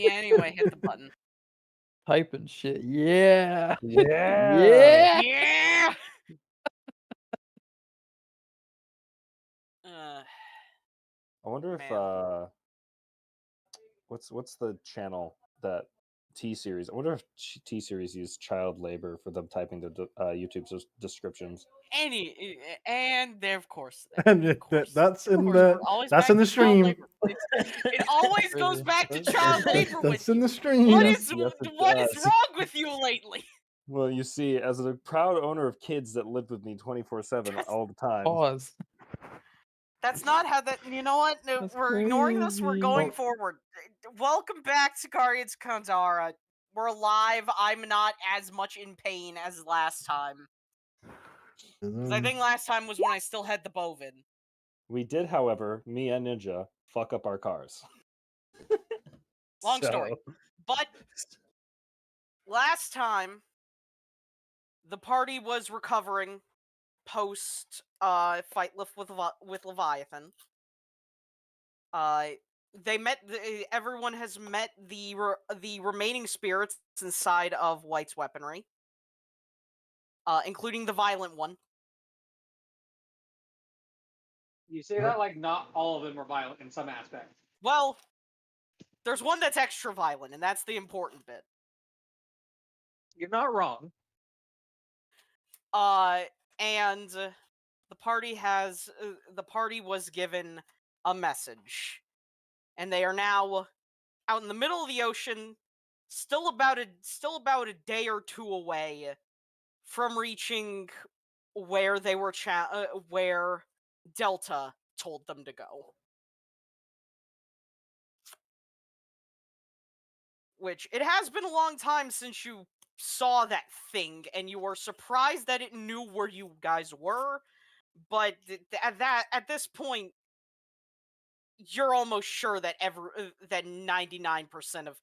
Anyway, hit the button. Typing shit. Yeah. Yeah. Yeah. Yeah. Uh, I wonder if Man. what's the channel that T-Series? I wonder if T-Series used child labor for them typing the YouTube descriptions. And there, of course, And of course, that's in we're always that's back in the to child stream. labor. It always goes back to child labor with That's in you. the stream. What Yes, is yes, it what is does. wrong with you lately? Well, you see, as a proud owner of kids that lived with me 24/7 all the time. Pause. That's not how that. You know what? No, That's we're ignoring this. We're crazy. going forward. Welcome back to Guardians Kondara. We're alive. I'm not as much in pain as last time. 'Cause I think last time was when I still had the bovin. We did, however, me and Ninja fuck up our cars. Long story. But last time, the party was recovering post fight with Leviathan. They met. Everyone has met the remaining spirits inside of White's weaponry, including the violent one. You say that like not all of them are violent in some aspect. Well, there's one that's extra violent, and that's the important bit. You're not wrong. And the party was given a message, and they are now out in the middle of the ocean, still about a day or two away from reaching where they were where Delta told them to go. Which, it has been a long time since you saw that thing, and you were surprised that it knew where you guys were, but at this point, you're almost sure that that 99% of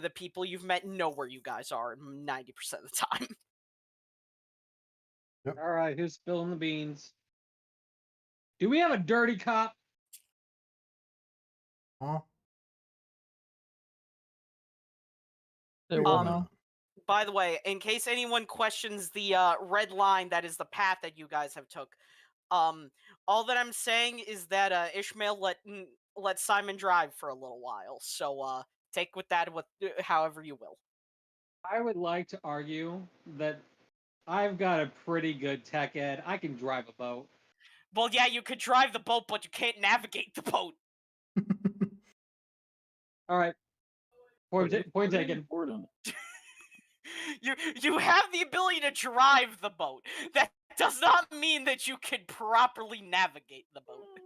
the people you've met know where you guys are 90% of the time. Yep. All right, who's spilling the beans? Do we have a dirty cop? Huh? Say what now? By the way, in case anyone questions the red line that is the path that you guys have took, all that I'm saying is that Ishmael let Simon drive for a little while, so take with that however you will. I would like to argue that I've got a pretty good tech ed. I can drive a boat. Well, yeah, you could drive the boat, but you can't navigate the boat. All right. Point taken. Important. You have the ability to drive the boat. That does not mean that you can properly navigate the boat.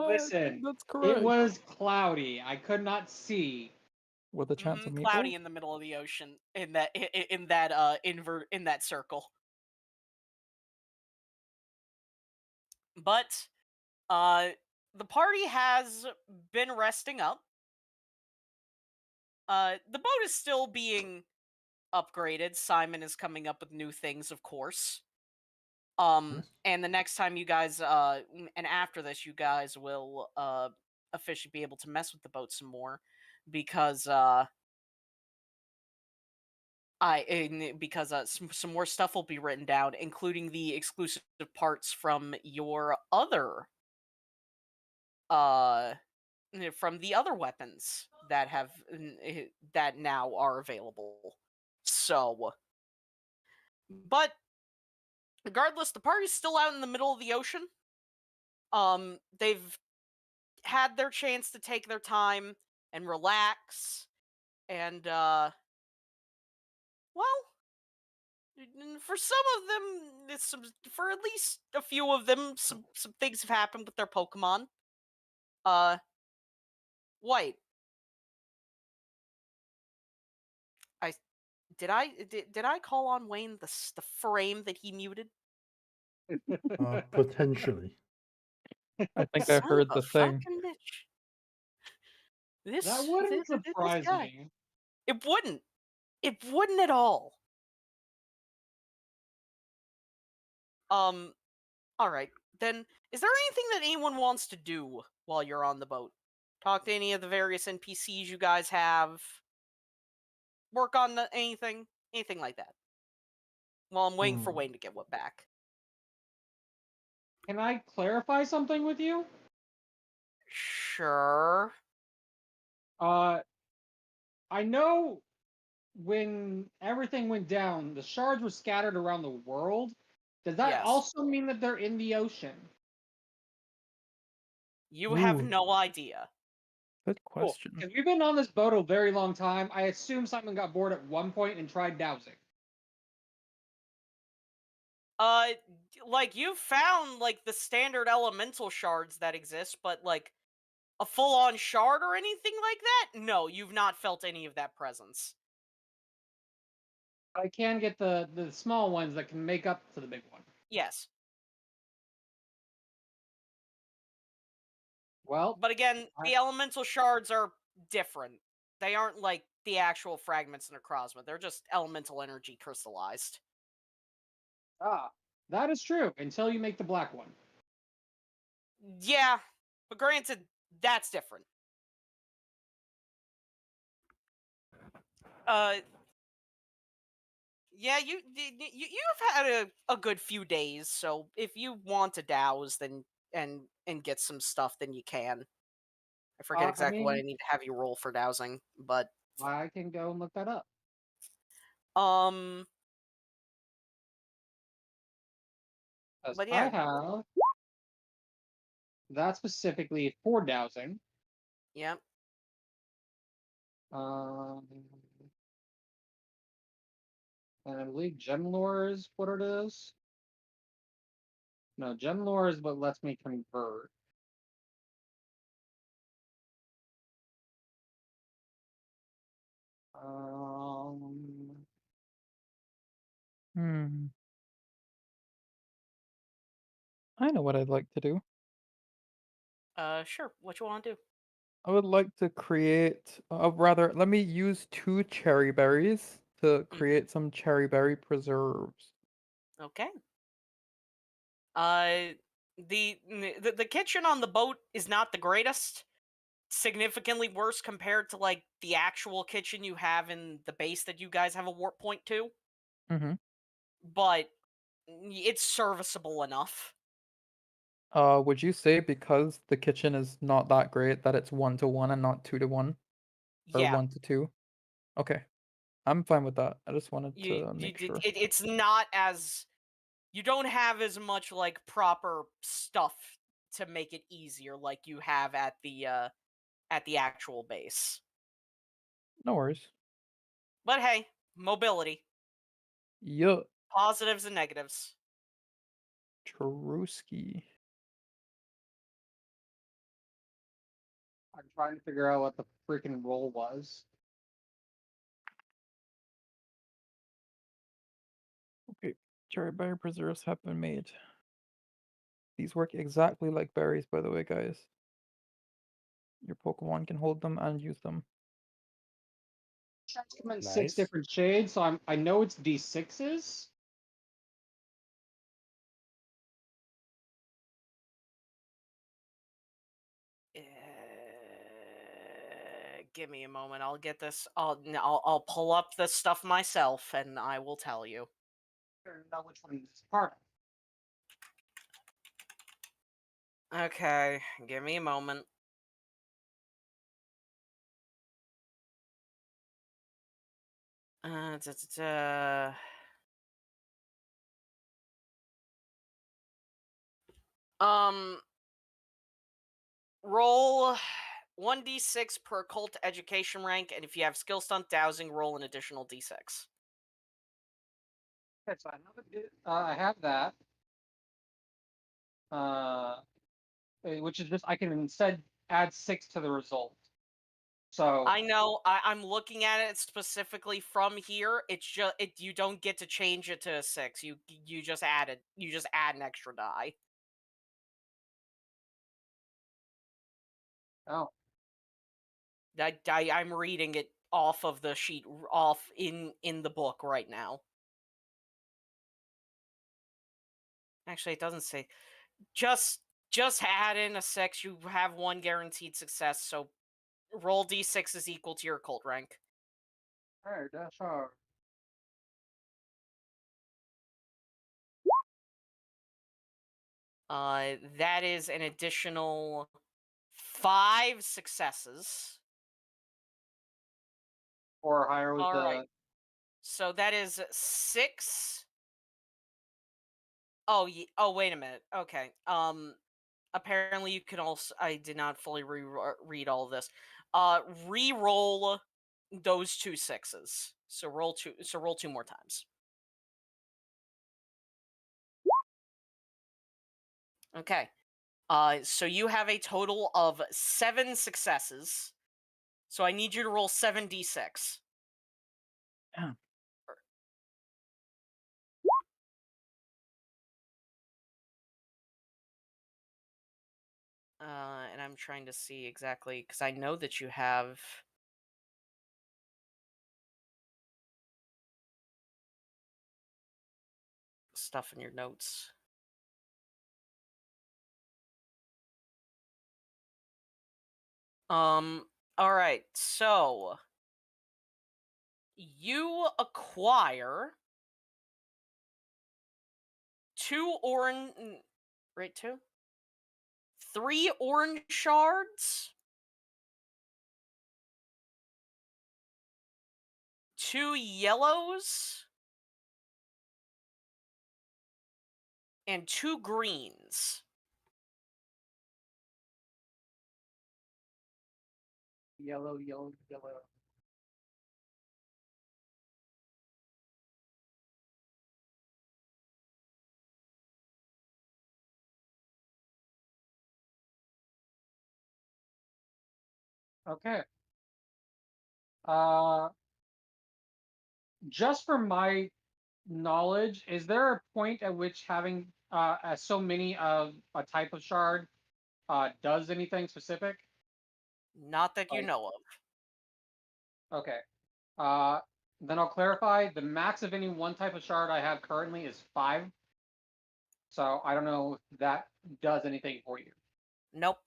Listen, that's correct. it was cloudy. I could not see. With a chance of meatballs? Cloudy in the middle of the ocean in that circle. But the party has been resting up. The boat is still being upgraded. Simon is coming up with new things, of course. And the next time you guys and after this, you guys will officially be able to mess with the boat some more, because some more stuff will be written down, including the exclusive parts from your other from the other weapons that that now are available. So, but regardless, the party's still out in the middle of the ocean. They've had their chance to take their time and relax, and well, for some of them, for at least a few of them, some things have happened with their Pokemon. White. Did I call on Wayne the frame that he muted? Potentially. I think I heard the thing. Bitch. That wouldn't surprise me. It wouldn't. It wouldn't at all. All right. Then, is there anything that anyone wants to do while you're on the boat? Talk to any of the various NPCs you guys have. Work on anything like that. While I'm waiting for Wayne to get what back. Can I clarify something with you? Sure. I know when everything went down, the shards were scattered around the world. Does that Yes. also mean that they're in the ocean? You have Ooh. no idea. Good Cool. question. Because we've been on this boat a very long time. I assume Simon got bored at one point and tried dowsing. Like you've found like the standard elemental shards that exist, but like a full-on shard or anything like that? No, you've not felt any of that presence. I can get the small ones that can make up to the big one. Yes. Well, But again, the elemental shards are different. They aren't like the actual fragments in Necrozma. They're just elemental energy crystallized. that is true until you make the black one. Yeah, but granted, that's different. Yeah, you've had a good few days, so if you want to douse, then and get some stuff, then you can. I forget exactly what I need to have you roll for dowsing, but I can go and look that up. But I yeah, have that specifically for dowsing. yep. And I believe gem lore is what it is. No, gem lore is what lets me convert. I know what I'd like to do. Sure. What you want to do? I would like to create, rather, let me use 2 cherry berries to create some cherry berry preserves. Okay. The kitchen on the boat is not the greatest. Significantly worse compared to like the actual kitchen you have in the base that you guys have a warp point to. Mm-hmm. But it's serviceable enough. Would you say because the kitchen is not that great that it's 1-to-1 and not 2-to-1? Or Yeah. 1-to-2? Okay. I'm fine with that. I just wanted to make sure. It's not as you don't have as much like proper stuff to make it easier like you have at the actual base. No worries. But hey, mobility. Yup. Positives and negatives. Truski. I'm trying to figure out what the freaking roll was. Okay. Cherry berry preserves have been made. These work exactly like berries, by the way, guys. Your Pokemon can hold them and use them. Come in 6 Nice. different shades, so I know it's D6s. Give me a moment. I'll get this. I'll pull up the stuff myself, and I will tell you. I don't know which one is part of. Okay, give me a moment. Da, da, da. Roll 1d6 per cult education rank, and if you have skill stunt dowsing, roll an additional d6. Okay, so I have that. Which is just I can instead add 6 to the result. So I know. I'm looking at it specifically from here. It's just you don't get to change it to a 6. You just add it. You just add an extra die. oh, I'm reading it off of the sheet, off in the book right now. Actually, it doesn't say. Just add in a 6. You have 1 guaranteed success, so roll d6 is equal to your cult rank. Alright, that's hard. That is an additional 5 successes. Or higher with All the. right. So that is 6. Oh, oh, wait a minute. Okay. Apparently you can also. I did not fully read all of this. Re-roll those 2 6s. So roll 2. So roll 2 more times. Okay. So you have a total of 7 successes. So I need you to roll 7d6. Yeah. And I'm trying to see exactly because I know that you have. Stuff in your notes. All right. So you acquire 2 orange, right? 2, 3 orange shards, 2 yellows, and 2 greens. Yellow, yellow, yellow. Okay. Uh, just for my knowledge, is there a point at which having so many of a type of shard does anything specific? Not that you Like, know of. okay. Uh, then I'll clarify. The max of any one type of shard I have currently is 5. So I don't know if that does anything for you. Nope.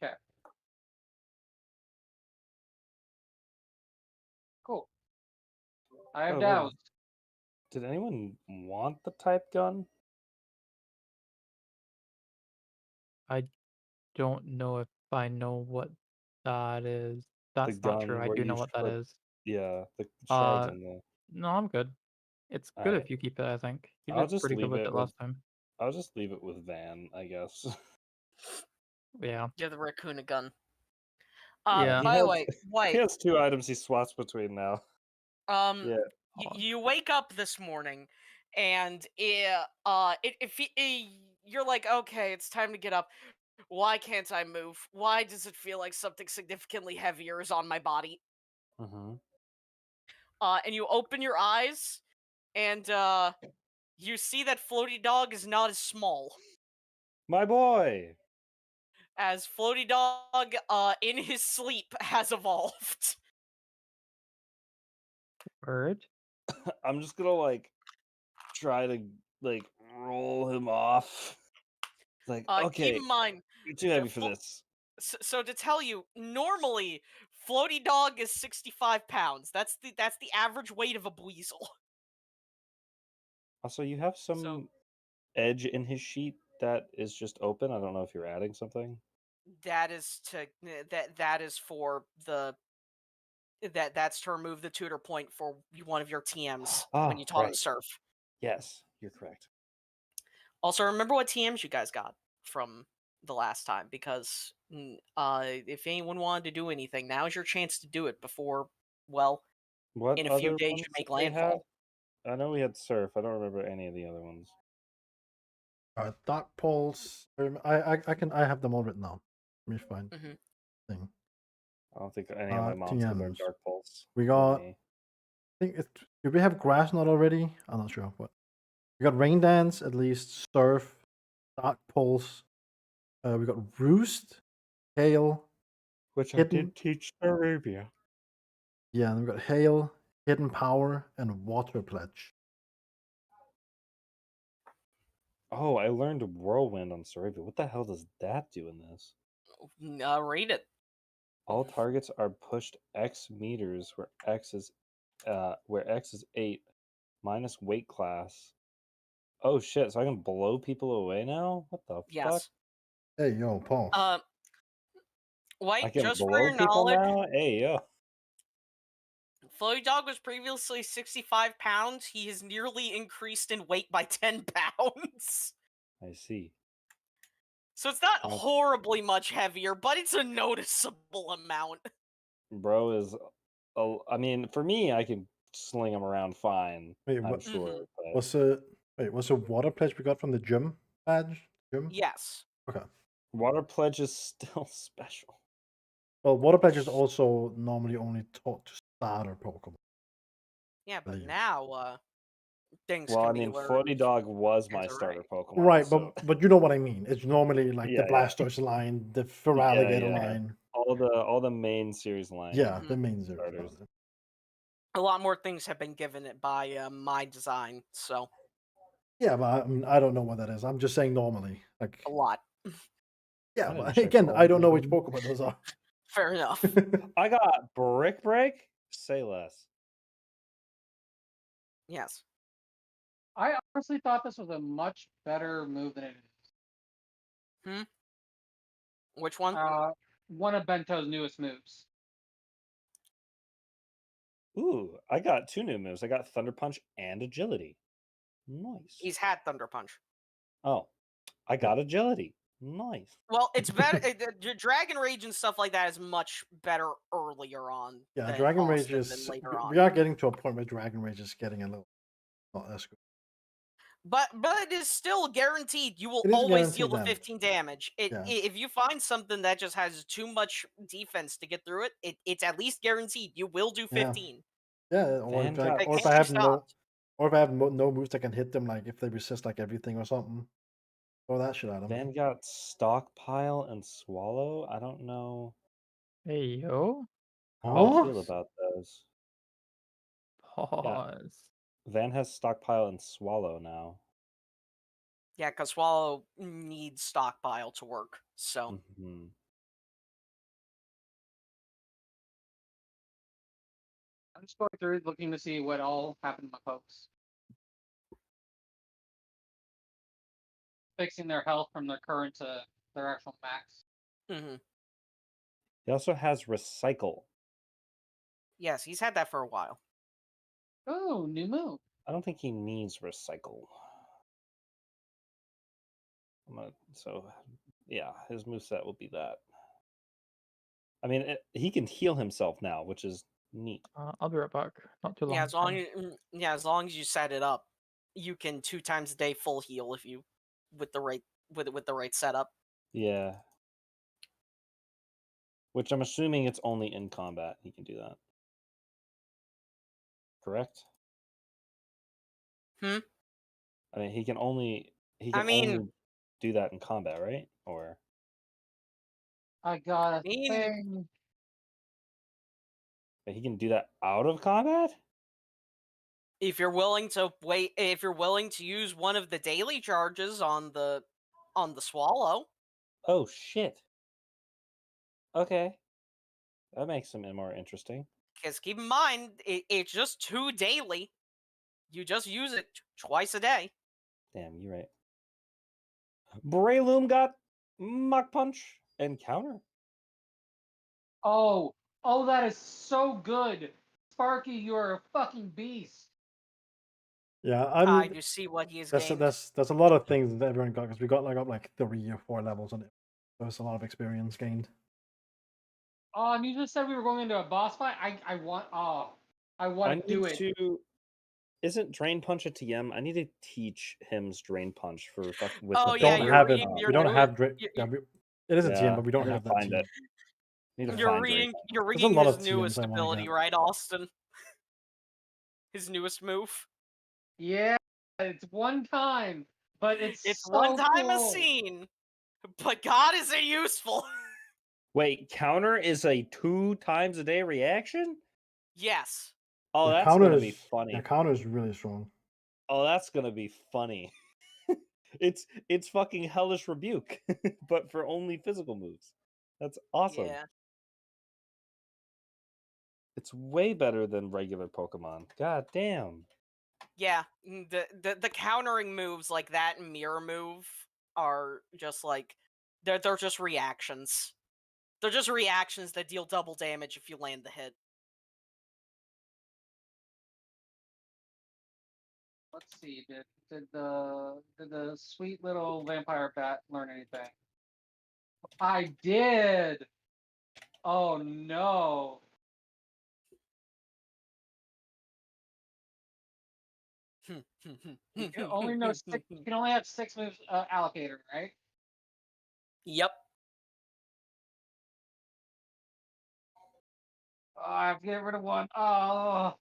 Okay. Cool. I have By the way, doubts. did anyone want the type gun? I don't know if I know what that is. That's not true. gun I where do you know what that put is. the shards Uh, in the. no, I'm good. It's good Alright. if you keep it, I think. You I'll did just pretty good leave with it it with last time. I'll just leave it with Van, I guess. Yeah. You're the raccoon gun. Yeah. He By the has way, he White. has 2 items he swaps between now. Um, Yeah. you wake up this morning, and you're like, okay, it's time to get up. Why can't I move? Why does it feel like something significantly heavier is on my body? Mm-hmm. And you open your eyes, and you see that Floaty Dog is not as small. My boy! As Floaty Dog, in his sleep, has evolved. Bird. I'm just gonna like try to like roll him off. It's like, Keep okay, in mind, you're too heavy for this. so to tell you, normally Floaty Dog is 65 pounds. That's the average weight of a Buizel. Also, you have So some edge in his sheet that is just open. I don't know if you're adding something. that is that is for that's to remove the tutor point for one of your TMs when you taught him Right. surf. Yes, you're correct. Also, remember what TMs you guys got from the last time, because if anyone wanted to do anything, now's your chance to do it before, well, What in a few other days ones you make did they have? landfall. I know we had surf. I don't remember any of the other ones. Dark Pulse. I have them all written down. Let me find hmm thing. I don't think any of my moms could learn TMs. Dark Pulse. We or got. me. I think it. Did we have Grass Knot already? I'm not sure. What we got: Rain Dance, at least. Surf, Dark Pulse. We got Roost, Hail, Which I Hidden. did teach Arabia. Yeah, and we got Hail, Hidden Power, and Water Pledge. Oh, I learned Whirlwind on Sarabia. What the hell does that do in this? Read it. All targets are pushed X meters where X is 8 minus weight class. Oh shit, so I can blow people away now? What the fuck? Yes. Hey, yo, Paul. I White, can just for blow your people knowledge, now? Hey yo. Flowy Dog was previously 65 pounds. He has nearly increased in weight by 10 pounds. I see. So it's not Uh, horribly much heavier, but it's a noticeable amount. Bro is I mean, for me, I can sling him around fine, Wait, I'm what sure. But was the water pledge we got from the gym badge? Gym? Yes. Okay. Water Pledge is still special. Well, water pledge is also normally only taught to starter Pokemon. Yeah, but Believe. now, things Well, can I be mean, learned. Floaty Dog was my as a starter rank. Pokemon. Right, so but you know what I mean. It's normally like Yeah, the yeah. Blastoise line, the Feraligatr yeah. line. all the main series line. Yeah, Mhm. the main zero starters. starter. A lot more things have been given it by my design, so Yeah, but I mean, I don't know what that is. I'm just saying normally. Like, a lot. yeah, I didn't but check again, all I don't know which of Pokemon those are. Fair enough. I got Brick Break. Say less. Yes. I honestly thought this was a much better move than it is. Which one? One of Bento's newest moves. Ooh, I got 2 new moves. I got Thunder Punch and Agility. Nice. He's had Thunder Punch. Oh, I got Agility. Nice. Well, it's better. Dragon Rage and stuff like that is much better earlier on. Yeah, than Dragon Rage Austin is. than later on. We are getting to a point where Dragon Rage is getting a little not as good. But it is still guaranteed. You will It is always deal guaranteed the damage. 15 damage. Yeah. If you find something that just has too much defense to get through it, it's at least guaranteed you will do Yeah. 15. Yeah, or if, Vanguard. like, It or if can't I be have no, stopped. or if I have no moves that can hit them, like if they resist like everything or something, throw that shit at them. Then got Stockpile and Swallow. I don't know Hey, yo. how I Huh? feel about those. Pause. Van has Stockpile and Swallow now. Yeah, because Swallow needs stockpile to work. So hmm I'm just going through looking to see what all happened to my folks. Fixing their health from their current to their actual max. mhm. He also has Recycle. Yes, he's had that for a while. Oh, new move. I don't think he needs Recycle. So, yeah, his moveset will be that. I mean, he can heal himself now, which is neat. I'll be right back. Not too long. Yeah, as long as you set it up, you can 2 times a day full heal if you with the right with the right setup. Yeah. Which I'm assuming it's only in combat he can do that. Correct? Hmm? I mean, he can only I mean- only do that in combat, right? Or I got a mean- thing. he can do that out of combat? If you're willing to wait, if you're willing to use one of the daily charges on the Swallow, Oh shit. Okay. That makes him more interesting. because keep in mind it's just 2 daily. You just use it twice a day. Damn, you're right. Breloom got Mach Punch and counter. Oh, that is so good. Sparky, you're a fucking beast. Yeah, I do see what he has gained. that's a lot of things that everyone got because we got like up like 3 or 4 levels on it. So it's a lot of experience gained. Oh, and you just said we were going into a boss fight. I want to do it. Isn't Drain Punch a TM? I need to teach him's Drain Punch for with Oh, the yeah, Don't you're have it. reading We your don't new- have you- yeah, it is a TM, but we I don't need have to that find TM. it. I need to You're find reading. Drain You're There's a reading lot his of TMs newest I wanna ability, get. right, Austin? His newest move. Yeah, it's one time, but it's so one time a cool. scene, but God, is it useful? Wait, counter is a 2 times a day reaction? Yes. Oh, The that's counter gonna be is- funny. The counter is really strong. Oh, that's gonna be funny. it's fucking hellish rebuke, but for only physical moves. That's awesome. Yeah. It's way better than regular Pokemon. God damn. Yeah, the countering moves like that and mirror move are just like they're just reactions. They're just reactions that deal double damage if you land the hit. Let's see. Did the sweet little vampire bat learn anything? I did. Oh no. You can only know six. You can only have 6 moves allocated, right? Yep. Oh, I have to get rid of one. Oh.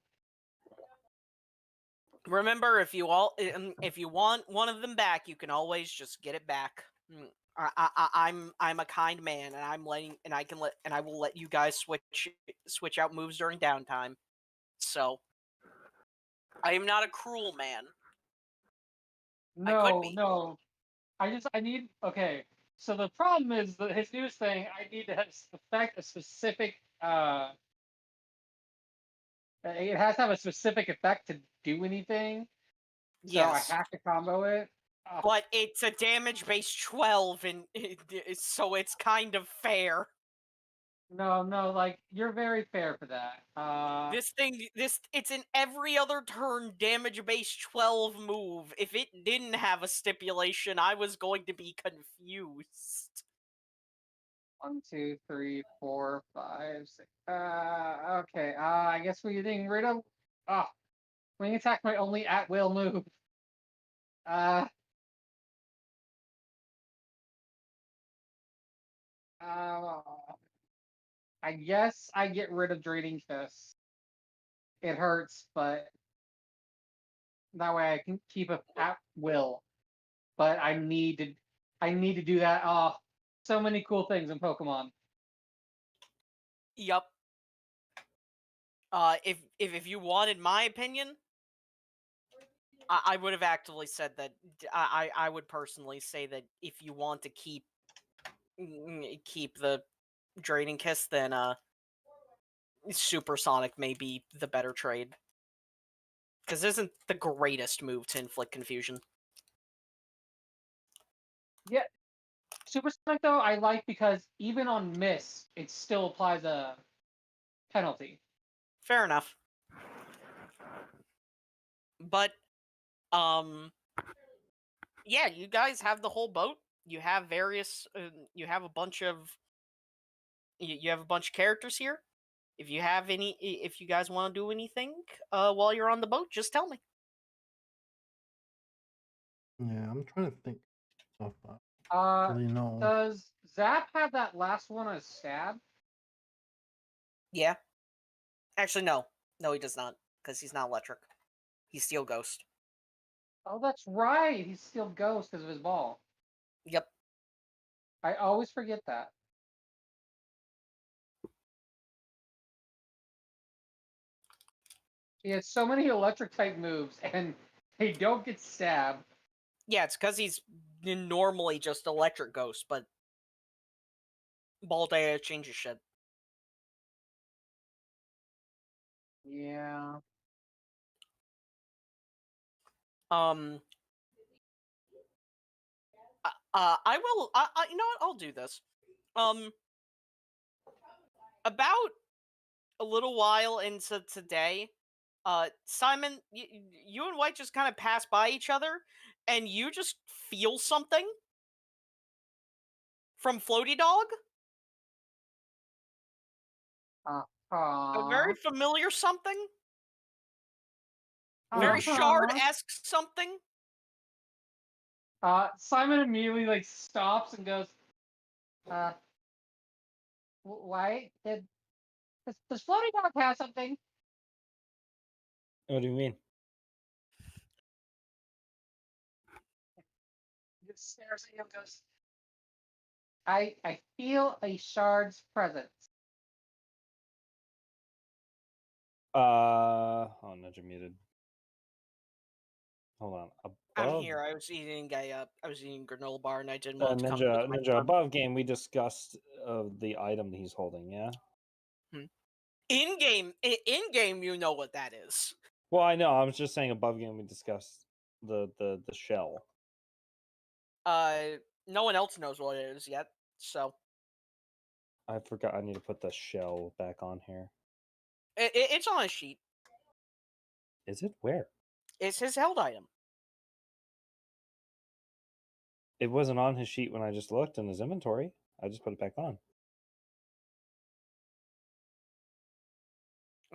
Remember, if you want one of them back, you can always just get it back. I'm a kind man, and I will let you guys switch out moves during downtime. So I am not a cruel man. I could No, be. no. I need. Okay. So the problem is that his newest thing. I need to affect a specific. It has to have a specific effect to do anything. So I Yes, have to combo it. but it's a damage base 12, and so it's kind of fair. No, no, like you're very fair for that. It's an every other turn damage base 12 move. If it didn't have a stipulation, I was going to be confused. 1, 2, 3, 4, 5, 6. Okay. I guess we're getting rid of. Wing attack my only at will move. Uh. Uh. I guess I get rid of Draining Fist. It hurts, but that way I can keep it at will. But I need to do that. Oh, so many cool things in Pokemon. Yup. If you wanted my opinion, I would have actively said that. I would personally say that if you want to keep the Draining Kiss, then Supersonic may be the better trade. Because it isn't the greatest move to inflict confusion. Yeah, Supersonic though I like because even on miss, it still applies a penalty. Fair enough. But, yeah, you guys have the whole boat. You have various, you have a bunch of, you have a bunch of characters here. If you have if you guys want to do anything, while you're on the boat, just tell me. Yeah, I'm trying to think of really know. Does Zap have that last one as stab? Yeah. Actually, no. No, he does not. Because he's not electric. He's Steel Ghost. Oh, that's right. He's still Ghost because of his ball. Yep. I always forget that. He has so many electric type moves, and they don't get stabbed. Yeah, it's because he's normally just electric Ghost, but Ball Data changes shit. Yeah. I will. You know what? I'll do this. About a little while into today, Simon, you and White just kind of pass by each other, and you just feel something from Floaty Dog. A very familiar something. Very Shard-esque something. Simon immediately like stops and goes, White, does Floating Dog have something? What do you mean? He just stares at you and goes, I feel a shard's presence. Oh, Ninja muted. Hold on. I'm Above here. I was eating granola bar, and I didn't want to come. Ninja above game we discussed the item that he's holding, yeah? In game, you know what that is. Well, I know. I was just saying above game we discussed the shell. No one else knows what it is yet, so I forgot. I need to put the shell back on here. it's on a sheet. Is it where? It's his held item. It wasn't on his sheet when I just looked in his inventory. I just put it back on.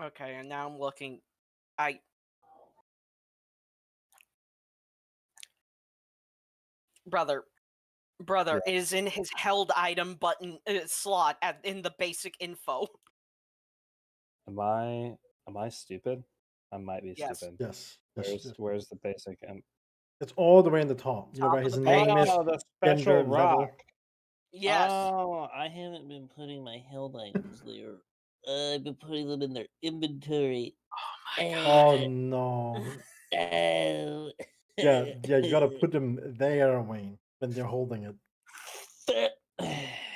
Okay, and now I'm looking. Brother, it is in his held item button slot in the basic info. Am I stupid? I might be Yes. stupid. Yes. Yes. Where's the basic? It's all the way in the top. You know Top where of his the name page. is, Oh, the special gender, level. rock. Yes. Oh, I haven't been putting my held items there. I've been putting them in their inventory. Oh no. Oh. Yeah, you gotta put them there, Wayne, when they're holding it.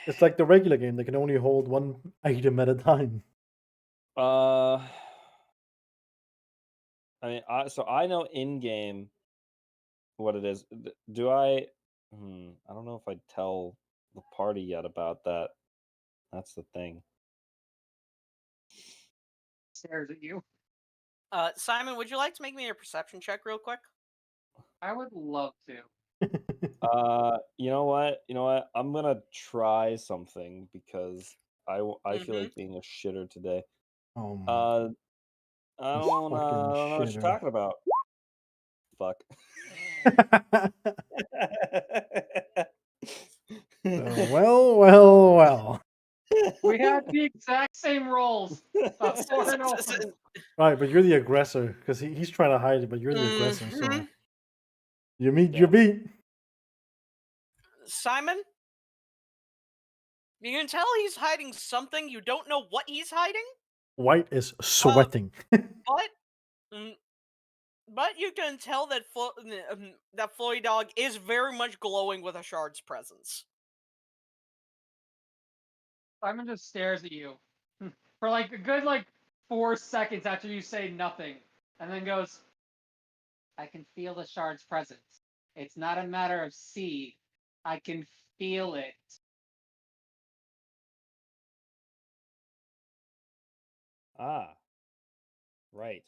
It's like the regular game; they can only hold one item at a time. I mean, so I know in game what it is. Do I? I don't know if I tell the party yet about that. That's the thing. Stares at you. Simon, would you like to make me a perception check real quick? I would love to. You know what? I'm gonna try something because I feel like being a shitter today. Oh my! I You don't fucking know what you're shitter. talking about. Fuck. Well. We had the exact same rolls. 4 and 0. Right, but you're the aggressor because he's trying to hide it, but you're the aggressor, so Mhm. you meet your beat. Simon, you can tell he's hiding something. You don't know what he's hiding, White is sweating. but you can tell that that Floyd Dog is very much glowing with a shard's presence. Simon just stares at you for like a good 4 seconds after you say nothing, and then goes, "I can feel the shard's presence. It's not a matter of see. I can feel it." Ah, right.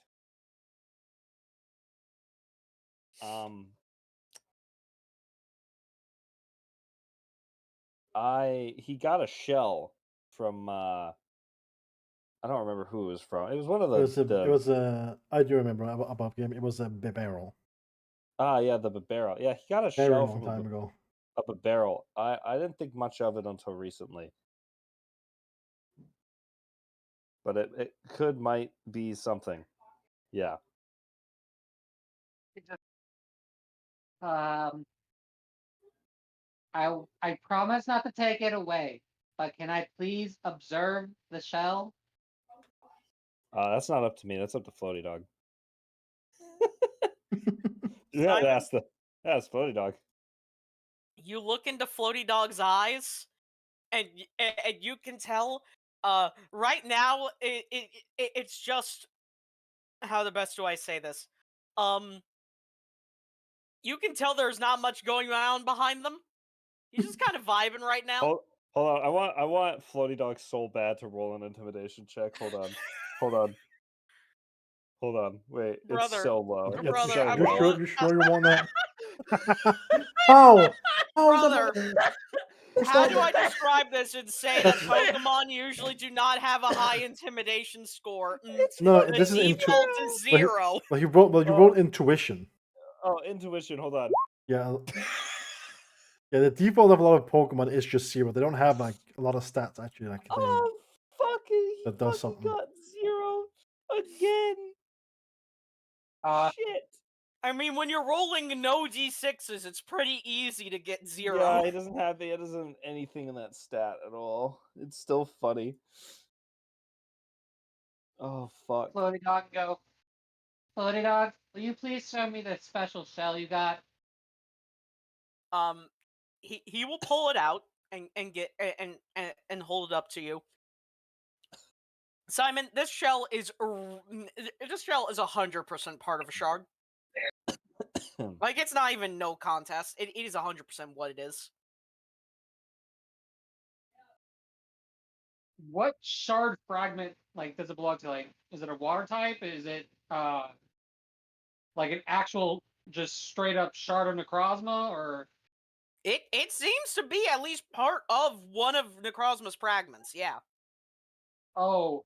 He got a shell from I don't remember who it was from. It was one of It was a. I do remember above game. It was a barrel. the barrel. Yeah, he got a Very shell long from time ago. a barrel. I didn't think much of it until recently. But it might be something. Yeah. It just, I promise not to take it away, but can I please observe the shell? That's not up to me. That's up to Floaty Dog. Yeah, Simon? that's Floaty Dog. You look into Floaty Dog's eyes, and you can tell. Right now, it's just how the best do I say this? You can tell there's not much going on behind them. He's just kind of vibing right now. Hold on. I want Floaty Dog so bad to roll an intimidation check. Hold on. Wait, Brother, it's so low. brother, It's so I'm low. rolling- You sure you want that? How? Brother, how do I describe this and say that Pokemon usually do not have a high intimidation score? No, The this is default is 0. Well, you wrote intuition. Oh, intuition. Hold on. Yeah. Yeah, the default of a lot of Pokemon is just 0. They don't have like a lot of stats actually. Like Oh, fucking! He that does fucking something. got 0 again. Shit. I mean, when you're rolling no d6s, it's pretty easy to get 0. Yeah, he doesn't have anything in that stat at all. It's still funny. Oh fuck. Floaty Dog go. Floaty Dog, will you please show me the special shell you got? He will pull it out and get and hold it up to you. Simon, this shell is 100% part of a shard. Like, it's not even no contest. It is 100% what it is. What shard fragment does it belong to? Like, is it a water type? Is it like an actual just straight up shard of necrozma, or It seems to be at least part of one of Necrozma's fragments. Yeah. oh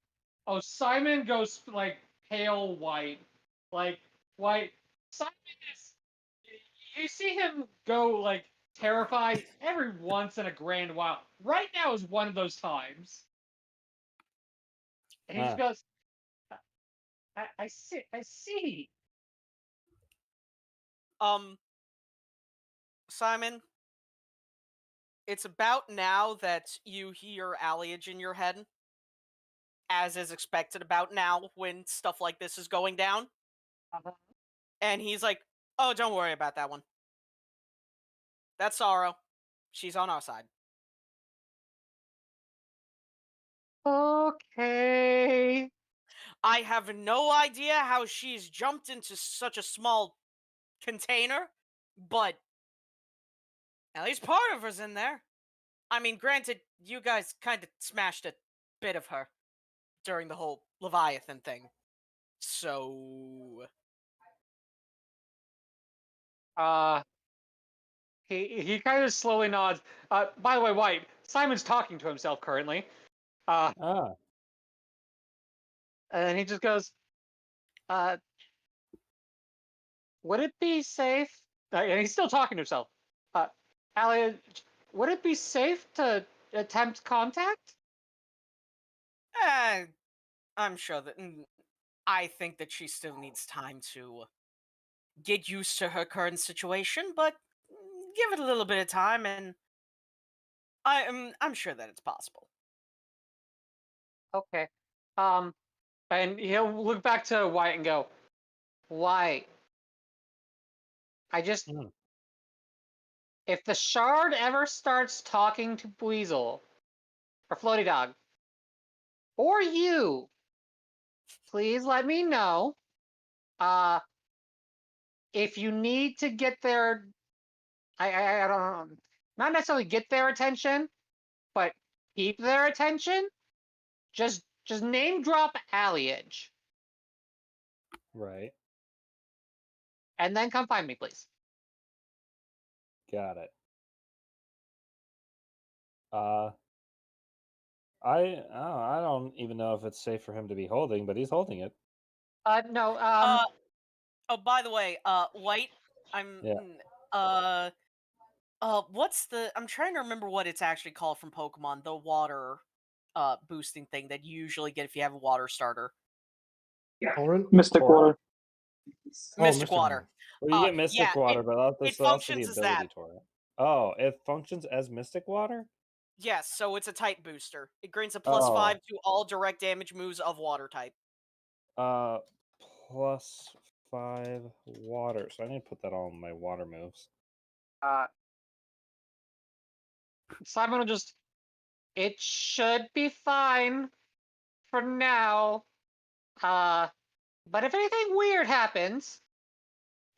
Simon goes like pale white, like white. Simon is, you see him go like terrified every once in a grand while. Right now is one of those times. And he just goes, I see. Simon, it's about now that you hear alliage in your head, as is expected about now when stuff like this is going down. Uh-huh. And he's like, "Oh, don't worry about that one. That's Sorrow. She's on our side." Okay. I have no idea how she's jumped into such a small container, but at least part of her's in there. I mean, granted, you guys kind of smashed a bit of her during the whole Leviathan thing. So, Uh, he kind of slowly nods. By the way, White, Simon's talking to himself currently. Ah, And then he just goes, would it be safe? And he's still talking to himself. Allie, would it be safe to attempt contact? I'm sure that I think that she still needs time to get used to her current situation, but give it a little bit of time, and I'm sure that it's possible. Okay. And he'll look back to White and go, White, I just, Mm. if the shard ever starts talking to Weasel, or Floaty Dog, or you, please let me know. If you need to get their, I don't know, not necessarily get their attention, but keep their attention, just name drop Alliage, right. and then come find me, please. Got it. I don't even know if it's safe for him to be holding, but he's holding it. No, Oh, by the way, White, I'm, Yeah. what's the? I'm trying to remember what it's actually called from Pokemon. The water, boosting thing that you usually get if you have a water starter. Torrent? Mystic Tor- Water. Oh, Mystic Mystic Water. Well, you get Mystic Yeah, Water, but it that's also the functions as ability that. torrent. Oh, it functions as Mystic Water? Yes, so it's a type booster. It grants a +5 Oh. to all direct damage moves of water type. +5 water. So I need to put that on my water moves. Simon will just, it should be fine for now. But if anything weird happens,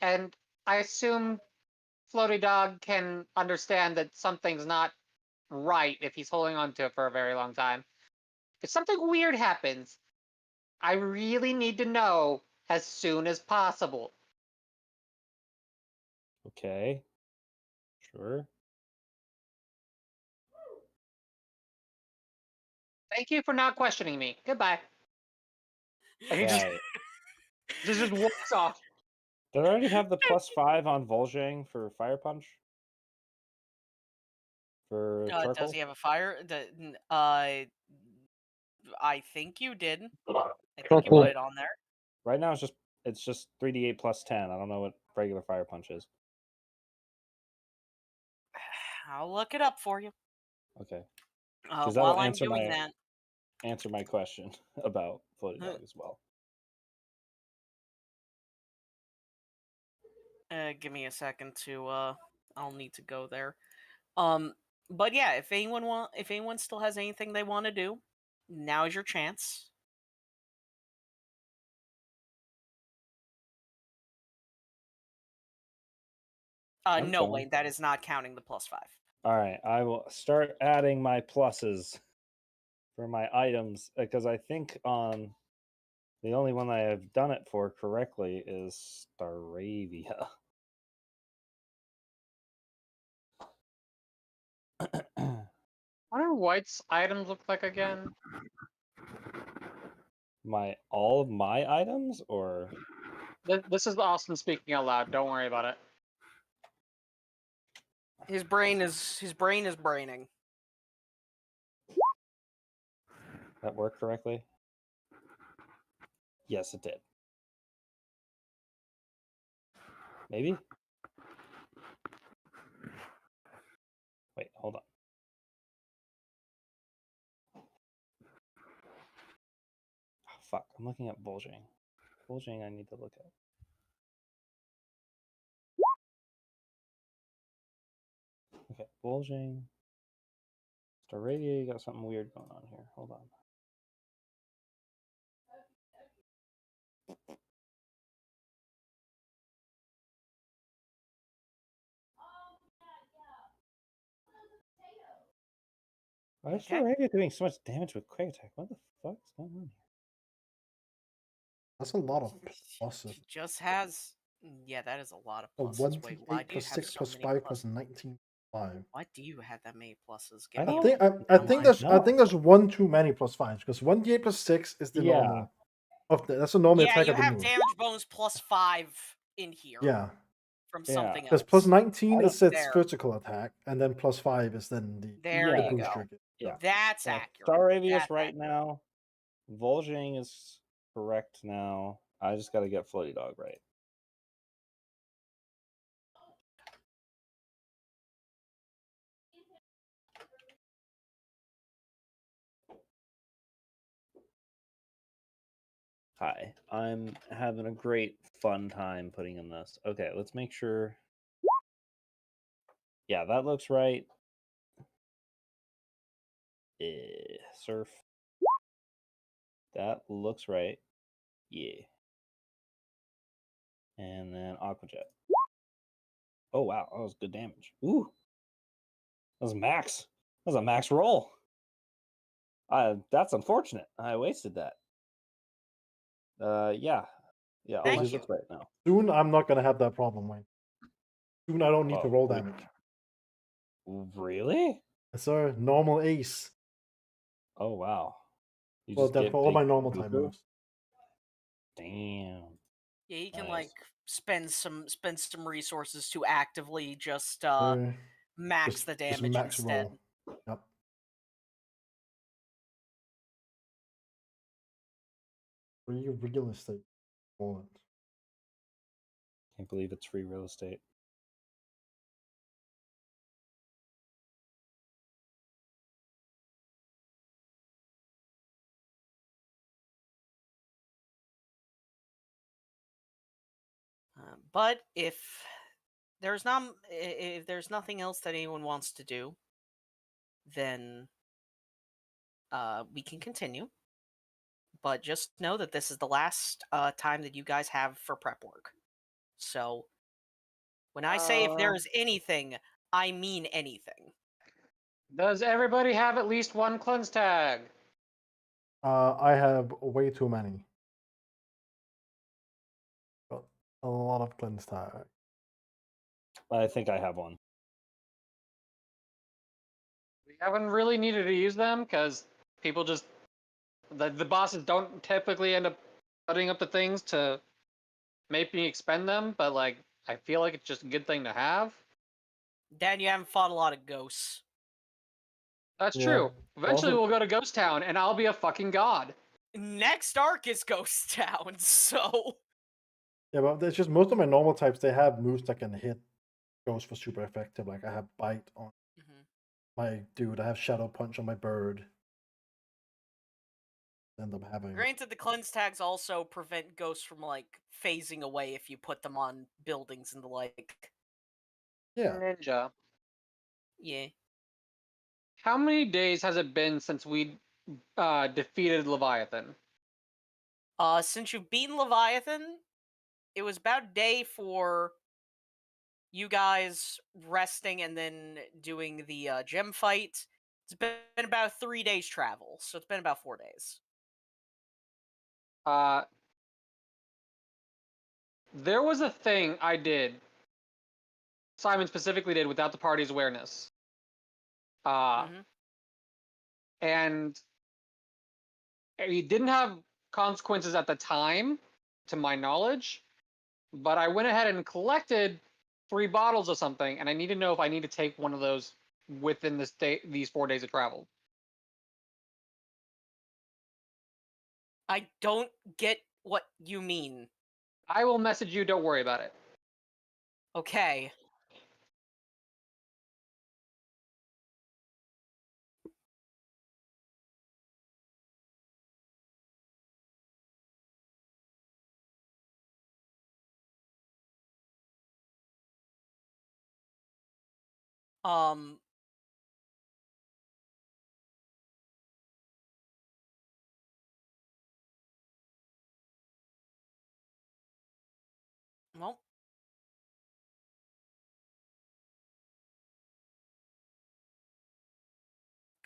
and I assume Floaty Dog can understand that something's not right if he's holding on to it for a very long time. If something weird happens, I really need to know as soon as possible. Okay. Sure. Thank you for not questioning me. Goodbye. And he Right. just walks off. Did I already have the +5 on Volgang for Fire Punch? For Does charcoal? he have a fire? I think you did. I think you Charcoal. put it on there. Right now it's just 3d8 +10. I don't know what regular Fire Punch is. I'll look it up for you. Okay. While that'll I'm answer doing answer my question about Floaty Huh. Dog as well. that. Give me a second to I'll need to go there. But yeah, if anyone still has anything they want to do, now is your chance. I'm No, fine. Wayne, that is not counting the +5. All right, I will start adding my pluses for my items because I think the only one I have done it for correctly is Staravia. What do White's items look like again? All of my items, or This is Austin speaking out loud. Don't worry about it. His brain is braining. that work correctly? Yes, it did. Maybe. Wait, hold on. Oh, fuck, I'm looking at bulging. Bulging, I need to look at. Okay, bulging. Staravia, you got something weird going on here. Hold on. Why is Okay. Staravia doing so much damage with quick attack? What the fuck is going on here? That's a lot of pluses. He just has. Yeah, that is a lot of Oh, pluses. Wait, why 1d8 do you plus have 6 so plus many 5 plus pluses? 19 5. Why do you have that many pluses? I Give me I a don't- think moment. I I'm think like- there's one too many plus 5s because 1d8 plus 6 is the Yeah. normal. That's a normal Yeah, attack you of the have move. damage bonus +5 in here. Yeah, From Yeah. something because else. plus 19 I is its There. vertical attack, and then plus 5 is then the There Yeah. you booster. go. Yeah. That's So accurate. Staravia is That's right accurate. now. Volging is correct now. I just got to get Floaty Dog right. Hi, I'm having a great fun time putting in this. Okay, let's make sure. Yeah, that looks right. Surf. That looks right. Yeah. And then Aquajet. Oh wow, that was good damage. Ooh. That was max. That was a max roll. That's unfortunate. I wasted that. Yeah. Yeah, all Thank my you. shit's right now. Soon I'm not gonna have that problem, Wayne. Soon I don't need to Oh, roll wait. damage. Really? Yes, sir. Normal ace. Oh wow. You Well, just then get for all big my normal time Goku? moves. Damn. Yeah, he can Nice. like spend some resources to actively just So max just, the just damage max instead. roll. Yep. Free real estate. Call it. Can't believe it's free real estate. But if there's nothing else that anyone wants to do, then we can continue. But just know that this is the last time that you guys have for prep work. So when I say if there's anything, I mean anything. Does everybody have at least one cleanse tag? I have way too many. Got a lot of cleanse tag. I think I have one. We haven't really needed to use them because people just the bosses don't typically end up putting up the things to make me expend them, but like I feel like it's just a good thing to have. Dan, you haven't fought a lot of ghosts. That's Yeah. true. Eventually Also- we'll go to Ghost Town and I'll be a fucking god. Next arc is Ghost Town, so Yeah, but it's just most of my normal types, they have moves that can hit ghosts for super effective. Like I have bite on my dude, I have shadow punch on my bird. End up having granted the cleanse tags also prevent ghosts from like phasing away if you put them on buildings and the like. yeah. Ninja. Yeah. How many days has it been since we defeated Leviathan? Since you've beaten Leviathan, it was about a day for you guys resting and then doing the gem fight, it's been about 3 days travel, so it's been about 4 days. There was a thing I did. Simon specifically did without the party's awareness. Mhm. And it didn't have consequences at the time, to my knowledge. But I went ahead and collected 3 bottles of something, and I need to know if I need to take one of those within these 4 days of travel. I don't get what you mean. I will message you. Don't worry about it. Okay. Um. Well.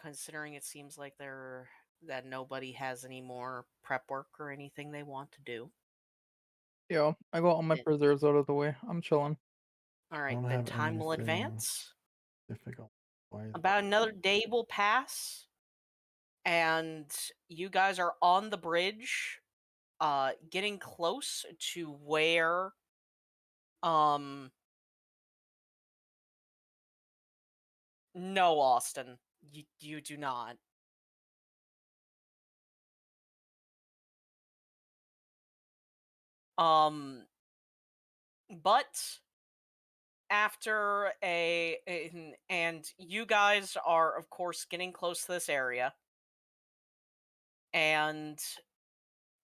Considering it seems like that nobody has any more prep work or anything they want to do. Yeah, I got all my Eh. preserves out of the way. I'm chilling. Oh, All I right, don't then have time will anything advance. difficult. Why? About another day will pass, and you guys are on the bridge, getting close to where, um, no, Austin, you do not. Um, but after and you guys are, of course, getting close to this area, and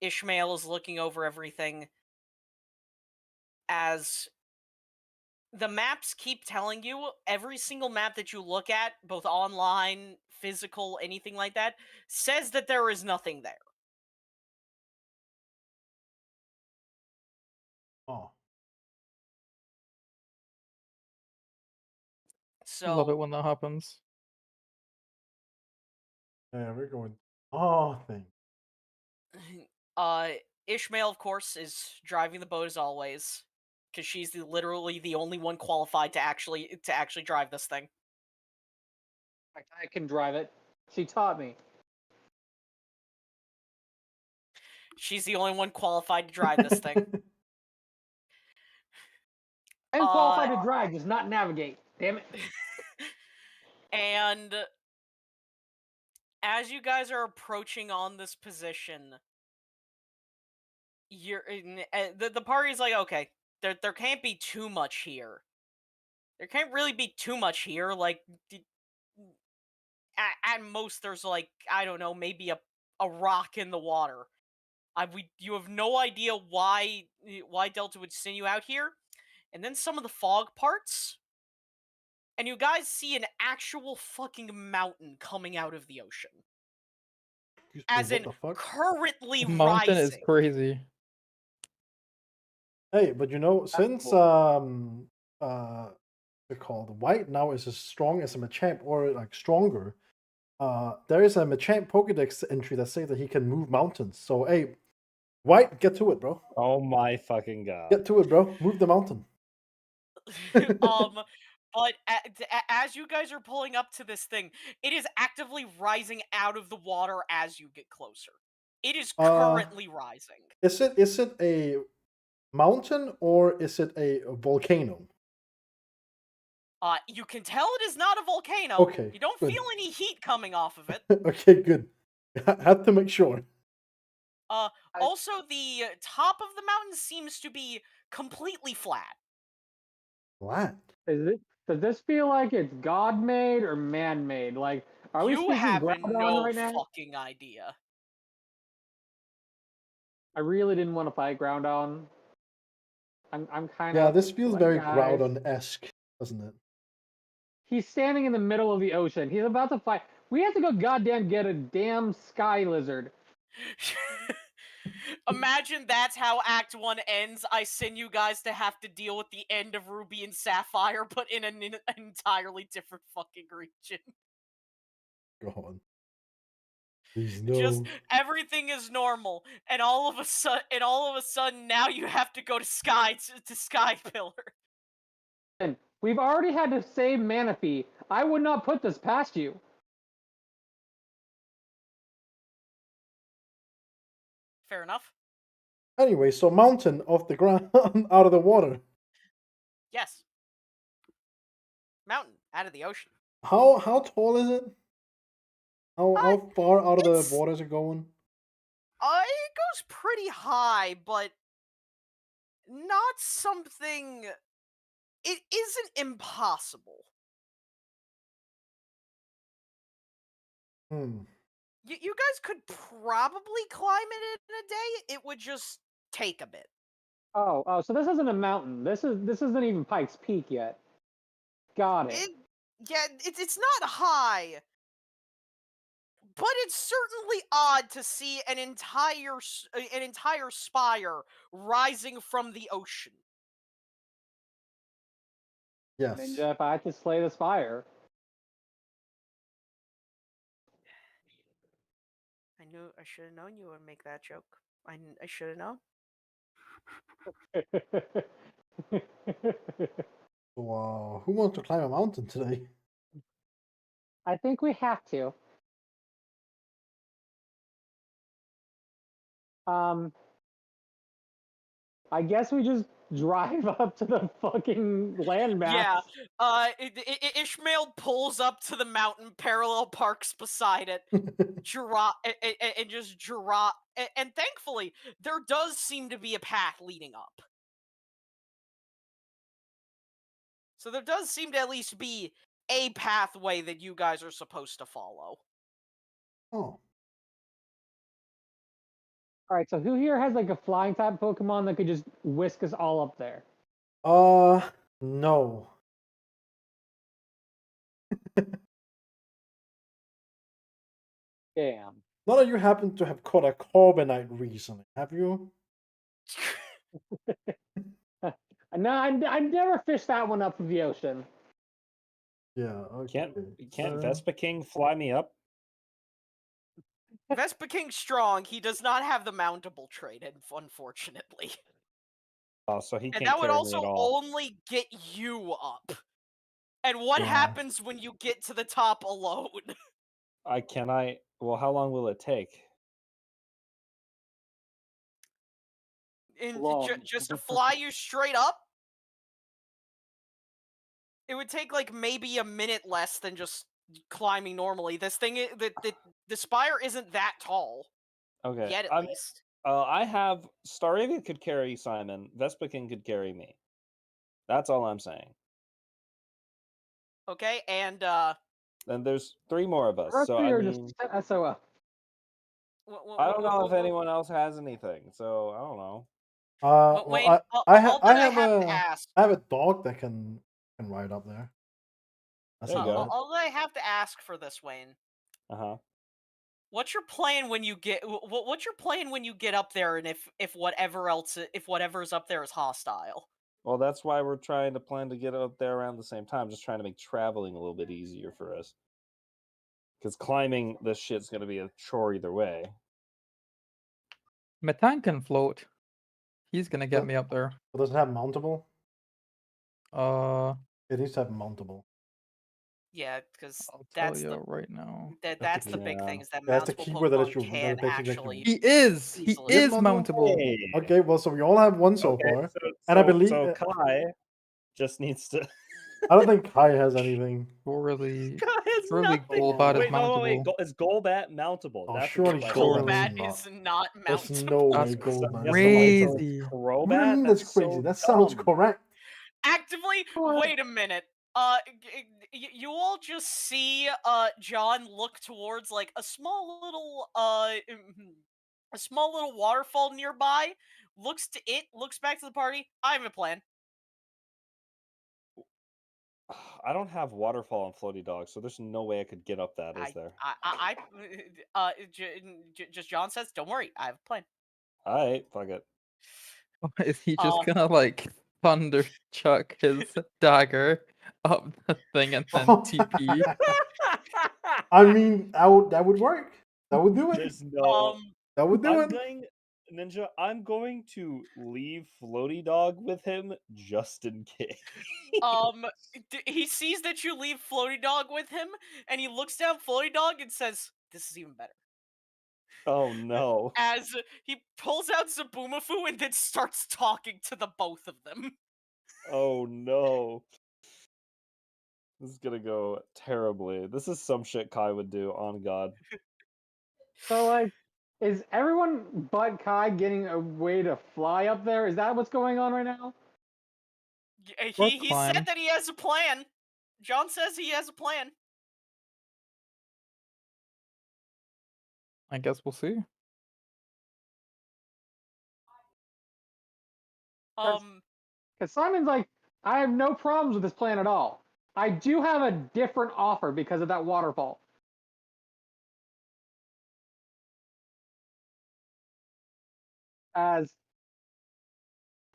Ishmael is looking over everything as the maps keep telling you, every single map that you look at, both online, physical, anything like that, says that there is nothing there. Oh, Love it So, when that happens. yeah, we're going. Oh, thing. uh, Ishmael, of course, is driving the boat as always, because she's literally the only one qualified to actually drive this thing. I can drive it. She taught me. She's the only one qualified to drive this thing. I'm qualified to drive, just not navigate. Damn it. And as you guys are approaching on this position, the party's like, okay, there can't be too much here. There can't really be too much here. Like, at most, there's like, I don't know, maybe a rock in the water. You have no idea why Delta would send you out here, and then some of the fog parts, and you guys see an actual fucking mountain coming out of the ocean, Excuse me, as what in the fuck? currently The mountain is rising. crazy. Hey, but you know, since cool. they're called white now is as strong as a Machamp or like stronger. There is a Machamp Pokedex entry that says that he can move mountains. So hey, white, get to it, bro. Oh my fucking god. Get to it, bro. Move the mountain. But as you guys are pulling up to this thing, it is actively rising out of the water as you get closer. It is Uh, currently rising. is it a mountain or is it a volcano? You can tell it is not a volcano. Okay, You don't good. feel any heat coming off of it. Okay, good. Had to make sure. Also, the top of the mountain seems to be completely flat. Flat. Does this feel like it's God made or man made? Like, are we You speaking have Groudon no right now? fucking idea. I really didn't want to fight Groudon. I'm kind Yeah, of this feels like, very guys. Groudon-esque, doesn't it? He's standing in the middle of the ocean. He's about to fight. We have to go goddamn get a damn sky lizard. Imagine that's how Act 1 ends. I send you guys to have to deal with the end of Ruby and Sapphire, but in an entirely different fucking region. God. Please Just no. everything is normal, and all of a sudden, now you have to go to Sky Pillar. And we've already had to save Manaphy. I would not put this past you. Fair enough. Anyway, so mountain off the ground, out of the water. Yes. Mountain out of the ocean. How tall is it? How far out of the it's- water is it going? It goes pretty high, but not something. It isn't impossible. Hmm. You guys could probably climb it in a day. It would just take a bit. Oh, so this isn't a mountain. This isn't even Pike's Peak yet. Got it. It's not high, but it's certainly odd to see an entire spire rising from the ocean. Yes. Ninja, if I had to slay this fire. I knew I should have known you would make that joke. I should have known. So, who wants to climb a mountain today? I think we have to. I guess we just drive up to the fucking landmass. Yeah. Ishmael pulls up to the mountain, parallel parks beside it, and just drop. And thankfully, there does seem to be a path leading up. So there does seem to at least be a pathway that you guys are supposed to follow. Oh. All right, so who here has like a flying type Pokemon that could just whisk us all up there? No. Damn. None of you happen to have caught a Carbonite recently, have you? No, I never fished that one up from the ocean. Yeah, okay. Can't Vespa King fly me up? Vespa King's strong. He does not have the mountable trait, unfortunately. Oh, so he And can't that would carry me also at all. only get you up. And what Yeah. happens when you get to the top alone? Well, how long will it take? And Long. just to fly you straight up? It would take like maybe a minute less than just climbing normally. This thing, the spire isn't that tall. Okay. Yet at least. I have Staravia could carry Simon. Vespa King could carry me. That's all I'm saying. Okay, and And there's 3 more of us. Us So three I are mean, just SOL. I don't know if anyone else has anything. So I don't know. But Well, Wayne, I all that I have to a ask. I have a dog that can ride up there. That's There you not go. bad. All that I have to ask for this, Wayne. Uh-huh. What's your plan when you get? What's your plan when you get up there, and if whatever's up there is hostile? Well, that's why we're trying to plan to get up there around the same time, just trying to make traveling a little bit easier for us. Because climbing this shit's gonna be a chore either way. Matan can float. He's gonna get me up there. But does it have mountable? Uh, It needs to have mountable. Yeah, because I'll tell that's you the right now. that's the big Yeah. thing is that That's the mountable keyword that Pokemon you- that can basically that you- actually. He is Easily. mountable. Hey. Okay, well, so we all have one so Okay, far. so, And I so- believe- so Kai just needs to. I don't think Kai has anything. Surely, It's surely nothing. Golbat is Wait, no, wait. mountable. Is Golbat mountable? Oh, That's surely the Golbat question. Golbat is is not There's mountable. no That's way Golbat. crazy. What do you mean that's crazy? so That sounds dumb. correct. Actively, What? wait a minute. You all just see John look towards like a small little waterfall nearby. Looks back to the party. I have a plan. I don't have waterfall and floaty dog, so there's no way I could get up that, is there? Just John says, don't worry, I have a plan. Alright, fuck it. Is he just Uh, gonna like thunder chuck his dagger up the thing and then Oh. TP? I mean, that would work. That would do it. There's no. That would do I'm it. going, Ninja. I'm going to leave Floaty Dog with him just in case. He sees that you leave Floaty Dog with him, and he looks down Floaty Dog and says, "This is even better." Oh no. As he pulls out Zabumafu and then starts talking to the both of them. Oh no. This is gonna go terribly. This is some shit Kai would do, on God. So, like, is everyone but Kai getting a way to fly up there? Is that what's going on right now? Or He climb. said that he has a plan. John says he has a plan. I guess we'll see. Because Simon's like, I have no problems with this plan at all. I do have a different offer because of that waterfall. As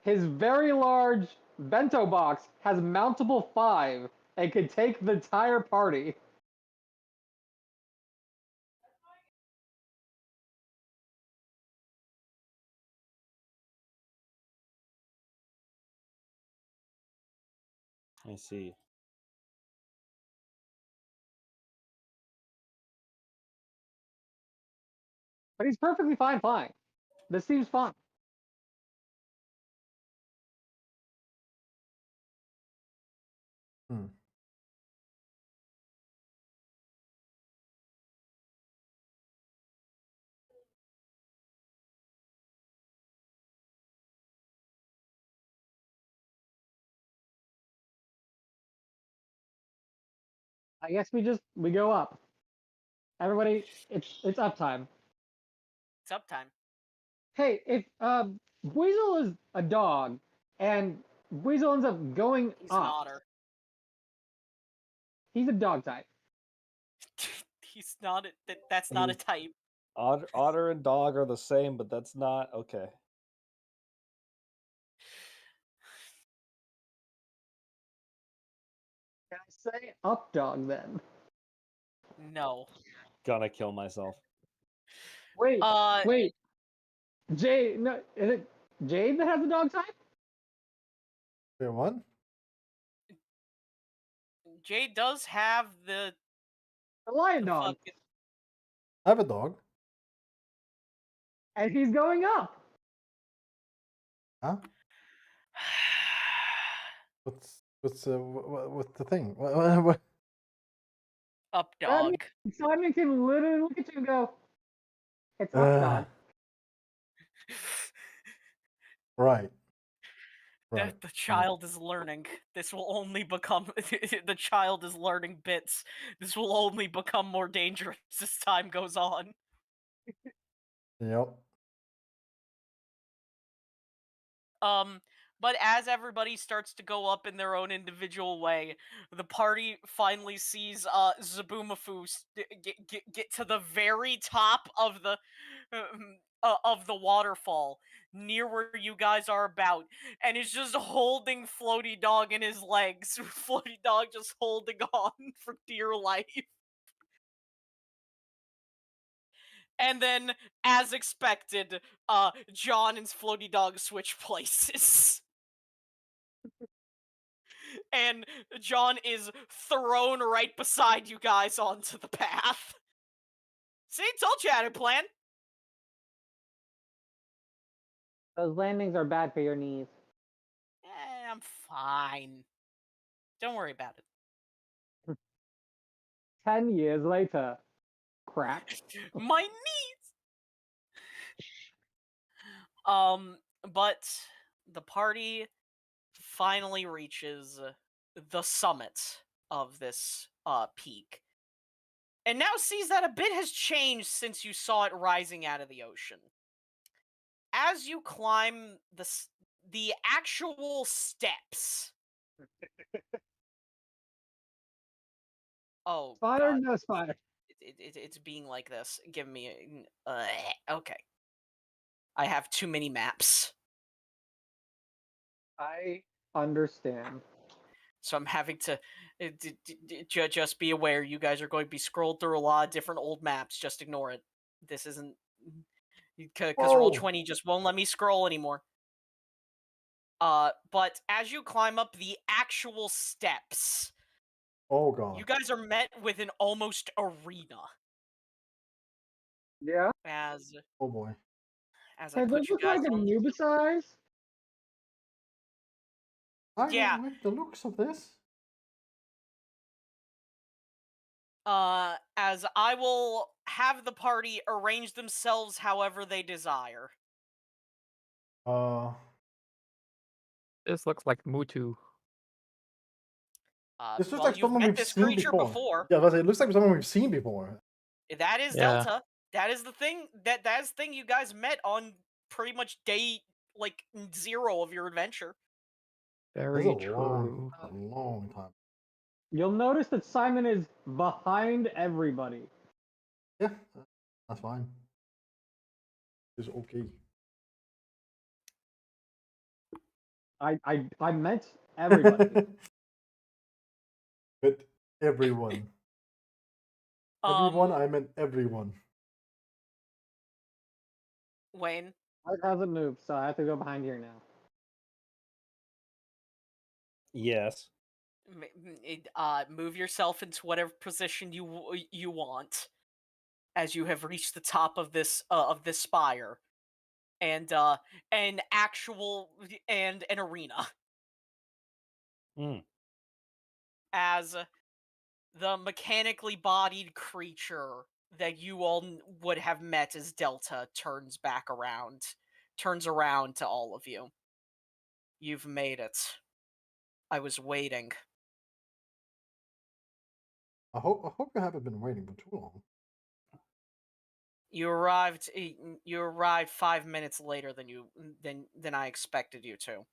his very large bento box has mountable 5 and could take the entire party. I see. But he's perfectly fine flying. This seems fun. Hmm. I guess we go up. Everybody, it's up time. It's up time. Hey, if Weasel is a dog and Weasel ends up going He's an up, otter. he's a dog type. He's not. That's not a type. Otter and dog are the same, but that's not okay. Can I say up dog then? No. Gonna kill myself. Wait, Uh, wait. Jade, no, is it Jade that has a dog type? Wait, what? Jay does have the The lion dog. fucking. I have a dog. And he's going up. Huh? What's the thing? What? Up That dog. means Simon can literally look at you and go, it's up dog. Right. The, Right. the child is learning. This will only become. The child is learning bits. This will only become more dangerous as time goes on. Yep. But as everybody starts to go up in their own individual way, the party finally sees Zabumafu get to the very top of the waterfall, near where you guys are about, and is just holding Floaty Dog in his legs. Floaty Dog just holding on for dear life. And then, as expected, John and Floaty Dog switch places. And John is thrown right beside you guys onto the path. See, told you I had a plan. Those landings are bad for your knees. I'm fine. Don't worry about it. 10 years later. Crap. My knees. But the party finally reaches the summit of this peak, and now sees that a bit has changed since you saw it rising out of the ocean. As you climb the actual steps. Oh Spider, god, no spider. it's being like this. Give me okay. I have too many maps. I understand. So I'm having to just be aware you guys are going to be scrolled through a lot of different old maps. Just ignore it. This isn't because Whoa. Roll20 just won't let me scroll anymore. But as you climb up the actual steps, Oh god. you guys are met with an almost arena. Yeah. As Oh boy. I Does put this you look guys like a on. Nubicize? I Yeah. don't like the looks of this. As I will have the party arrange themselves however they desire. This looks like Mutu. This looks Well, like you've someone met we've this seen creature before. Yeah, but it looks like someone we've seen before. That is Yeah. Delta. That is the thing. That's the thing you guys met on pretty much day like 0 of your adventure. That's Very a true. long time. You'll notice that Simon is behind everybody. Yeah, that's fine. It's okay. I meant everybody. But everyone. Everyone, I meant everyone. Wayne, It hasn't moved, so I have to go behind here now. Yes. move yourself into whatever position you want, as you have reached the top of this spire, and an actual and an arena. Mm. As the mechanically bodied creature that you all would have met as Delta turns around to all of you. You've made it. I was waiting. I hope you haven't been waiting for too long. You arrived 5 minutes later than I expected you to.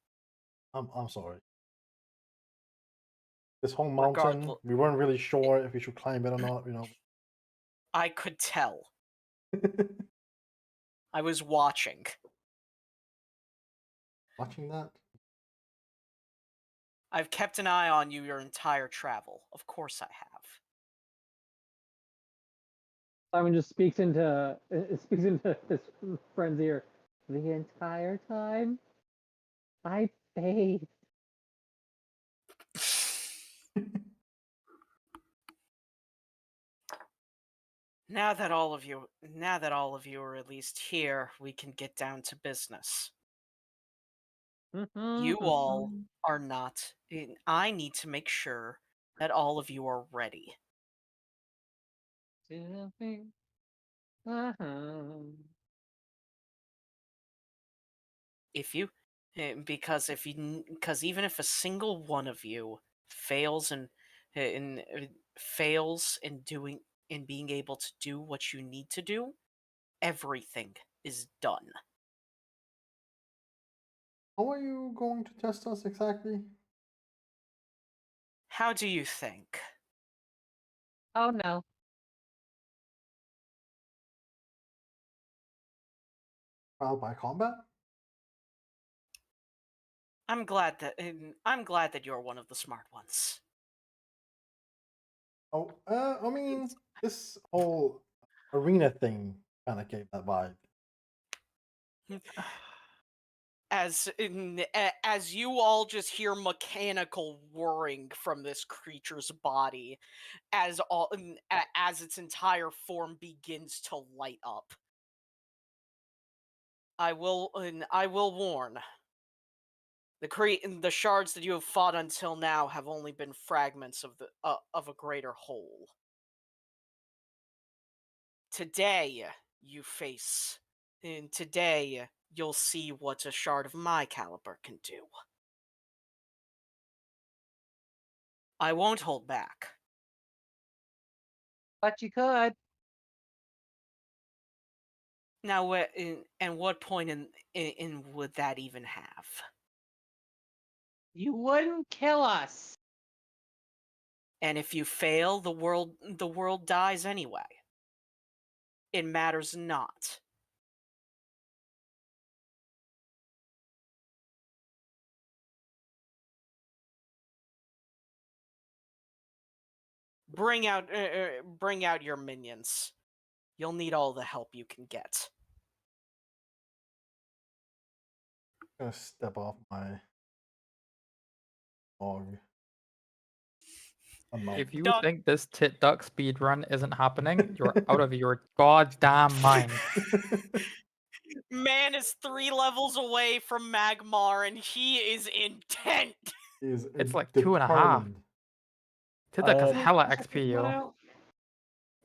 I'm sorry. This whole mountain, Regardless, we weren't really sure if we should climb it or not, you know. I could tell. I was watching. Watching that? I've kept an eye on you your entire travel. Of course I have. Simon just speaks into his friend's ear. The entire time, I bathed. Now that all of you are at least here, we can get down to business. You all are not. I need to make sure that all of you are ready. If you, because even if a single one of you fails in being able to do what you need to do, everything is done. How are you going to test us exactly? How do you think? Oh no. Trial by combat? I'm glad that you're one of the smart ones. Oh, I mean, this whole arena thing kind of gave that vibe. As you all just hear mechanical whirring from this creature's body as its entire form begins to light up. I will warn. The shards that you have fought until now have only been fragments of a greater whole. Today you'll see what a shard of my caliber can do. I won't hold back. But you could. Now, and what point in would that even have? You wouldn't kill us. And if you fail, the world dies anyway. It matters not. bring out your minions. You'll need all the help you can get. I'm gonna step off my log. If you Duck. think this tit duck speed run isn't happening, you're out of your goddamn mind. Man is 3 levels away from Magmar, and he is intent. It's like 2.5. Tit duck has I- hella XP, One yo. out.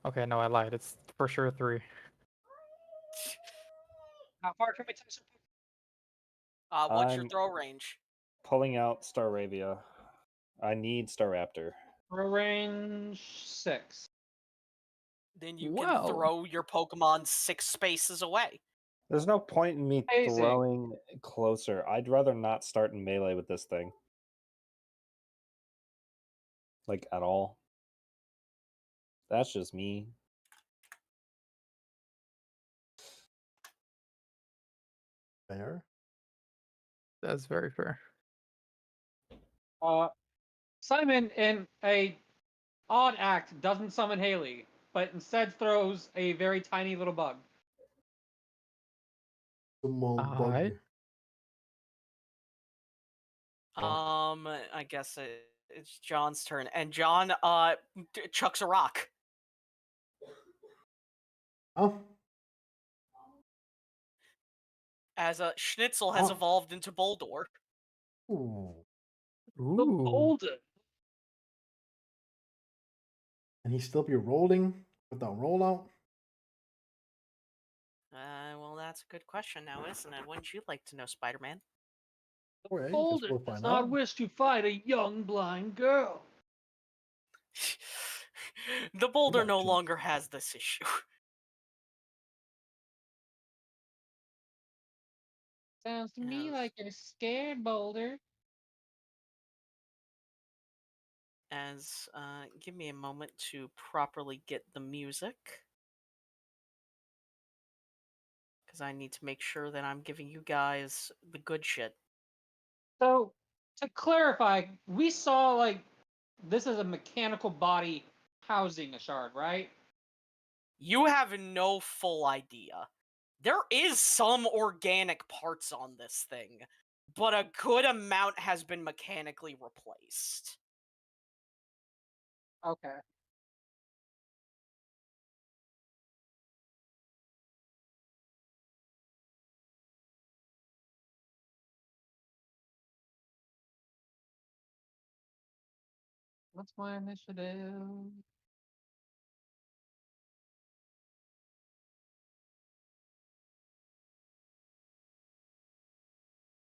Okay, no, I lied. It's for sure 3. How far can we touch him? What's your I'm- throw range? Pulling out Staravia. I need Staraptor. Range 6. Then you Wow. can throw your Pokemon 6 spaces away. There's no point in me Amazing. throwing closer. I'd rather not start in melee with this thing. Like, at all. That's just me. Fair. That's very fair. Simon, in a odd act, doesn't summon Haley, but instead throws a very tiny little bug. Small bug. Alright. I guess it's John's turn, and John chucks a rock. Oh, As Schnitzel has Oh. evolved into Boldor. ooh. The Ooh. boulder. Can he still be rolling with that rollout? Well, that's a good question now, isn't it? Wouldn't you like to know, Spider-Man? Okay, guess Boulder we'll does find not out. wish to fight a young blind girl. The Boulder got no you. longer has this issue. Sounds to me Yes. like you're scared, Boulder. As give me a moment to properly get the music, because I need to make sure that I'm giving you guys the good shit. So, to clarify, we saw like this is a mechanical body housing a shard, right? You have no full idea. There is some organic parts on this thing, but a good amount has been mechanically replaced. Okay. What's my initiative?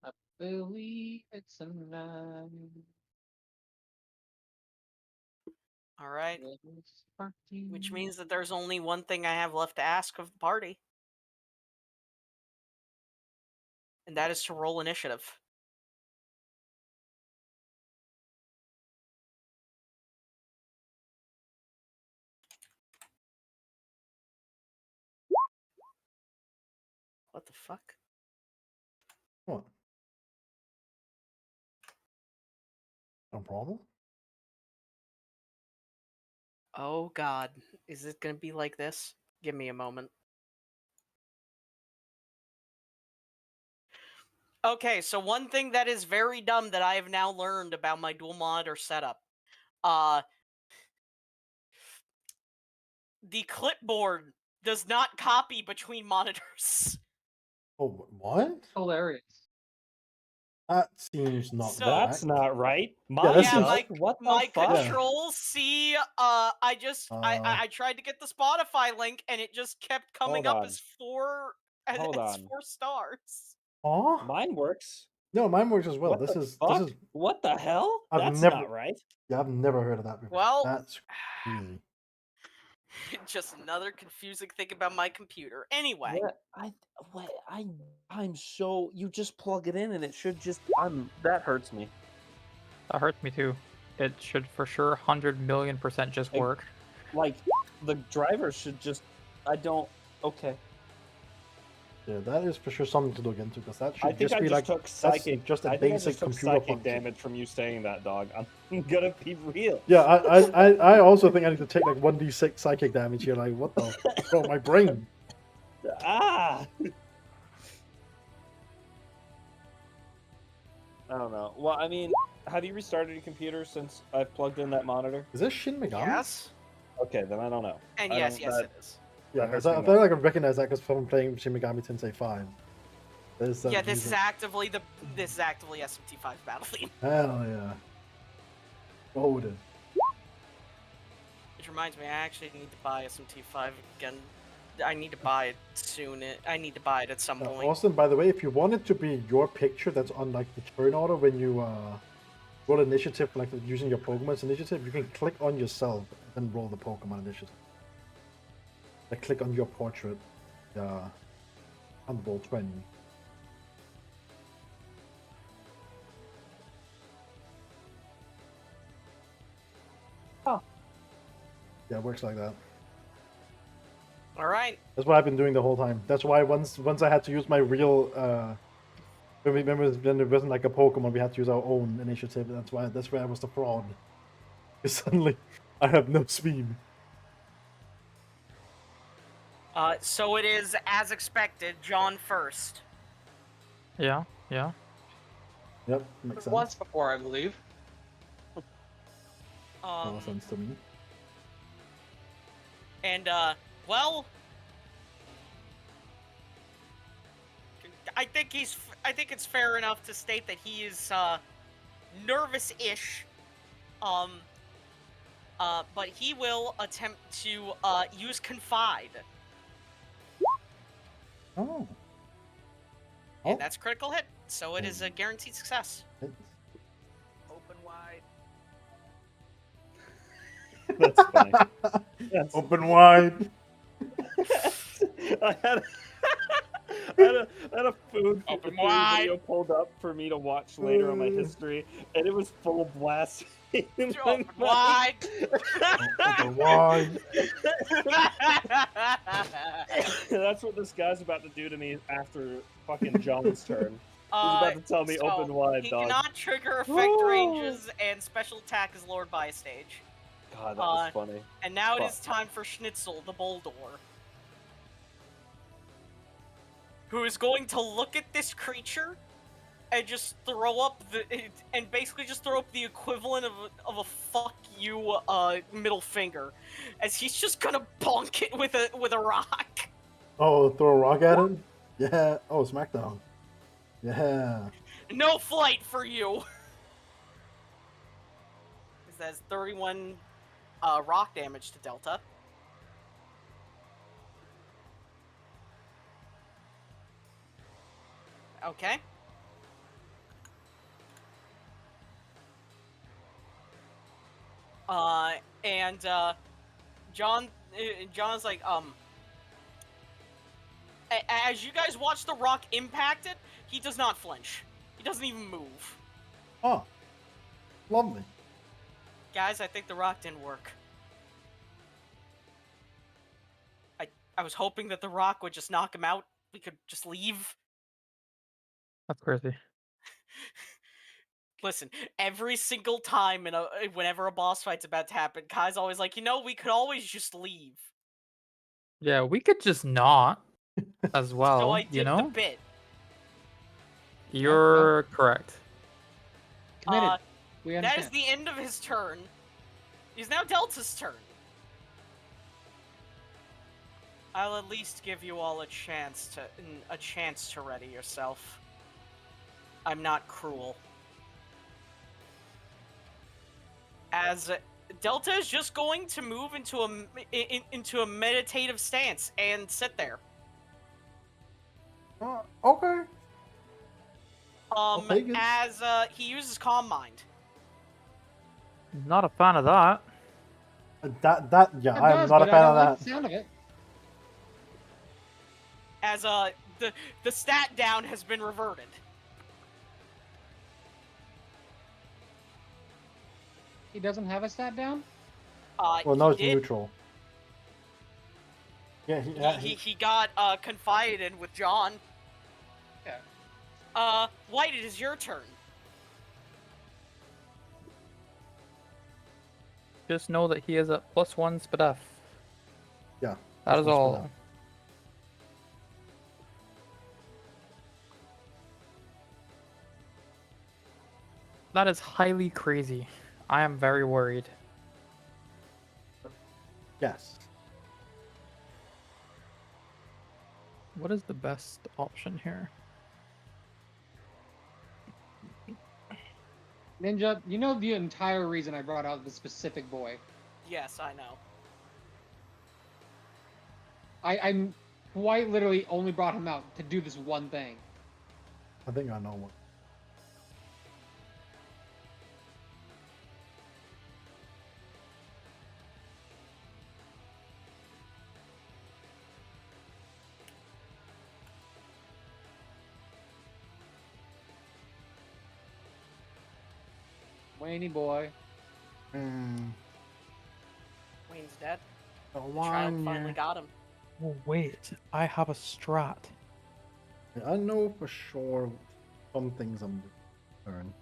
I believe it's a 9. All right, It's 13. which means that there's only one thing I have left to ask of the party, and that is to roll initiative. What the fuck? What? No problem. Oh god, is it gonna be like this? Give me a moment. Okay, so one thing that is very dumb that I have now learned about my dual monitor setup. The clipboard does not copy between monitors. Oh, what? Hilarious. That seems not So- That's correct. not right. Yeah, Mine that Yeah, seems- does. What the my fuck? Yeah. control C, I tried to get the Spotify link and it just kept coming Hold up on. as 4 Hold as on. 4 stars. Aw? Mine works. No, mine works as well. What This the is fuck? this is What the hell? I've That's never- not right. yeah, I've never heard of that before. Well- That's crazy. Just another confusing thing about my computer. Anyway, I'm so you just plug it in and it should just that hurts me. That hurts me too. It should for sure 100 million% just Like- work. Like the driver should just okay. Yeah, that is for sure something to look into because that should I think just I be just like took that's psychic. just a I think I basic just took computer psychic function. damage from you saying that, dog. I'm gonna be real. Yeah, I also think I need to take like 1d6 psychic damage here. Like, what the? Bro, my brain. Ah. I don't know. Well, I mean, have you restarted your computer since I've plugged in that monitor? Is this Shin Megami? Yes. Okay, then I don't know. And I yes, don't- yes, that- it is. Yeah, That hurts I me feel more. like I recognize that because from playing Shin Megami Tensei 5. There's that Yeah, this is music. actively SMT5's battle theme. Hell yeah. Golden. Which reminds me, I actually need to buy SMT5 again. I need to buy it soon. I need to buy it at some point. Austin, by the way, if you want it to be your picture that's on like the turn order when you roll initiative, like using your Pokemon's initiative, you can click on yourself and roll the Pokemon initiative. Like click on your portrait, on roll 20. Oh. Yeah, it works like that. All right. That's what I've been doing the whole time. That's why once I had to use my real when it wasn't like a Pokemon, we had to use our own initiative. That's where I was the fraud. Because suddenly I have no speed. So it is as expected. John first. Yeah. Yep, makes sense. Once before, I believe. Makes sense to me. And well, I think it's fair enough to state that he is nervous-ish. But he will attempt to use Confide, Oh. and that's critical hit. So it is a guaranteed success. Open wide. That's funny. That's- Open wide. I had I had a food Open video wide. pulled up for me to watch later on my history, and it was full blast. Open wide. Open wide. That's what this guy's about to do to me after fucking John's turn. He's about to tell me so open wide, he dog. cannot trigger effect ranges, and special attack is lowered by a stage. God, that was funny. And now it Fuck. is time for Schnitzel, the Boldor, who is going to look at this creature and just throw up the equivalent of a fuck you middle finger, as he's just gonna bonk it with a rock. Oh, throw a rock at him? Yeah. Oh, Smackdown. Yeah. No flight for you. This has 31 rock damage to Delta. Okay. John's like, as you guys watch the rock impact it, he does not flinch. He doesn't even move. Oh. Lovely. Guys, I think the rock didn't work. I was hoping that the rock would just knock him out. We could just leave. That's crazy. Listen, every single time whenever a boss fight's about to happen, Kai's always like, we could always just leave. Yeah, we could just not as well, So I did you know? the bit. You're correct. Committed. We That understand. is the end of his turn. It's now Delta's turn. I'll at least give you all a chance to ready yourself. I'm not cruel. As Delta is just going to move into a meditative stance and sit there. Okay. take it. As he uses Calm Mind. Not a fan of that. Yeah, It I'm does, not a but fan I of don't like that. the sound of it. As the stat down has been reverted. He doesn't have a stat down? Well, now He it's did. neutral. Yeah, He got confided in with John. Yeah. White, it is your turn. Just know that he is at +1 SPDF. Yeah. That is +1 all. SPDF. That is highly crazy. I am very worried. Yes. What is the best option here? Ninja, you know the entire reason I brought out the specific boy. Yes, I know. I'm quite literally only brought him out to do this one thing. I think I know what. Wayne boy. Hmm. Wayne's dead. The Child one finally year. got him. Oh, wait. I have a strat. I know for sure some things I'm doing.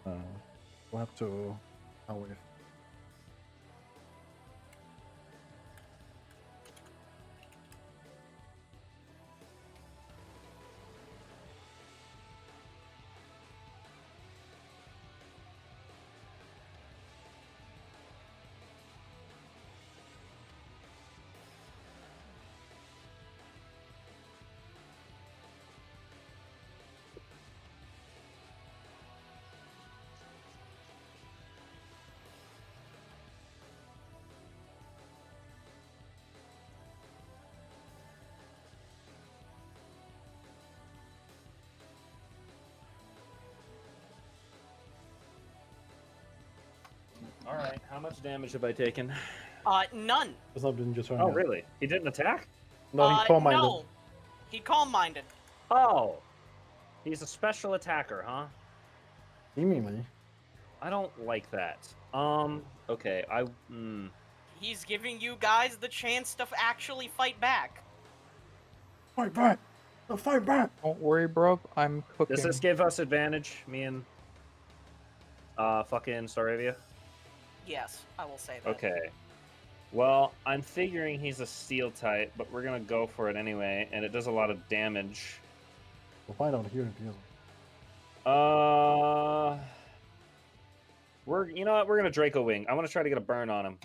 We'll have to. How if. All right. How much damage have I taken? None. It's not been just Oh, really? He didn't attack? No, he calm minded. No. He calm-minded. Oh. He's a special attacker, huh? Seemingly. I don't like that. Okay, He's giving you guys the chance to actually fight back. Fight back! No, fight back! Don't worry, bro. I'm cooking. Does this give us advantage, me and fucking Staravia? Yes, I will say that. Okay. Well, I'm figuring he's a steel type, but we're gonna go for it anyway, and it does a lot of damage. We'll find out here in the You know what? We're gonna Draco Wing. I want to try to get a burn on him.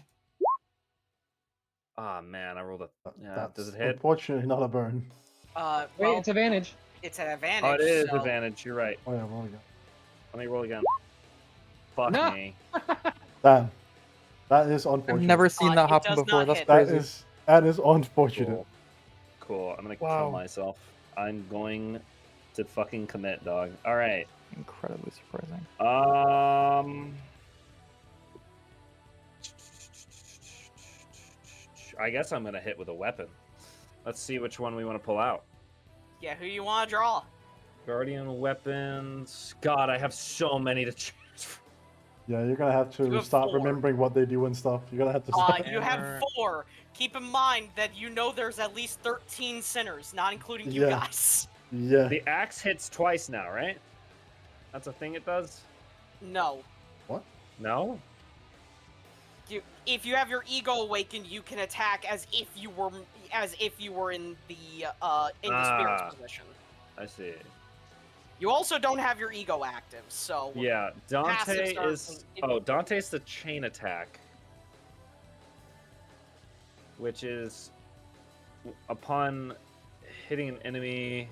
Ah, man, I rolled a. Yeah, That's does it hit? unfortunately not a burn. Well, Wait, it's advantage. it's an advantage. Oh, it is so... advantage. You're right. Oh yeah, roll again. Let me roll again. Fuck No. me. Damn. That is unfortunate. I've never seen that it happen does before. not That's hit. crazy. That is unfortunate. Cool. Cool. I'm gonna Wow. kill myself. I'm going to fucking commit, dog. All right. Incredibly surprising. I guess I'm gonna hit with a weapon. Let's see which one we want to pull out. Yeah, who you want to draw? Guardian weapons. God, I have so many to choose from. Yeah, you're gonna have You to have start 4. remembering what they do and stuff. You're gonna have to start. You have Hammer. 4. Keep in mind that you know there's at least 13 sinners, not including you Yeah. guys. Yeah. The axe hits twice now, right? That's a thing it does? No. No? If you have your ego awakened, you can attack as if you were in the spirit's position. I see. You also don't have your ego active, so Yeah, Dante Passives are- is. Oh, Dante's the chain attack, which is upon hitting an enemy,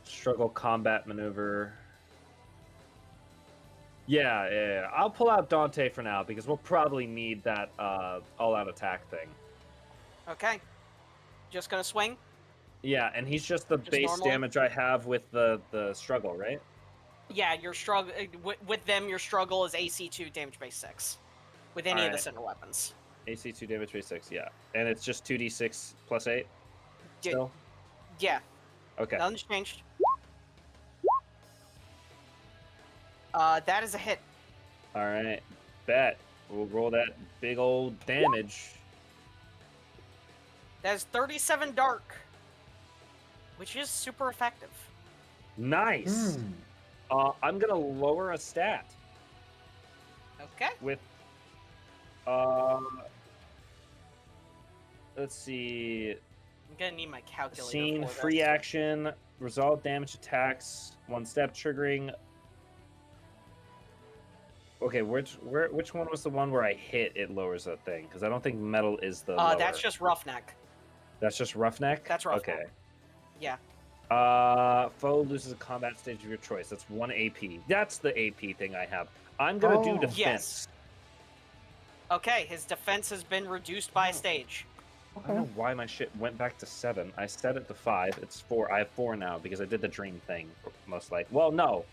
struggle combat maneuver. Yeah. I'll pull out Dante for now because we'll probably need that all-out attack thing. Okay. Just gonna swing? Yeah, and he's just the base normal? damage I have with the struggle, right? Yeah, your struggle with them. Your struggle is AC2 damage base 6, with any of the Alright. center weapons. AC2 damage base 6, yeah. And it's just 2d6 plus 8 Yeah. still? Yeah, Okay. nothing's changed. That is a hit. Alright. Bet. We'll roll that big old damage. That is 37 dark, which is super effective. Nice. Hmm. I'm gonna lower a stat Okay. with let's see. I'm gonna need my calculator Scene, for free this. action, resolve damage attacks, one step triggering. Okay, which one was the one where I hit it lowers that thing? Because I don't think metal is the lower. That's just roughneck. That's just roughneck. That's roughneck. Okay. Yeah. Foe loses a combat stage of your choice. That's 1 AP. That's the AP thing I have. I'm gonna do Oh. defense. Yes. Okay, his defense has been reduced by a stage. I don't know why my shit went back to 7. I set it to 5. It's 4. I have 4 now because I did the dream thing, most likely. Well, no.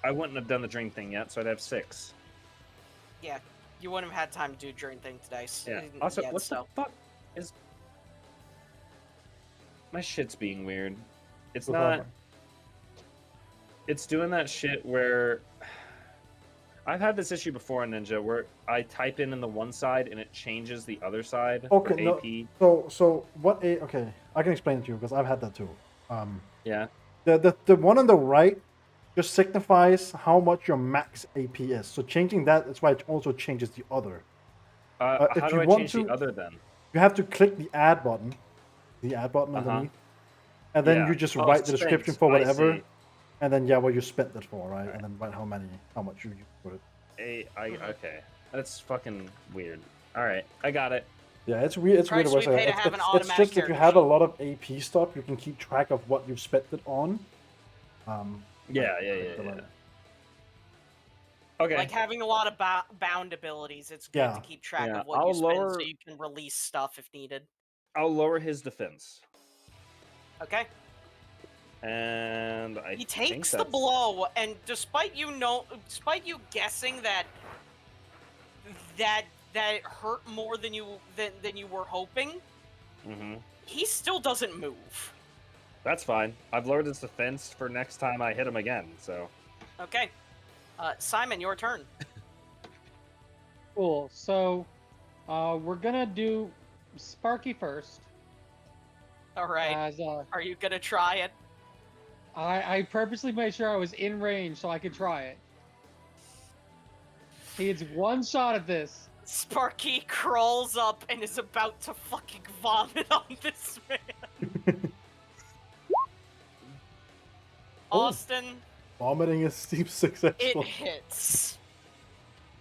I wouldn't have done the dream thing yet, so I'd have 6. Yeah, you wouldn't have had time to do dream thing today. Yeah. Also, yet, what so. the fuck is... My shit's being weird. It's What's not... happening? It's doing that shit where... I've had this issue before in Ninja where I type in the one side and it changes the other side Okay, for no. AP. So what? Okay, I can explain it to you because I've had that too. Yeah. The one on the right just signifies how much your max AP is. So changing that is why it also changes the other. If How do you I want change to- the other then? You have to click the add button, Uh-huh. underneath, and then Yeah. you just Oh, write the description spent. for I whatever, see. and then what you spent it for, right? Right. And then write how much you put it. Okay. That's fucking weird. All right, I got it. Yeah, it's weird. It's Price weird. we pay to have an It's automatic just if you character have a sheet. lot of AP stuff, you can keep track of what you've spent it on. Yeah. Okay. Like having a lot of bound abilities, it's good Yeah. to keep track Yeah, of what I'll you spend so lower- you can release stuff if needed. I'll lower his defense, Okay. and I He think takes the that's- blow, and despite you guessing that it hurt more than you were hoping, Mhm. he still doesn't move. That's fine. I've lowered his defense for next time I hit him again. So Okay. Simon, your turn. Cool. So, we're gonna do Sparky first. All right. As Are you gonna try it? I purposely made sure I was in range so I could try it. He gets one shot at this. Sparky crawls up and is about to fucking vomit on this man. Oh. Austin, Vomiting is steep successful. it hits.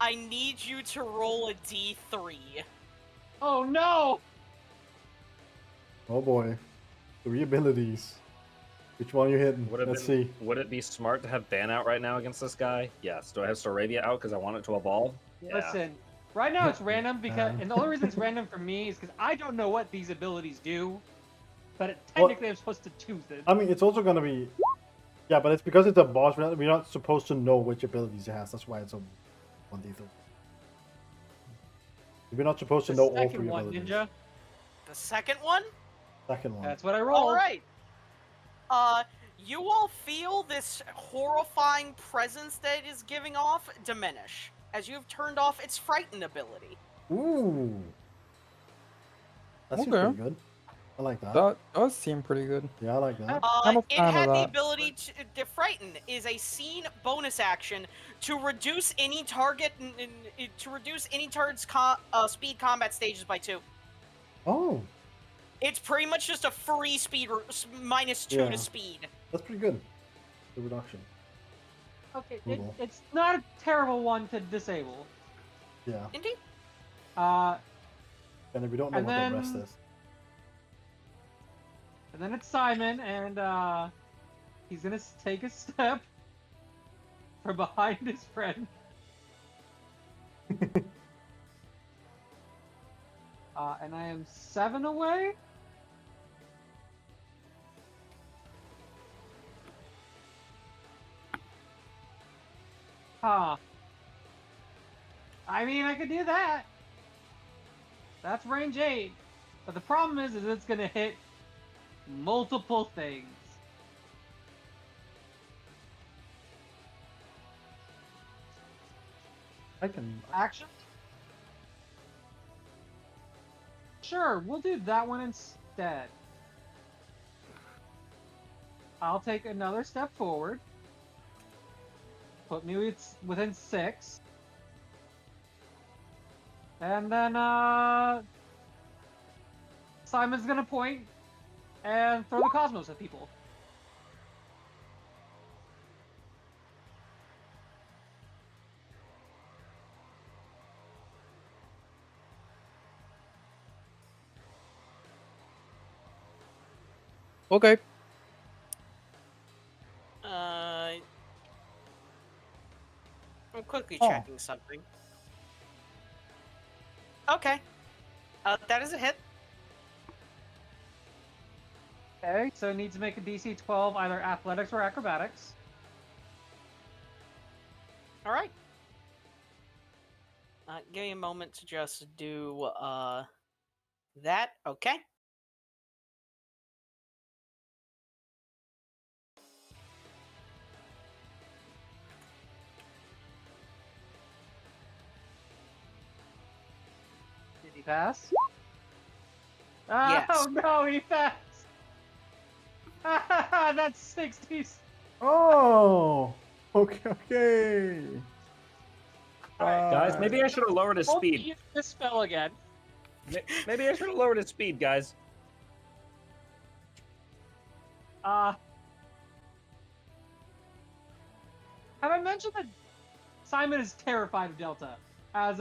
I need you to roll a d3. Oh no! Oh boy, 3 abilities. Which one are you hitting? Let's see. Would it be smart to have Ban out right now against this guy? Yes. Do I have Soravia out because I want it to evolve? Yeah. Listen, right now it's random because, and the only reason it's random for me is because I don't know what these abilities do, but technically I'm supposed to choose it. I mean, it's also gonna be. Yeah, but it's because it's a boss. We're not supposed to know which abilities it has. That's why it's a 1d3. We're not supposed to The know all second 3 one, abilities. Ninja. The second one? Second one. That's what I rolled. All right. You all feel this horrifying presence that it is giving off diminish as you've turned off its frighten ability. Ooh. That seems Okay. pretty good. I like that. That does seem pretty good. Yeah, I like that. I'm a It fan of had the that. ability to frighten is a scene bonus action to reduce any target to reduce any target's speed combat stages by 2. Oh, It's pretty much just a free speed -2 Yeah. to speed. that's pretty good. The reduction. Okay, Cool. it's not a terrible one to disable. Yeah. Indeed. And if we don't know And what the rest then- is. And then it's Simon, and he's gonna take a step from behind his friend. And I am 7 away. Huh. I mean, I could do that. That's range 8. But the problem is it's gonna hit multiple things. I can. Action. Sure, we'll do that one instead. I'll take another step forward. Put me within 6. And then, Simon's gonna point and throw the cosmos at people. Okay. I'm quickly Oh. checking something. Okay. That is a hit. Okay, so it needs to make a DC 12, either athletics or acrobatics. All right. Give me a moment to just do that. Okay. Did he pass? Yes. Oh no, he passed! That's 60. Oh, okay. Alright, Guys, maybe I should have lowered his Hope speed. he used this spell again. Maybe I should have lowered his speed, guys. Have I mentioned that Simon is terrified of Delta? As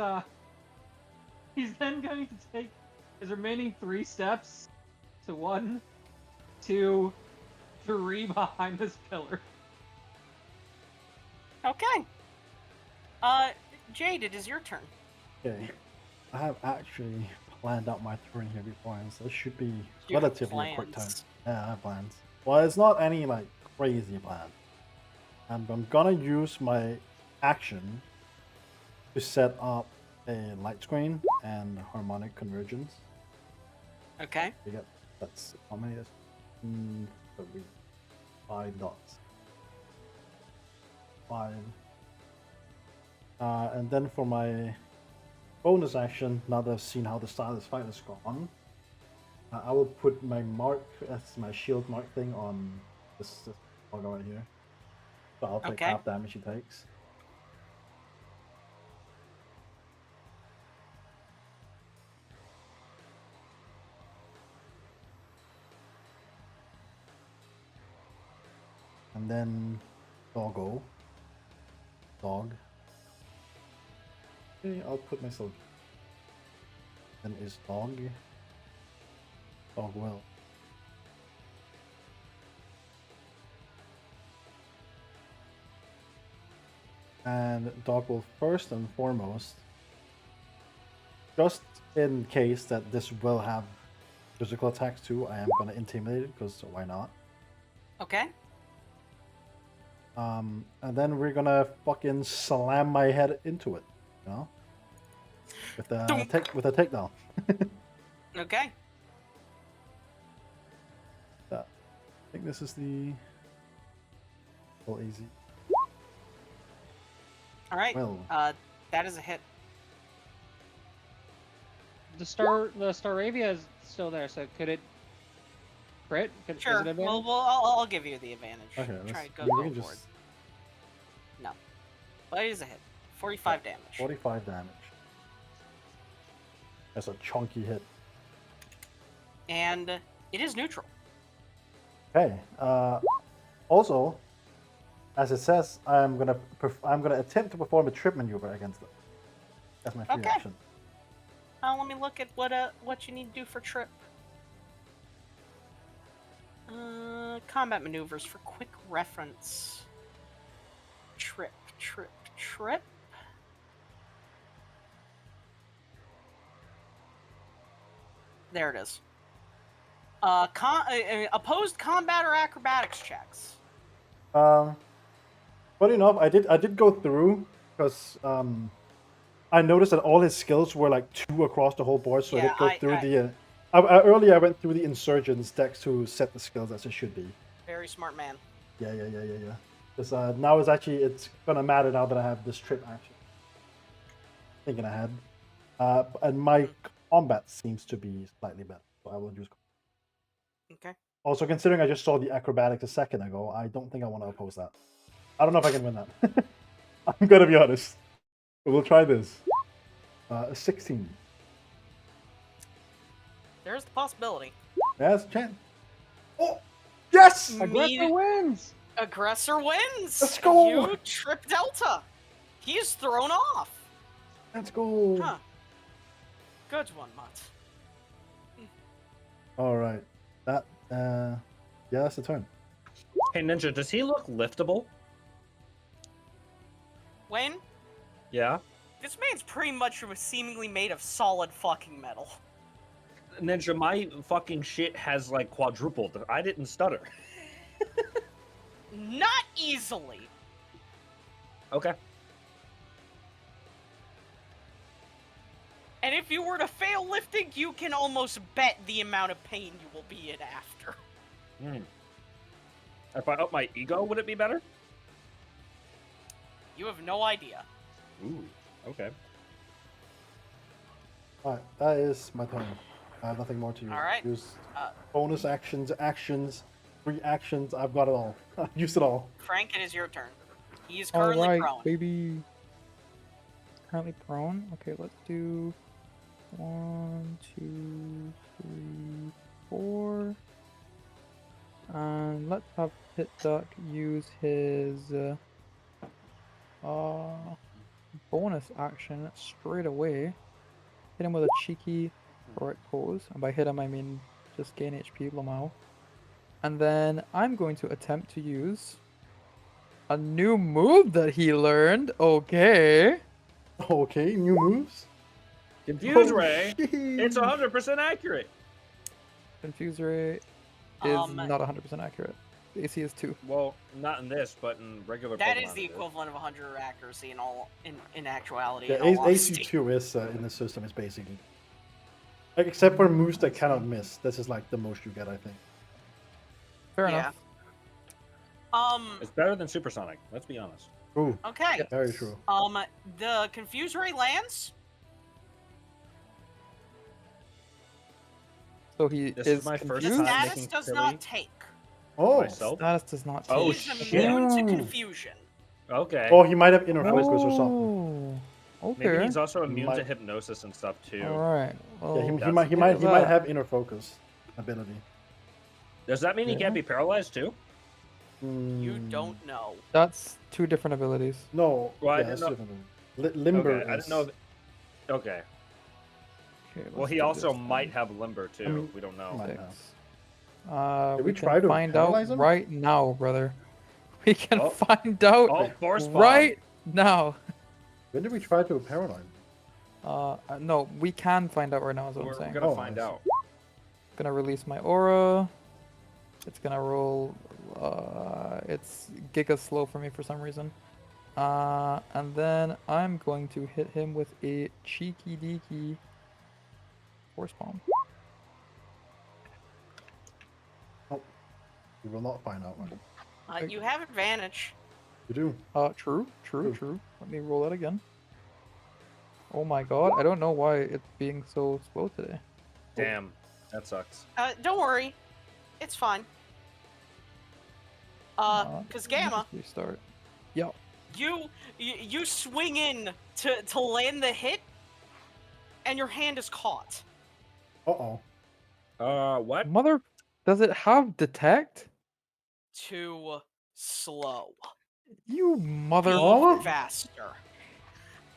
he's then going to take his remaining 3 steps to 1, 2, 3 behind this pillar. Okay. Jade, it is your turn. Okay. I have actually planned out my turn here beforehand, so this should be You have relatively a quick turn. plans. Yeah, I have plans. Well, it's not any like crazy plan. And I'm gonna use my action to set up a light screen and harmonic convergence. Okay. You get that's how many is 3, 5 dots. 5. And then for my bonus action, now that I've seen how the start of this fight has gone, I will put my mark as my shield mark thing on this logo right here. So I'll take Okay. half damage he takes. And then doggo. Dog. Okay, I'll put myself. Then is dog. Dog will. And dog will first and foremost, just in case that this will have physical attacks too, I am gonna intimidate it because why not? Okay. And then we're gonna fucking slam my head into it, you know, with a Dunk. with a takedown. Okay. I think this is the little easy. All right. Well, That is a hit. The Staravia is still there, so could it crit? Is it Sure. advantage? Well, I'll give you the advantage. okay, Try let's to we go can for it. just No. But it is a hit. 45 damage. 45 damage. That's a chunky hit. And it is neutral. Okay. Also, as it says, I'm gonna attempt to perform a trip maneuver against it. That's my free Okay. action. Let me look at what you need to do for trip. Combat maneuvers for quick reference. Trip. There it is. Opposed combat or acrobatics checks. Funny enough, I did go through because I noticed that all his skills were like 2 across the whole board, so I Yeah, did go I- through I- the. Earlier, I went through the insurgents decks to set the skills as it should be. Very smart man. Yeah. Because now it's gonna matter now that I have this trip action. Thinking ahead. And my combat seems to be slightly better. So I will use. Okay. Also, considering I just saw the acrobatics a second ago, I don't think I want to oppose that. I don't know if I can win that. I'm gonna be honest. But we'll try this. 16. There's the possibility. That's a chance. Oh, yes! Aggressor wins. Aggressor wins. Let's go! You trip Delta. He is thrown off. Let's go! Huh. Good one, Mutt. All right. That, yeah, that's the turn. Hey, Ninja, does he look liftable? Wayne, Yeah. this man's pretty much seemingly made of solid fucking metal. Ninja, my fucking shit has like quadrupled. I didn't stutter. Not easily. Okay. And if you were to fail lifting, you can almost bet the amount of pain you will be in after. Hmm. If I up my ego, would it be better? You have no idea. Ooh. Okay. All right, that is my turn. I have nothing more to use. All right. Use Uh, bonus actions, free actions. I've got it all. I've used it all. Frank, it is your turn. He is All currently right, prone. baby. Currently prone. Okay, let's do 1, 2, 3, 4. And let's have Pit Duck use his bonus action straight away. Hit him with a cheeky heroic pose. And by hit him, I mean just gain HP, Lamau. And then I'm going to attempt to use a new move that he learned. Okay. Okay, new moves. Confuse Oh, Ray. shit. It's 100% accurate. Confuse Ray is Um, not 100% accurate. The AC is 2. Well, not in this, but in regular. That Pokemon is the it equivalent of 100 accuracy in actuality. Yeah, in all honesty. AC2 is in the system is basically, like, except for moves that cannot miss. This is like the most you get, I think. Fair Yeah. enough. It's better than Supersonic. Let's be honest. Ooh, Okay. very true. The Confuse Ray lands. So he This is is my first The confused. time status making does Tilly not take. Oh, myself. Status does not take. Oh, He's shit. immune to Ooh. confusion. Okay. oh, he might have inner focus or something. Oh, Maybe okay. he's also immune to Might- hypnosis and stuff too. All right. Well, Yeah, he that's might get might that. have inner focus ability. Does that mean he Yeah. can't be paralyzed too? You Hmm, don't know. That's 2 different abilities. No. Well, I yeah, didn't that's know- different. Limber Okay, I is. didn't know. Okay. Okay, Well, let's he do also this might then. have limber too. I mean, we don't know. might 6. have. Did We we try can to find out paralyze him? right now, brother. We can Oh. find out Oh, force bomb. right now. When did we try to paralyze him? No, we can find out right now. Is what We're I'm saying. gonna Oh, find I see. out. Gonna release my aura. It's gonna roll. It's giga slow for me for some reason. And then I'm going to hit him with a cheeky deeky force bomb. We will not find out. Right? You have advantage. You do. True. True. Let me roll that again. Oh my god, I don't know why it's being so slow today. Damn, that sucks. Don't worry. It's fine. Cause let me Gamma, just restart. Yeah. you swing in to land the hit, and your hand is caught. Uh oh. What? Mother, does it have detect? Too slow. You mother. Be Oh. faster.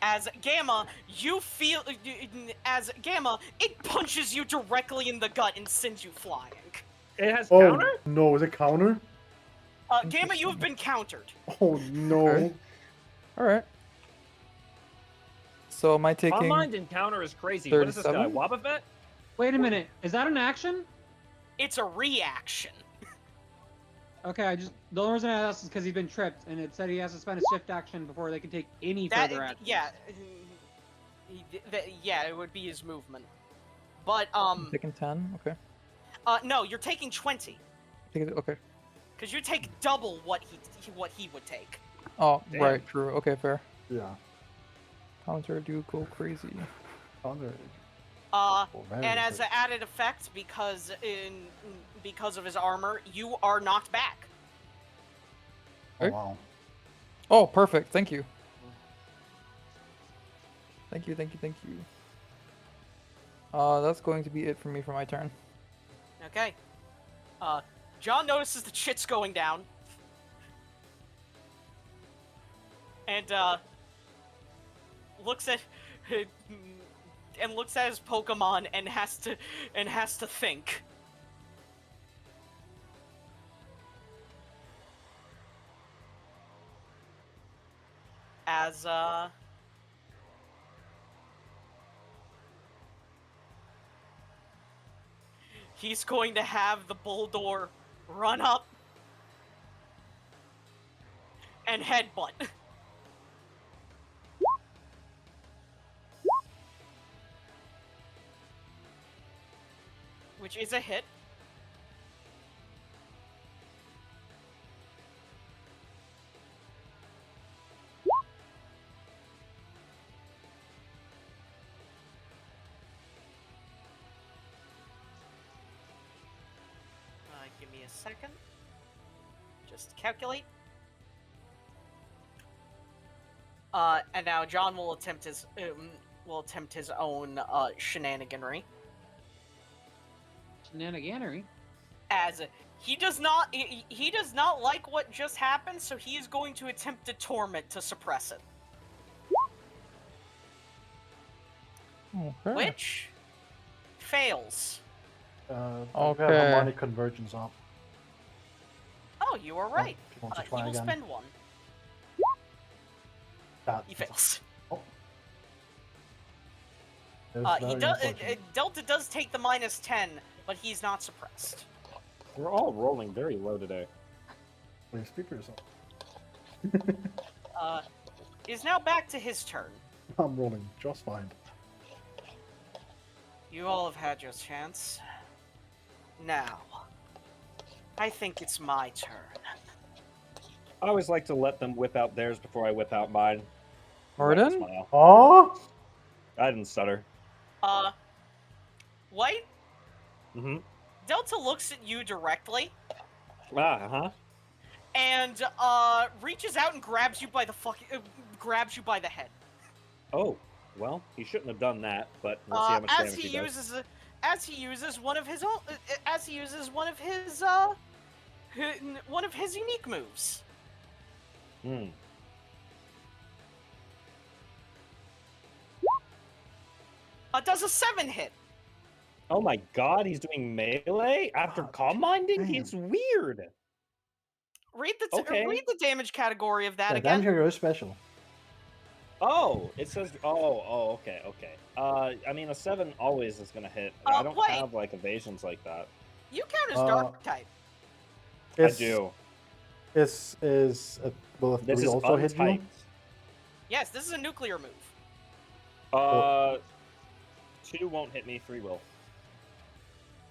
As Gamma, it punches you directly in the gut and sends you flying. It has Oh counter? no! Is it counter? Gamma, you have been countered. Oh no! Okay. All right. So am I taking? Online encounter is crazy. What is this guy? 37? Wobbuffet? Wait a minute. Is that an action? It's a reaction. Okay, the only reason I asked is because he's been tripped, and it said he has to spend a shift action before they can take any further action. Yeah, yeah, it would be his movement. But I'm taking 10. Okay. no, you're taking 20 Take it. Okay. because you take double what he would take. Oh, Damn. right. True. Okay, fair. Yeah. Counter do go crazy. Counter. very And as good. an added effect, because of his armor, you are knocked back. Oh, Okay. wow. Oh, perfect. Thank you. Thank you. That's going to be it for me for my turn. Okay. John notices the shit's going down. And, looks at his Pokemon and has to think. As, he's going to have the Bulldor run up and headbutt. Which is a hit. Give me a second. Just calculate. And now John will attempt his own shenaniganry. Shenaniganery. As he does not like what just happened, so he is going to attempt to torment to suppress it. Okay. Which fails. Okay. Okay. Harmonic convergence up. Oh, you are right. If you want to He try will again. spend one. That He fails. is He very does. unfortunate. Delta does take the -10, but he's not suppressed. We're all rolling very low today. Please speak for yourself. Is now back to his turn. I'm rolling just fine. You all have had your chance. Now, I think it's my turn. I always like to let them whip out theirs before I whip out mine. Pardon? Like a smile. Oh! I didn't stutter. White, Mm-hmm. Delta looks at you directly and reaches out and grabs you by the head. Oh, well, he shouldn't have done that, but we'll see how much damage he does. As he uses one of his unique moves. Hmm. Does a 7 hit. Oh my god, he's doing melee after calm minding? He's weird. Read the Okay. read the damage category of that Yeah, again. damage is special. Oh, it says. Okay. I mean, a 7 always is gonna hit. I don't wait. have like evasions like that. You count as dark type. I do. Will a This 3 is also hit you? untyped. Yes, this is a nuclear move. 2 won't hit me. 3 will.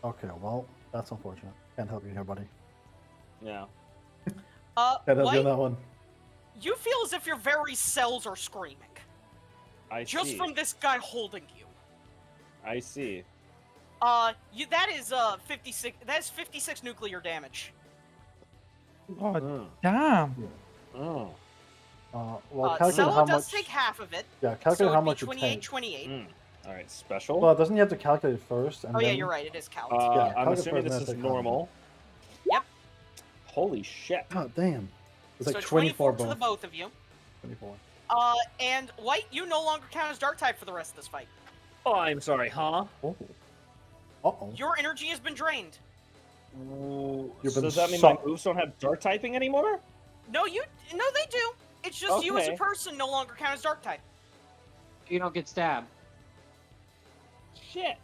Okay, well, that's unfortunate. Can't help you here, buddy. Yeah. Can't help you on White, that one. you feel as if your very cells are screaming. I Just see. from this guy holding you. I see. That is 56. That's 56 nuclear damage. Oh, Mm. damn. Mm. Well, calculate Cello how does much. take half of it. Yeah, So calculate how it'd be much it 28, takes. 28. Mm. All right, special. Well, doesn't he have to calculate first? And Oh then... yeah, you're right. It is count. Yeah, I'm calculate assuming first this and is then take normal. Yep. Holy shit. God damn. It's like So 24 to the both. both of you. 24. And White, you no longer count as dark type for the rest of this fight. Oh, I'm sorry, huh? Oh. Uh-oh. Your energy has been drained. Ooh, You've so been does that mean my sucked. moves don't have dark typing anymore? No, they do. It's just you as a Okay. person no longer count as dark type. You don't get stabbed. Shit.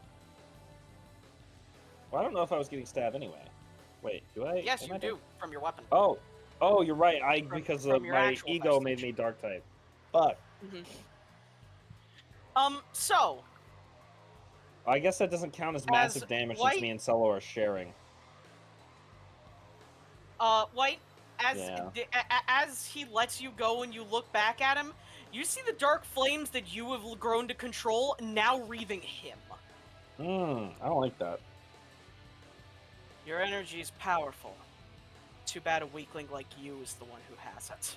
Well, I don't know if I was getting stabbed anyway. Wait, do I? Yes, am you I do from your weapon. Oh, you're right. Because from of your my actual ego vestige. made me dark type. Fuck. So I guess that doesn't count as massive damage White- since me and Cello are sharing. White, Yeah. as he lets you go and you look back at him, you see the dark flames that you have grown to control now wreathing him. I don't like that. Your energy is powerful. Too bad a weakling like you is the one who has it.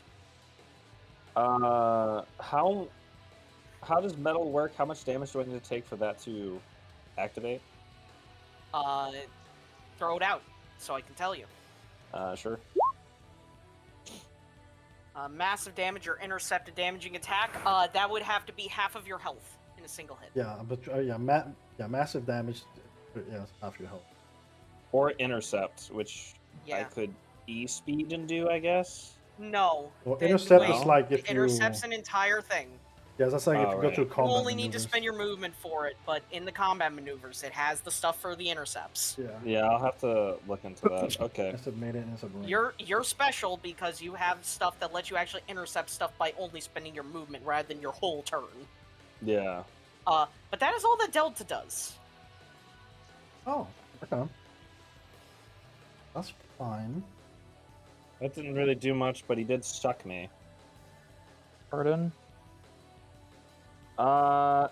How does metal work? How much damage do I need to take for that to activate? Throw it out so I can tell you. Sure. Massive damage or intercepted damaging attack. That would have to be half of your health in a single hit. Yeah, but massive damage. Yeah, half your health. Or intercept, which I Yeah. could e-speed and do, I guess. No. Well, The- intercept wait, is like if it you. intercepts an entire thing. Yeah, that's like if Oh, you go right. to You You combat only need to maneuvers. spend your movement for it, but in the combat maneuvers, it has the stuff for the intercepts. Yeah. Yeah, I'll have to look into that. Okay. That's made it as a brain. You're special because you have stuff that lets you actually intercept stuff by only spending your movement rather than your whole turn. Yeah. But that is all that Delta does. Oh, okay. That's fine. That didn't really do much, but he did suck me. Pardon? I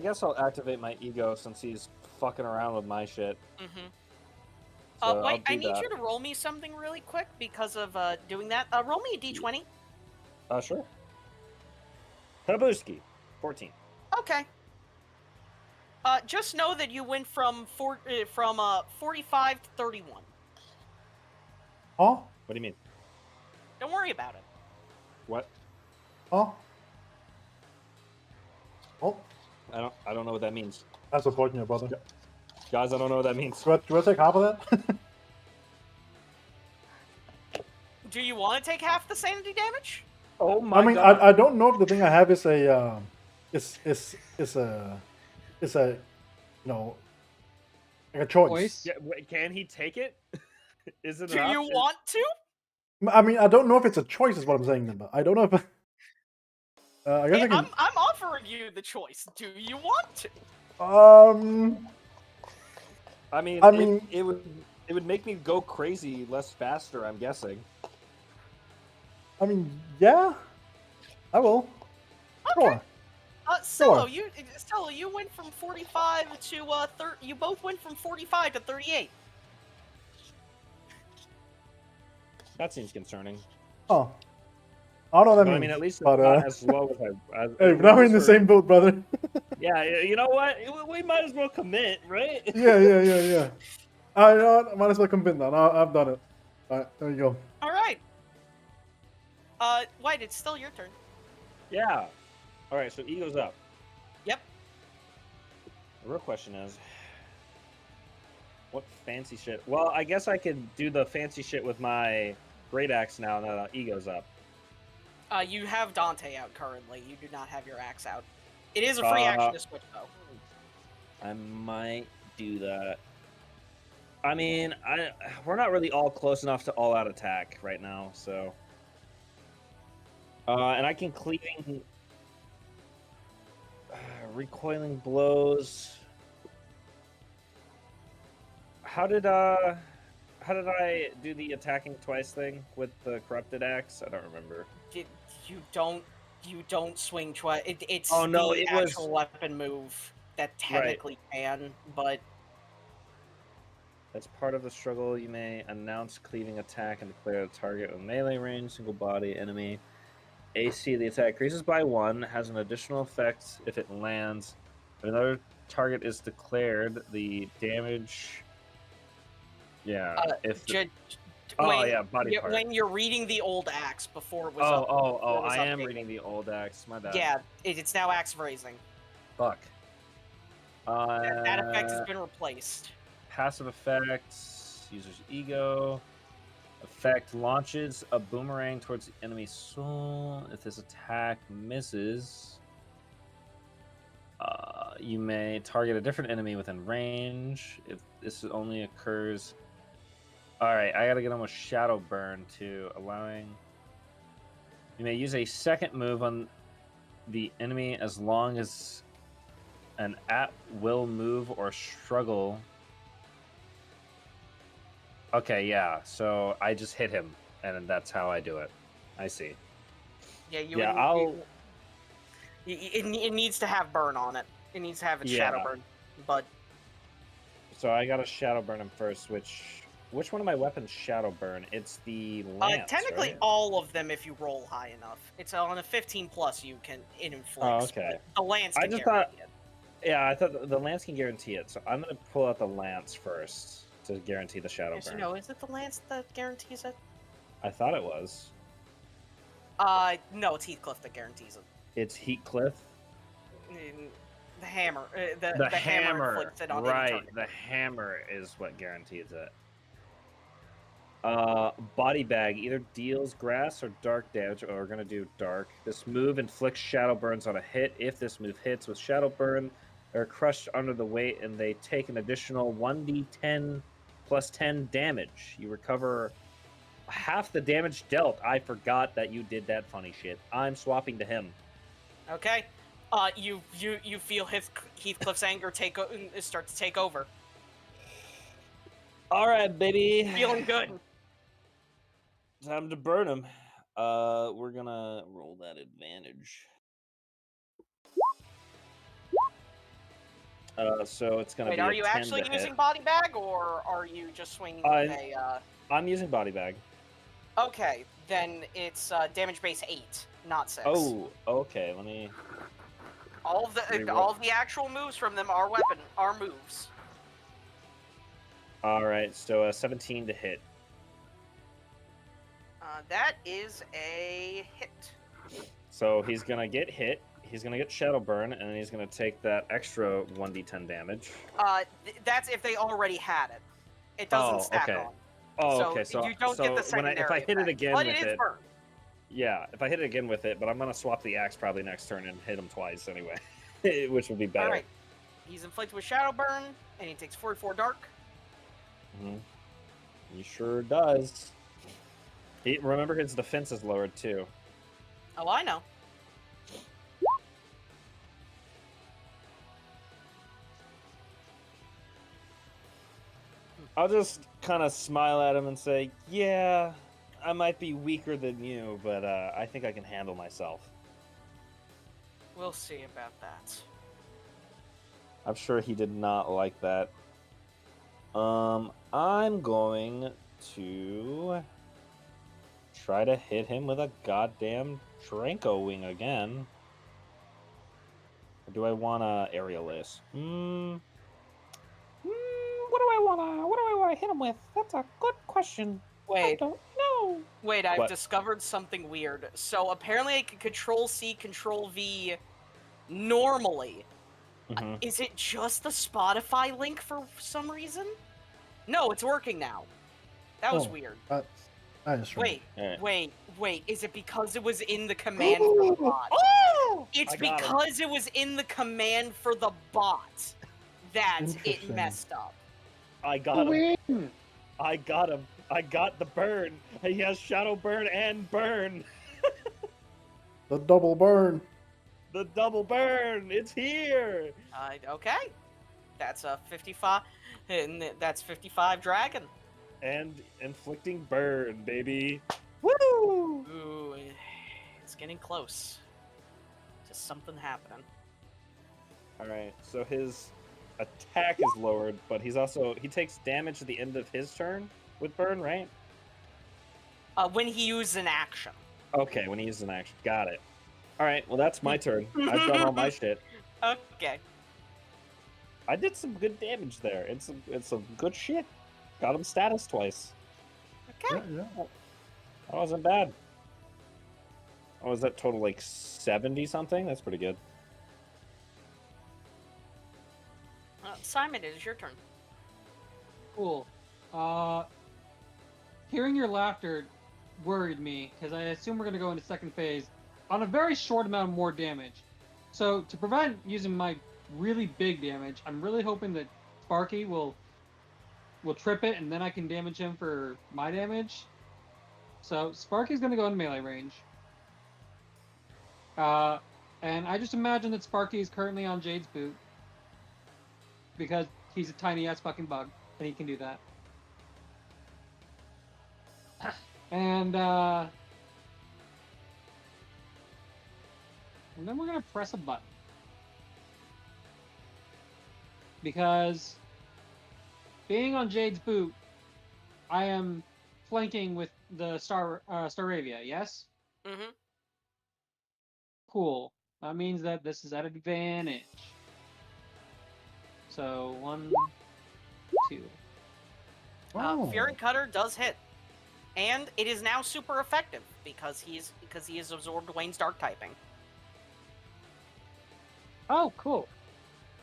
guess I'll activate my ego since he's fucking around with my shit. Mm-hmm. So Wait, I I'll do need that. you to roll me something really quick because of doing that. Roll me a d20. Sure. Tabuski, 14. Okay. Just know that you went from 45 to 31. Huh? What do you mean? Don't worry about it. What? Huh? Oh, I don't know what that means. that's unfortunate, brother. Guys, I don't know what that means. Do I take half of that? Do you want to take half the sanity damage? Oh my I mean, god. I don't know if the thing I have is a you know, like a choice. Voice? Yeah, wait, can he take it? Is it Do an you option? want to? I mean, I don't know if it's a choice, is what I'm saying. But I don't know if. I guess Hey, I can. I'm offering you the choice. Do you want to? I mean, I mean- it would make me go crazy less faster, I'm guessing. I mean, yeah, I will. Sure. Scylla, you went from 45 to 30. You both went from 45 to 38. That seems concerning. Oh, I don't know what that But I means. mean, at least it's but, not as low as I. hey, now we're in the same boat, brother. Yeah, you know what? We might as well commit, right? yeah. I you know what? I might as well come in then. I've done it. All right, there you go. All right. White, it's still your turn. Yeah. All right, so ego's up. Yep. The real question is, what fancy shit? Well, I guess I could do the fancy shit with my great axe now that ego's up. You have Dante out currently. You do not have your axe out. It is a free action to switch though. I might do that. I mean, we're not really all close enough to all-out attack right now, so. And I can cleaving, recoiling blows. How did I do the attacking twice thing with the corrupted axe? I don't remember. You don't swing twice. It's Oh, no, the it was- actual weapon move that technically can, but As part of the struggle, you may announce cleaving attack and declare the target with melee range, single body enemy. AC of the attack increases by 1, has an additional effect if it lands. If another target is declared, the damage. Yeah. Body part. when you're reading the old axe before it was Oh, up. oh, it was I am updated. reading the old axe. My bad. Yeah, it's now axe raising. Fuck. That effect has been replaced. Passive effects, user's ego. Effect launches a boomerang towards the enemy's soul. If this attack misses, you may target a different enemy within range. If this only occurs... Alright, I gotta get on with Shadow Burn too, allowing... You may use a second move on the enemy as long as an at-will move or struggle... Okay, yeah, so I just hit him, and that's how I do it. I see. Yeah, Yeah, I'll... It needs to have burn on it. It needs to have its shadow burn. But So I got to shadow burn him first. Which one of my weapons shadow burn? It's the lance, technically right? all of them if you roll high enough. It's on a 15 plus you can it inflicts. Oh, okay. But the lance I can just guarantee it. Yeah, I thought the lance can guarantee it, so I'm gonna pull out the lance first to guarantee the shadow Yes, burn. no, is it the lance that guarantees it? I thought it was. No, it's Heathcliff that guarantees it. It's Heathcliff. The hammer, the hammer hammer, inflicts it on any right? target. The hammer is what guarantees it. Body bag either deals grass or dark damage, or we're gonna do dark. This move inflicts shadow burns on a hit. If this move hits with shadow burn, they're crushed under the weight, and they take an additional 1d10 plus 10 damage. You recover half the damage dealt. I forgot that you did that funny shit. I'm swapping to him. Okay. You feel Heathcliff's anger start to take over. All right, baby. Feeling good. Time to burn him. We're gonna roll that advantage. So it's gonna Wait, be are a you 10 actually to using hit. body bag, or are you just swinging with a? I'm using body bag. Okay, then it's damage base 8, not 6. Oh, okay. Let me. All of the actual moves from them are moves. All right, so 17 to hit. That is a hit. So he's gonna get hit. He's gonna get shadow burn, and then he's gonna take that extra 1d10 damage. That's if they already had it. It doesn't stack okay. on. Oh, So okay. So you don't get the secondary if I hit it effect, again but with it is it, burned. yeah, if I hit it again with it, but I'm gonna swap the axe probably next turn and hit him twice anyway, which would be better. All right. He's inflicted with shadow burn, and he takes 44 dark. Mm-hmm. He sure does. Remember, his defense is lowered too. Oh, I know. I'll just kind of smile at him and say, "Yeah, I might be weaker than you, but I think I can handle myself." We'll see about that. I'm sure he did not like that. I'm going to try to hit him with a goddamn Tranko wing again. Or do I want to aerial ace? What do I want to hit him with? That's a good question. I Wait, don't know. wait, I've What? discovered something weird. So apparently I can Control C, Control V normally. Mhm. Is it just the Spotify link for some reason? No, it's working now. That was Oh, weird. That is strange. Wait, wait. Is it because it was in the command for the bot? Oh! It's I got him. because it was in the command for the bot that it Interesting. messed up. I got him. Win! I got him. I got the burn. He has shadow burn and burn. The double burn. The double burn. It's here. Okay. That's a 55, and that's 55 dragon. And inflicting burn, baby. Woo! Ooh, it's getting close to something happening. All right. So his attack is lowered, but he takes damage at the end of his turn with burn, right? When he uses an action. Okay, when he uses an action. Got it. All right. Well, that's my turn. I've done all my shit. Okay. I did some good damage there. It's some good shit. Got him status twice. Okay. Yeah. That wasn't bad. Oh, is that total like 70 something? That's pretty good. Simon, it is your turn. Cool. Hearing your laughter worried me because I assume we're going to go into second phase on a very short amount of more damage. So to prevent using my really big damage, I'm really hoping that Sparky will trip it and then I can damage him for my damage. So Sparky's going to go in melee range. And I just imagine that Sparky is currently on Jade's boot because he's a tiny ass fucking bug and he can do that. And then we're gonna press a button. because being on Jade's boot, I am flanking with the Staravia, yes? Mm-hmm. Cool. That means that this is at advantage. So 1, 2. Fear and Cutter does hit, and it is now super effective because he has absorbed Wayne's dark typing. Oh, cool.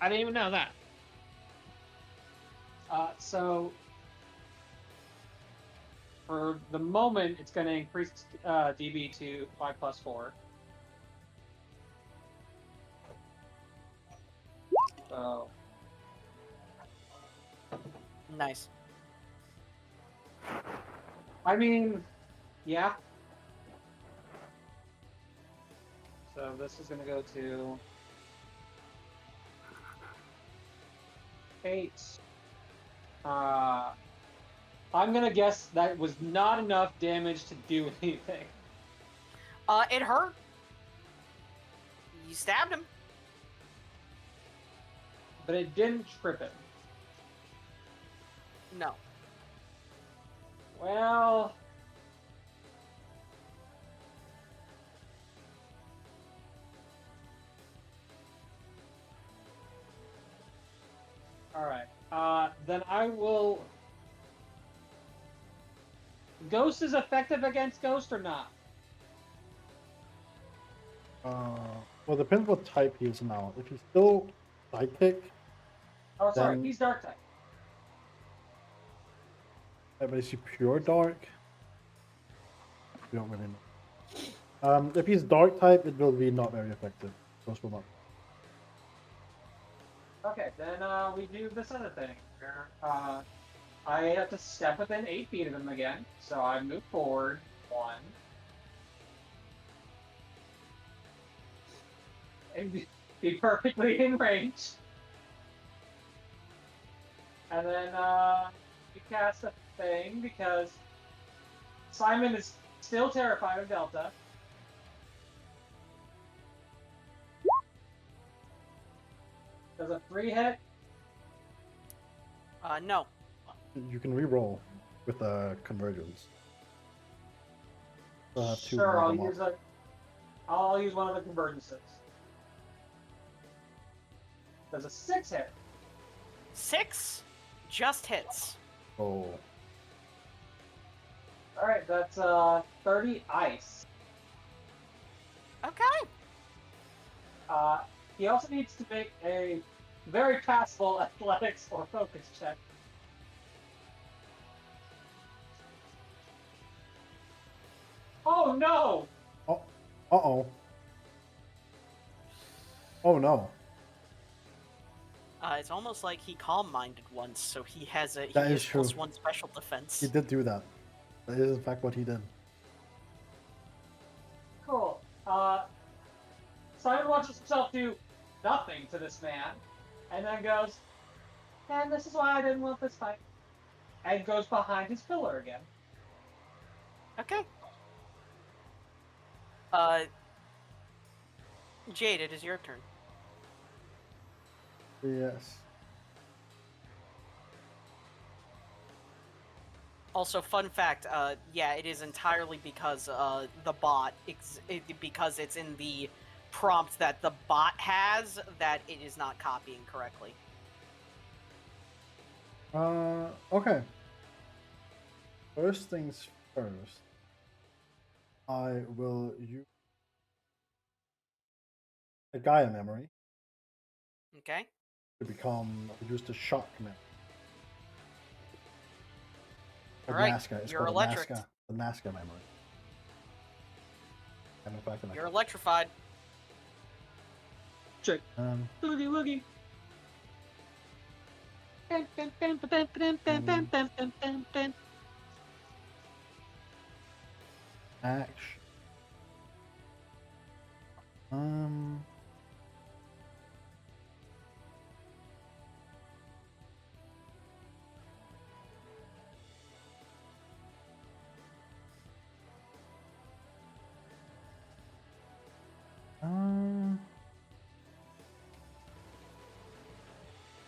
I didn't even know that. So for the moment, it's going to increase DB to 5+4. So Nice. I mean, yeah. So this is going to go to 8. I'm going to guess that was not enough damage to do anything. It hurt. You stabbed him. But it didn't trip him. No. Well, all right. Then I will. Ghost is effective against Ghost or not? Well, depends what type he is now. If he's still psychic, Oh, sorry, Then- he's Dark type. but is he pure dark? We don't really know. If he's dark type, it will be not very effective. Ghost will not. Okay, then we do this other thing. Where, I have to step within 8 feet of him again, so I move forward 1. And be perfectly in range. And then we cast a thing because Simon is still terrified of Delta. Does a 3 hit? No. You can re-roll with convergence. Still have two Sure, of them up. I'll use one of the convergences. Does a 6 hit? 6 just hits. Oh, All right, that's 30 ice. Okay. He also needs to make a very passable athletics or focus check. Oh no! uh-oh. Oh no. It's almost like he calm-minded once, so he has a That he is has true. +1 special defense. He did do that. That is in fact what he did. Cool. Simon watches himself do nothing to this man, and then goes, and this is why I didn't want this fight. And goes behind his pillar again. Okay. Jade, it is your turn. Yes. Also, fun fact, yeah, it is entirely because the bot, because it's in the prompt that the bot has, that it is not copying correctly. Okay. First things first. I will use a Gaia memory Okay. to use the shock memory. All right, Nazca. It's you're called electric. the Nazca memory. And in fact, You're electrified. Check. Boogie woogie. action.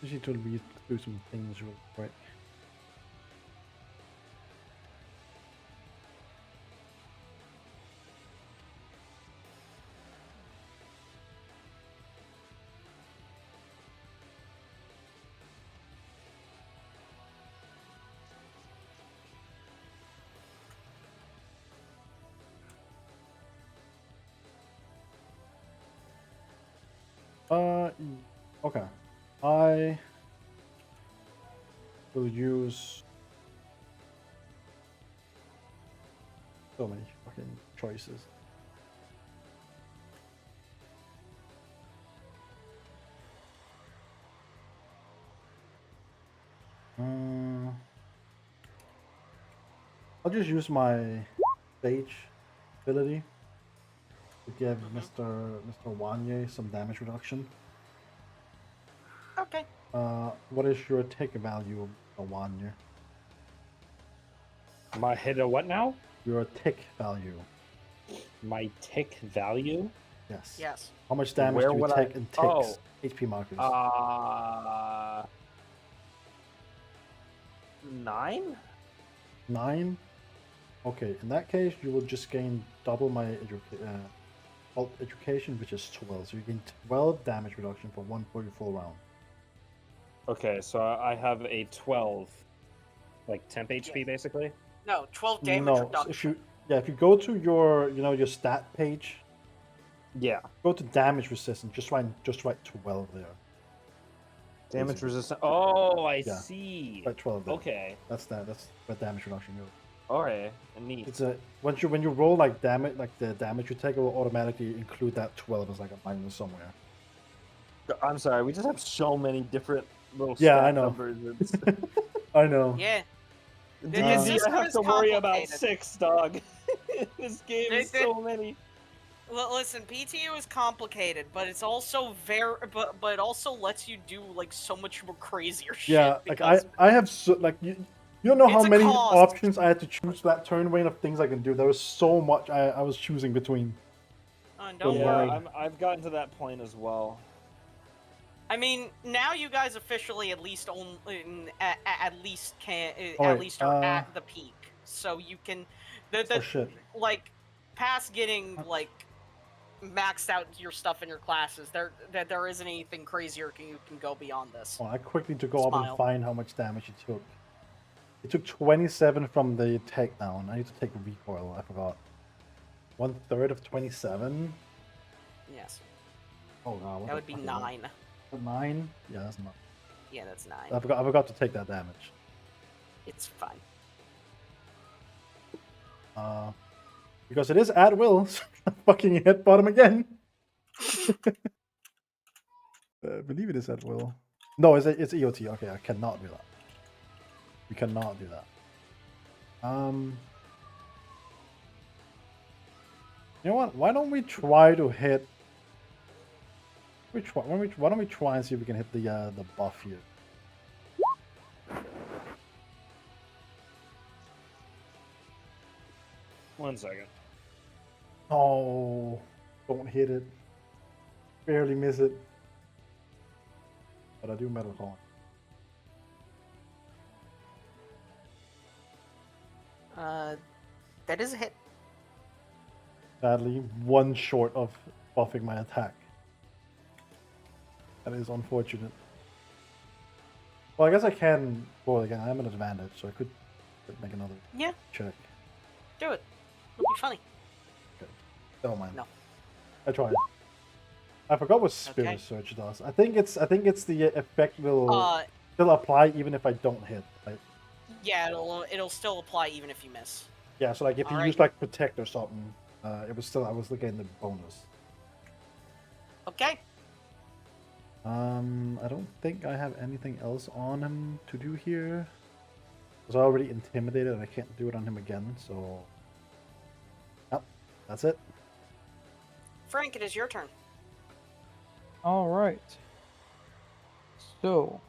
just need to read through some things real quick. Okay. I will use so many fucking choices. I'll just use my stage ability to give Mr. Wanye some damage reduction. Okay. What is your tick value, Mr. Wanye? My hit a what now? Your tick value. My tick value? Yes. Yes. How much damage Where do you would I- take in ticks? oh. HP markers. 9? 9? Okay, in that case, you will just gain double my alt education, which is 12. So you gain 12 damage reduction for 1 for your full round. Okay, so I have a 12. Like temp HP, Yeah. basically? No, 12 damage No, so reduction. if you go to your your stat page, Yeah. go to damage resistance, just write 12 there. Damage Basically. resistant. Oh, I Yeah. see. Write 12 there. Okay. That's where damage reduction goes. Alright. Neat. It's when you roll like damage, like the damage you take, it will automatically include that 12 as like a minus somewhere. I'm sorry, we just have so many different little Yeah, stat I know. numbers. It's... I know. Yeah. D&D, the I system have is to worry about complicated. 6, dog. This game is They- so many. Well, listen, PTU is complicated, but it's also but it also lets you do like so much more crazier shit. Yeah, like because I have so like you don't know how It's a many cost. options I had to choose for that turn range of things I can do. There was so much I was choosing between. don't Yeah, worry. I've gotten to that point as well. I mean, now you guys officially at least at least can Oh, at wait, least are at the peak, so you can Oh shit. like past getting like maxed out your stuff in your classes. There isn't anything crazier you can go beyond this. Oh, I quickly to go up and Smile. find how much damage it took. It took 27 from the takedown. I need to take a recoil. I forgot. 1/3 of 27. Yes, Oh god, what that the would be fuck is that? 9. 9? Yeah, that's not. Yeah, that's 9. I forgot to take that damage. It's fine. Because it is at will. So I fucking hit bottom again. I believe it is at will. No, it's EOT. Okay, I cannot do that. We cannot do that. You know what? Why don't we try to hit? Why don't we try and see if we can hit the buff here? One second. Oh, don't hit it. Barely miss it. But I do metal calling. That is a hit. Sadly, one short of buffing my attack. That is unfortunate. Well, I guess I can roll again. I am an advantage, so I could make another Yeah, check. do it. It'll be funny. Don't mind. No. I tried. I forgot what Spirit Okay. Surge does. I think it's the effect will still apply even if I don't hit. Right? Yeah, it'll still apply even if you miss. Yeah, so like if you Alright. use like Protect or something, it was still I was looking at the bonus. Okay. I don't think I have anything else on him to do here. I was already intimidated and I can't do it on him again, so yep, that's it. Frank, it is your turn. All right. So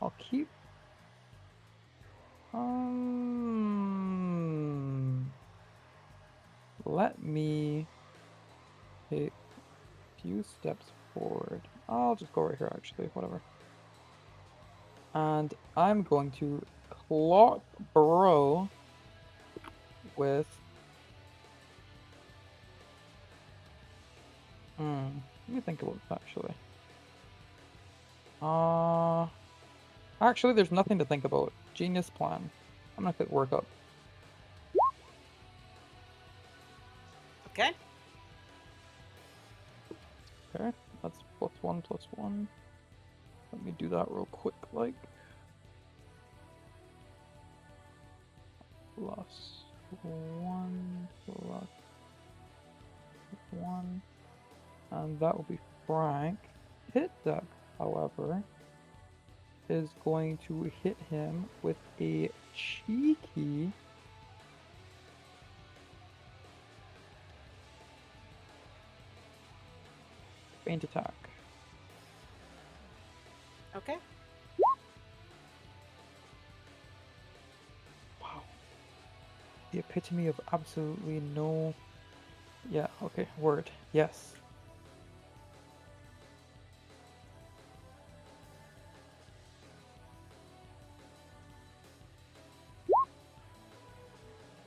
I'll keep. Let me take a few steps forward. I'll just go right here, actually. Whatever. And I'm going to clock Bro with. Let me think about this actually. Actually, there's nothing to think about. Genius plan. I'm gonna click work up. Okay. Okay, that's +1/+1. Let me do that real quick, like. +1 +1. And that will be Frank. Hit deck, however, is going to hit him with a cheeky feint attack. Okay. Wow. The epitome of absolutely no. Yeah, okay, word. Yes.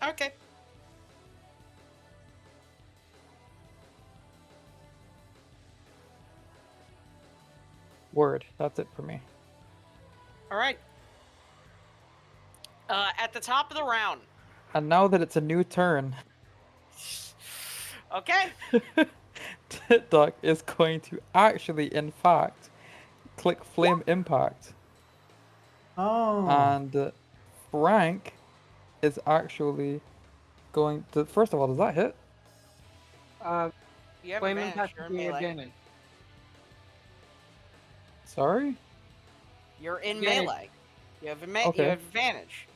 Okay. Word. That's it for me. All right. At the top of the round. And now that it's a new turn, Okay. Tit-Duck is going to actually, in fact, click Flame Impact. Oh. And Frank is actually going to. First of all, does that hit? You have Flame advantage. impact You're would in be melee. advantage. Sorry? You're in Advantage. melee. You have you Okay. have advantage.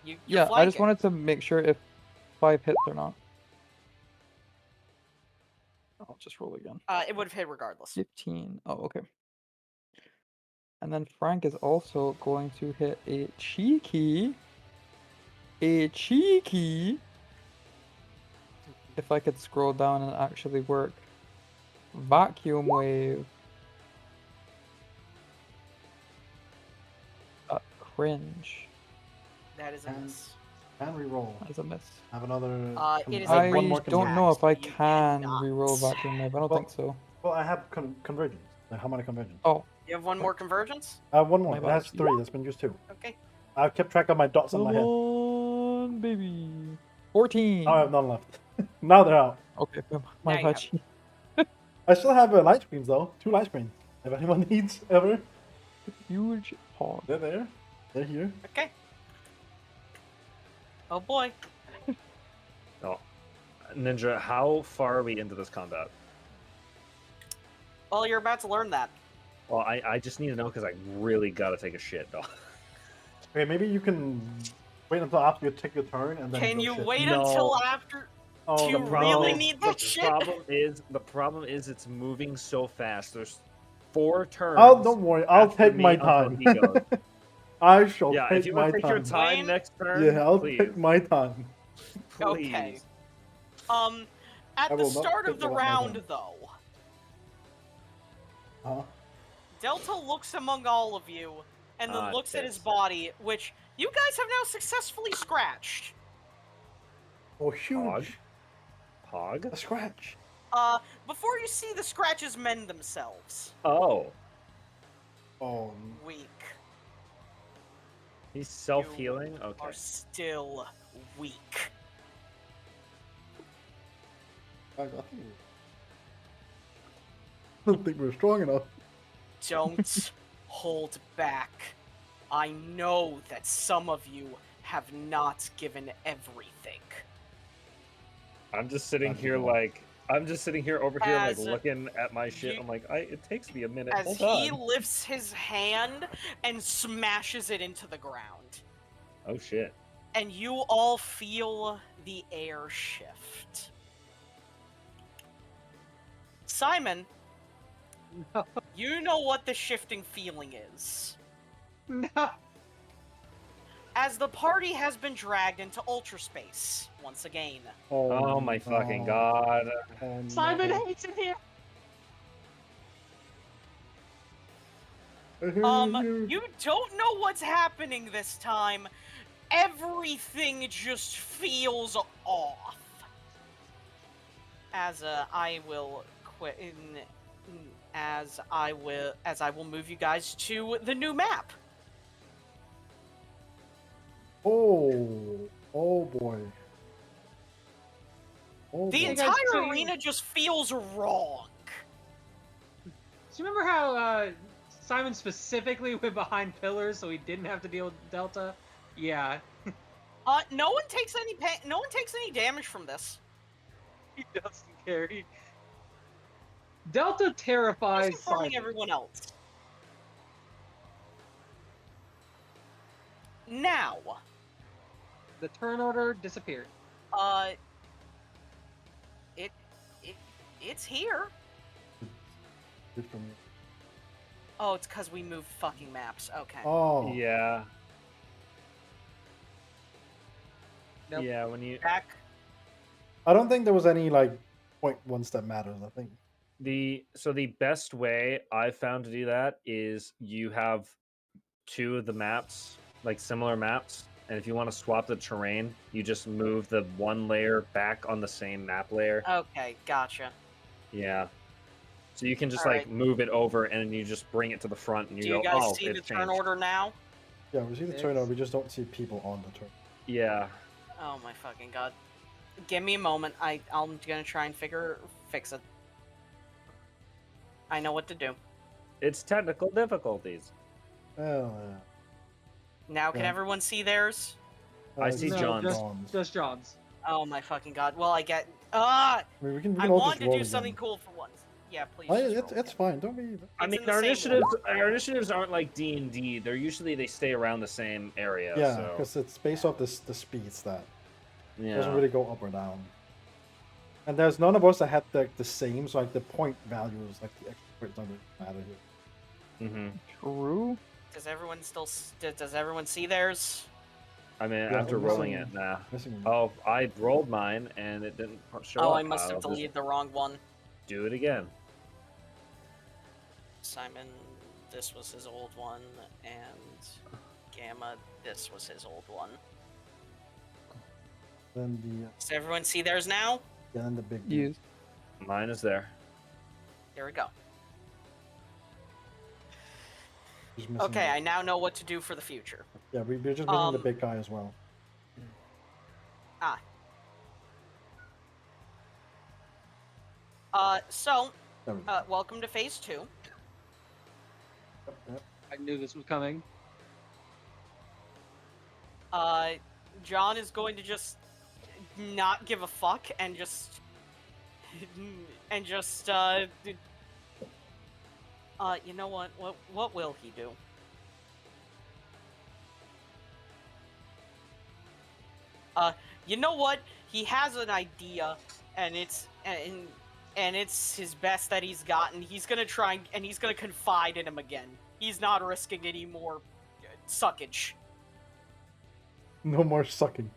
You're Yeah, I just flanking. wanted to make sure if 5 hits or not. I'll just roll again. It would have hit regardless. 15. Oh, okay. And then Frank is also going to hit a cheeky. If I could scroll down and actually work. Vacuum wave. Cringe. That is a And- miss. Can reroll. That is a miss. Have another. It is a I one more don't know if I You can cannot. reroll vacuum wave. I don't Well- think so. Well, I have convergence. Like, how many convergence? Oh, You have one more convergence? One more. My It has bad. 3. That's been used 2. Okay. I've kept track of my dots on come my head. on, baby. 14. Now I have none left. Now they're out. Okay, Now my you bad. have I still have light screens though. 2 light screens. If anyone needs ever, Huge pause. they're there. They're here. Okay. Oh boy. Oh, Ninja, how far are we into this combat? Well, you're about to learn that. Well, I just need to know because I really gotta take a shit, dog. Okay, maybe you can wait until after you take your turn and then. Can go you shit. wait No. until after? Oh, Do you the really problem- need that the shit? problem is it's moving so fast. There's 4 turns. Oh, don't worry. I'll after take me my until time. he goes. I shall Yeah, take if you my want to take your time. time Wayne? next turn, Yeah, I'll please. take my time. Please. Okay. I At the will not start take of the a lot more round, time. though, Huh? Delta looks among all of you and then looks at his tits. body, which you guys have now successfully scratched. Oh, huge. Pog? A scratch. Before you see the scratches mend themselves. Oh, Oh, Weak. he's self-healing? You Okay. are still weak. I don't think we're strong enough. Don't hold back. I know that some of you have not given everything. I'm just sitting That's here wrong. like I'm just sitting here over here like As looking at my shit. you- I'm like, it takes me a minute. As Hold he on. lifts his hand and smashes it into the ground. Oh shit. And you all feel the air shift. Simon, No. you know what the shifting feeling is. No. As the party has been dragged into ultra space once again. Oh my fucking no. god. Oh, Simon no. hates it here. You don't know what's happening this time. Everything just feels off. As I will quit as I will move you guys to the new map. Oh boy. Oh The boy. Hey, entire guys, so arena just feels wrong. Do you remember how Simon specifically went behind pillars so he didn't have to deal with Delta? Yeah, No one takes any no one takes any damage from this. he doesn't care. Delta Just terrifies informing Simon. everyone else. Now, The turn order disappeared. uh, it it's here. Good for me. Oh, it's because we moved fucking maps. Okay. Oh. Yeah. Nope. Yeah, when you Back. I don't think there was any like point ones that matters. I think. the best way I've found to do that is you have two of the maps, like similar maps, and if you want to swap the terrain, you just move the one layer back on the same map layer. Okay, gotcha. Yeah. So you can just All like right. move it over and then you just bring it to the front and you Do go, you guys oh, see it's the turn changed. order now? Yeah, we see the turn. We just don't see people on the turn. Yeah. Oh my fucking god. Give me a moment. I'm gonna try and fix it. I know what to do. It's technical difficulties. Oh Now can Yeah. everyone see theirs? yeah. I see No, John's. just John's. Oh my fucking god. Well, I get I mean, we can I all wanted just to roll do again. something cool for once. Yeah, please. I, just it's roll it's again. fine. Don't be. I It's mean, in the our same initiatives aren't like D&D. They're usually they stay around the same area. Yeah, so because it's based off the speed stat. yeah. It doesn't really go up or down. And there's none of us that had the same, so like the point values, like the extra points don't really matter here. Mm-hmm. True. Does everyone see theirs? I mean, Yeah, after we're rolling missing- it, nah. Missing Oh, I rolled mine and it didn't show Oh, up. I must have I'll just deleted the wrong one. do it again. Simon, this was his old one, and Gamma, this was his old one. Then Does everyone see theirs now? then the big dude. Use. Mine is there. There we go. Just missing Okay, the- I now know what to do for the future. Yeah, we're just missing the Um, big guy as well. So, There we go. welcome to phase 2. Yep. I knew this was coming. John is going to just not give a fuck and just you know what will he do? You know what? He has an idea, and it's his best that he's gotten. He's gonna try and he's gonna confide in him again. He's not risking any more suckage. No more sucking.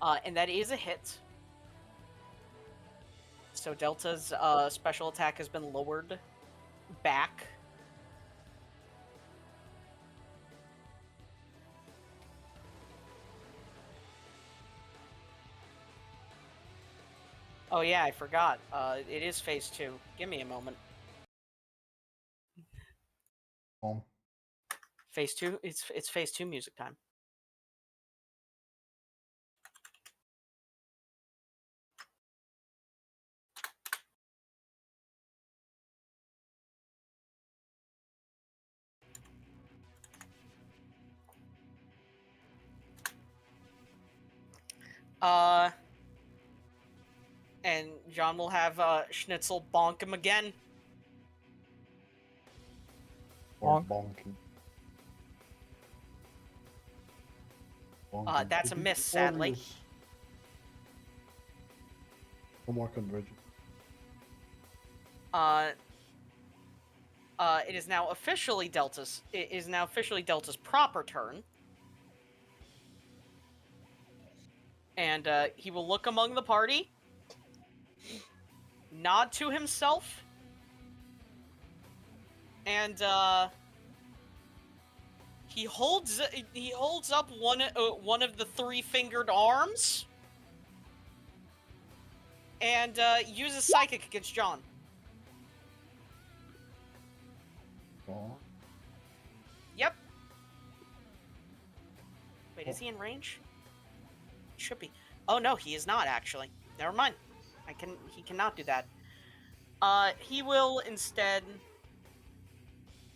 And that is a hit. So Delta's special attack has been lowered back. Oh yeah, I forgot. It is phase 2. Give me a moment. Phase 2. It's phase 2 music time. And John will have Schnitzel bonk him again. Or Bonk. bonking. Bonking. That's a miss, sadly. Warriors. No more convergence. It is now officially Delta's. It is now officially Delta's proper turn. And he will look among the party, nod to himself, and He holds up one of the three-fingered arms and uses psychic against John. Oh. Yep. Wait, is he in range? He should be. Oh no, he is not actually. Never mind. He cannot do that. He will instead.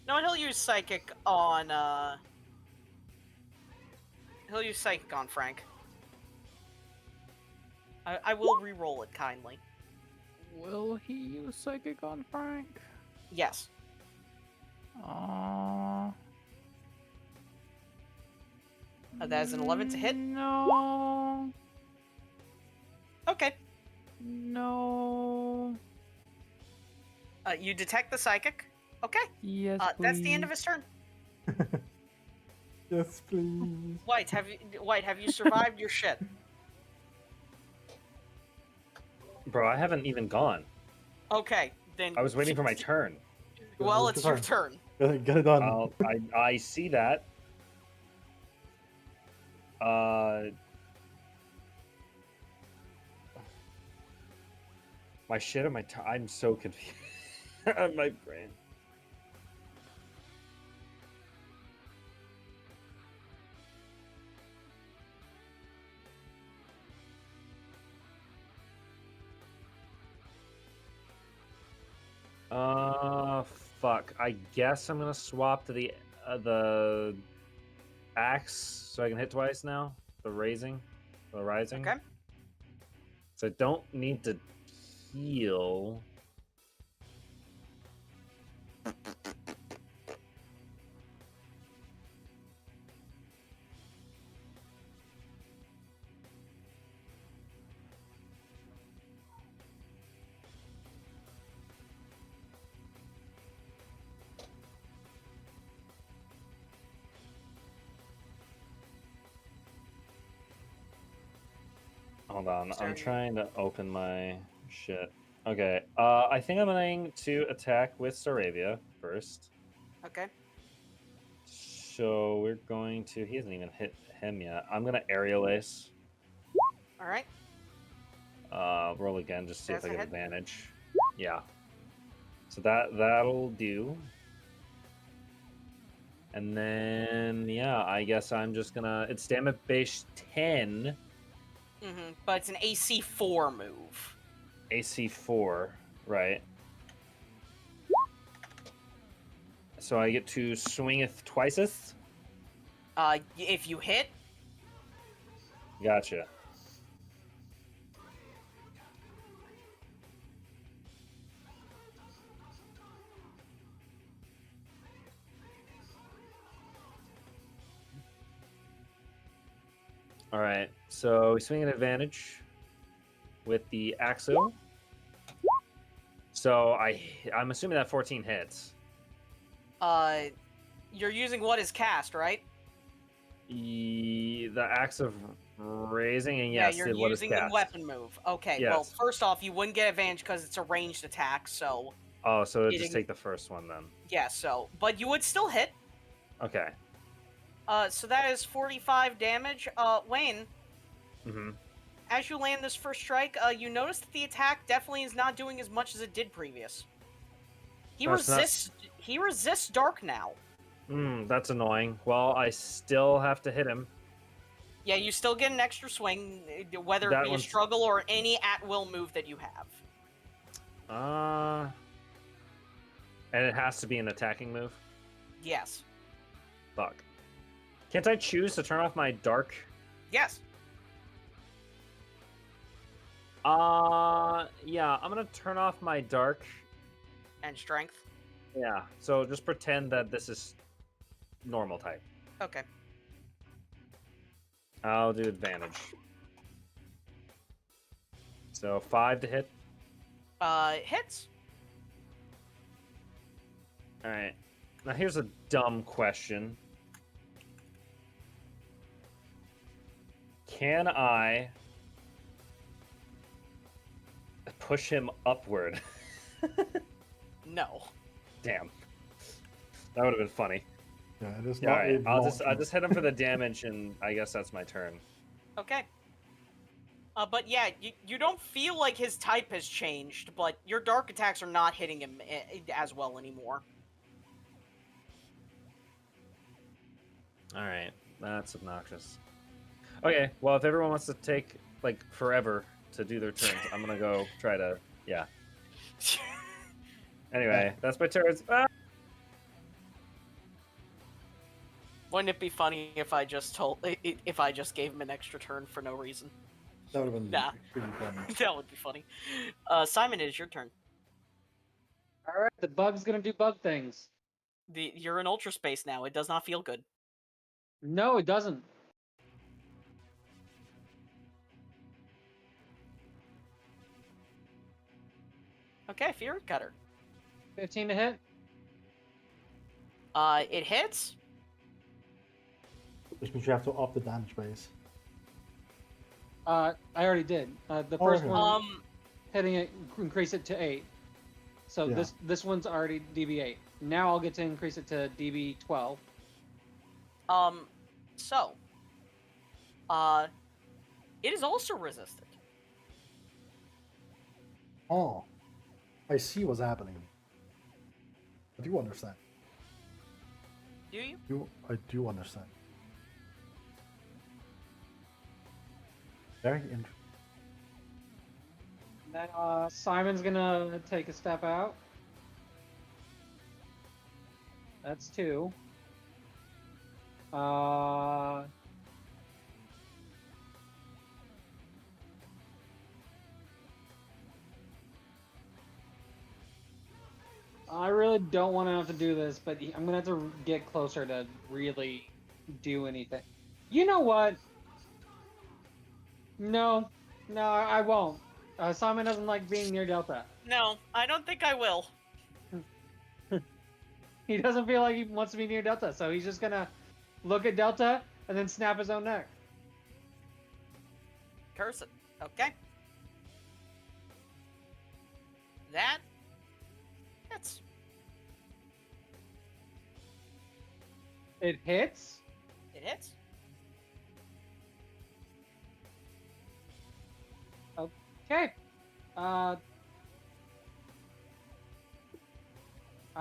No, he'll use psychic on. He'll use psychic on Frank. I will re-roll it kindly. Will he use psychic on Frank? Yes. That is an 11 to hit. No. Okay. No. You detect the psychic. Okay. Yes, that's the end of please. his turn. Yes, please. White, have you survived your shit? Bro, I haven't even gone. Okay, then. I was waiting for my turn. Well, It's it's your your turn. Get it done. I see that. My shit or my I'm so confused. My brain. Fuck. I guess I'm gonna swap to the axe so I can hit twice now. The rising. Okay. So I don't need to heal. Hold on, I'm trying to open my shit. Okay, I think I'm going to attack with Saravia first. Okay. So we're going to. He hasn't even hit him yet. I'm gonna aerial ace. All right. Roll again, just see That's if I a get hit. advantage. Yeah. So that'll do. And then yeah, I guess I'm just gonna. It's damage base 10. But it's an AC 4 move. AC 4, right? So I get to swingeth twiceth. If you hit, Gotcha. All right, so we swing an advantage with the axle. So I'm assuming that 14 hits. you're using what is cast, right? The axe of raising, and yes, yeah, you're what is using the cast. weapon move. Okay, well, Yes. first off, you wouldn't get advantage because it's a ranged attack, so Oh, so Getting- just take the first one then. yeah, but you would still hit. Okay. So that is 45 damage. Wayne, Mm-hmm. as you land this first strike, you notice that the attack definitely is not doing as much as it did previous. He No, it's not- resists dark now. That's annoying. Well, I still have to hit him. Yeah, you still get an extra swing, whether That it be a one's- struggle or any at-will move that you have. And it has to be an attacking move. Yes. Fuck. Can't I choose to turn off my dark? Yes. Yeah, I'm gonna turn off my dark. And strength. Yeah, so just pretend that this is normal type. Okay. I'll do advantage. So 5 to hit. Hits. Alright. Now here's a dumb question. Can I push him upward? No. Damn. That would have been funny. Yeah, it is Yeah, not all right. a I'll long just hit him for the damage, and I guess that's my turn. Okay. But yeah, you don't feel like his type has changed, but your dark attacks are not hitting him as well anymore. All right, that's obnoxious. Okay, well, if everyone wants to take like forever to do their turns, I'm gonna go try to. Yeah. Anyway, that's my turns. Ah! Wouldn't it be funny if I just if I just gave him an extra turn for no reason? That would have been Nah. pretty funny. That would be funny. Simon, it is your turn. All right, the bug's gonna do bug things. You're in ultra space now. It does not feel good. No, it doesn't. Okay, Fear Cutter. 15 to hit. It hits. Which means you have to up the damage base. I already did. The Oh, first okay. one hitting it, increase it to 8. So Yeah. this one's already DB8. Now I'll get to increase it to DB12. So, it is also resisted. Oh, I see what's happening. I do understand. Do you? I do understand. Very interesting. Then Simon's gonna take a step out. That's 2. I really don't want to have to do this, but I'm gonna have to get closer to really do anything. You know what? No, I won't. Simon doesn't like being near Delta. No, I don't think I will. He doesn't feel like he wants to be near Delta, so he's just gonna look at Delta and then snap his own neck. Curse it. Okay. That hits. It hits. It hits. Okay. I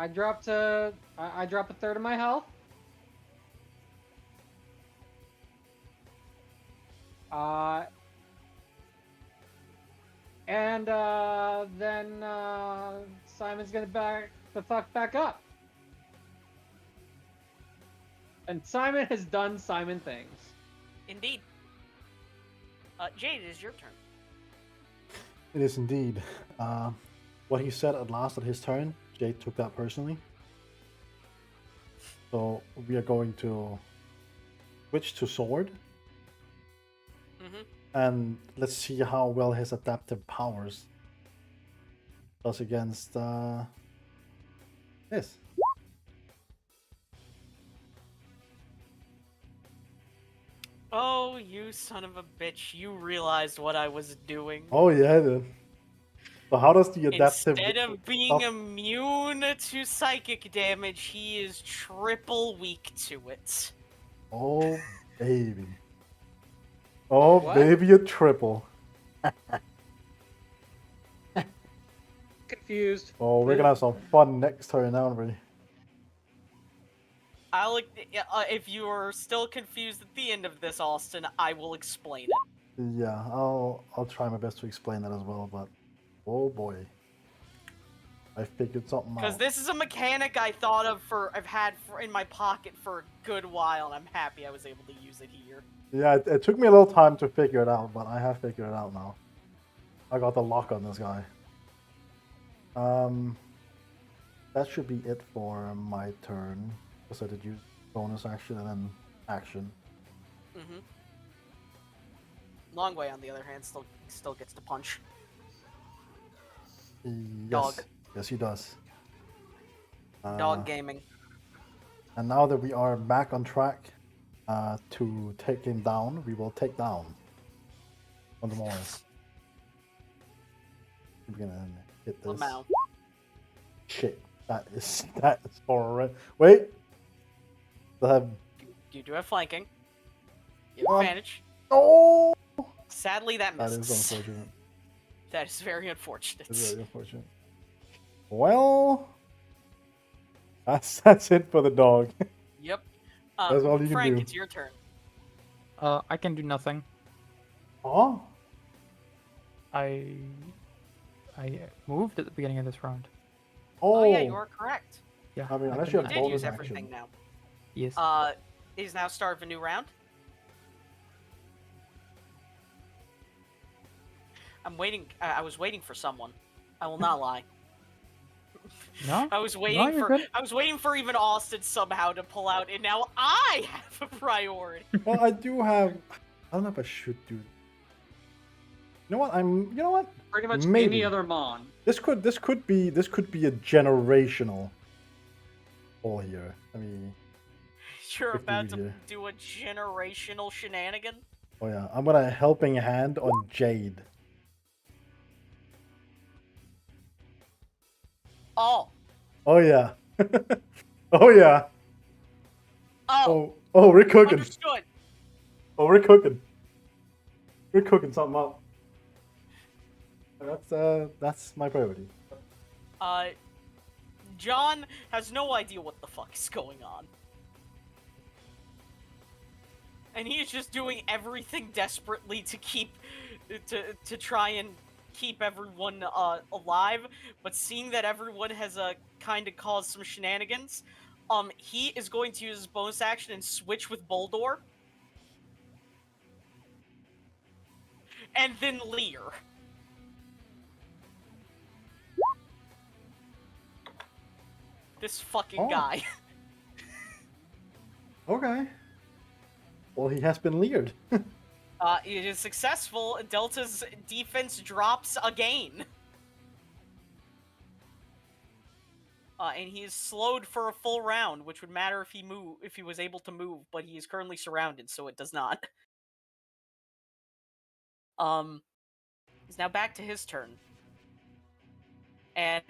dropped a third of my health. And then Simon's gonna back the fuck back up. And Simon has done Simon things. Indeed. Jade, it is your turn. It is indeed. What he said at last at his turn, Jade took that personally. So we are going to switch to sword. Mm-hmm. And let's see how well his adaptive powers does against this. Oh, you son of a bitch. You realized what I was doing. Oh yeah, then. So how does the adaptive Instead of being immune to psychic damage, he is triple weak to it. Oh baby. Oh What? baby, a triple. Confused. Oh, we're gonna have some fun next turn, aren't we? If you are still confused at the end of this, Austin, I will explain it. Yeah, I'll try my best to explain that as well, but oh boy. I figured something out. Because this is a mechanic I've had in my pocket for a good while, and I'm happy I was able to use it here. Yeah, it took me a little time to figure it out, but I have figured it out now. I got the lock on this guy. That should be it for my turn. Because I did use bonus action and then action. Mm-hmm. Longway, on the other hand, still gets to punch. Yes. Dog. Yes, he does. Dog gaming. And now that we are back on track to take him down, we will take down one more. We're gonna hit this. Lamau. Shit, that is horrible. Wait. I have... You do have flanking. You have Um, advantage. Oh! Sadly, that That misses. is unfortunate. That is very unfortunate. It's very unfortunate. Well, that's it for the dog. Yep. That's all you can Frank, do. it's your turn. I can do nothing. Oh, I moved at the beginning of this round. Oh, yeah, you are correct. Yeah. I mean, unless can you do have You that. did bonus use action. everything now. Yes. It is now start of a new round. I'm waiting. I was waiting for someone. I will not lie. No. I was No, waiting you're for. good. I was waiting for even Austin somehow to pull out, and now I have a priority. Well, I do have. I don't know if I should do. You know what? You know what? Pretty much Maybe. any other Mon. This could be a generational pull here. I mean, You're Quick about read to here. do a generational shenanigan. oh yeah, I'm gonna helping hand on Jade. Oh. Oh yeah. oh yeah. Oh. Oh, we're cooking. Understood. Oh, we're cooking. We're cooking something up. That's my priority. John has no idea what the fuck is going on. And he is just doing everything desperately to keep to try and keep everyone alive, but seeing that everyone has kind of caused some shenanigans, he is going to use his bonus action and switch with Boldor. And then Lear. This fucking guy. Okay. Well, he has been leered. It is successful. Delta's defense drops again. And he is slowed for a full round, which would matter if he was able to move, but he is currently surrounded, so it does not. He's now back to his turn. And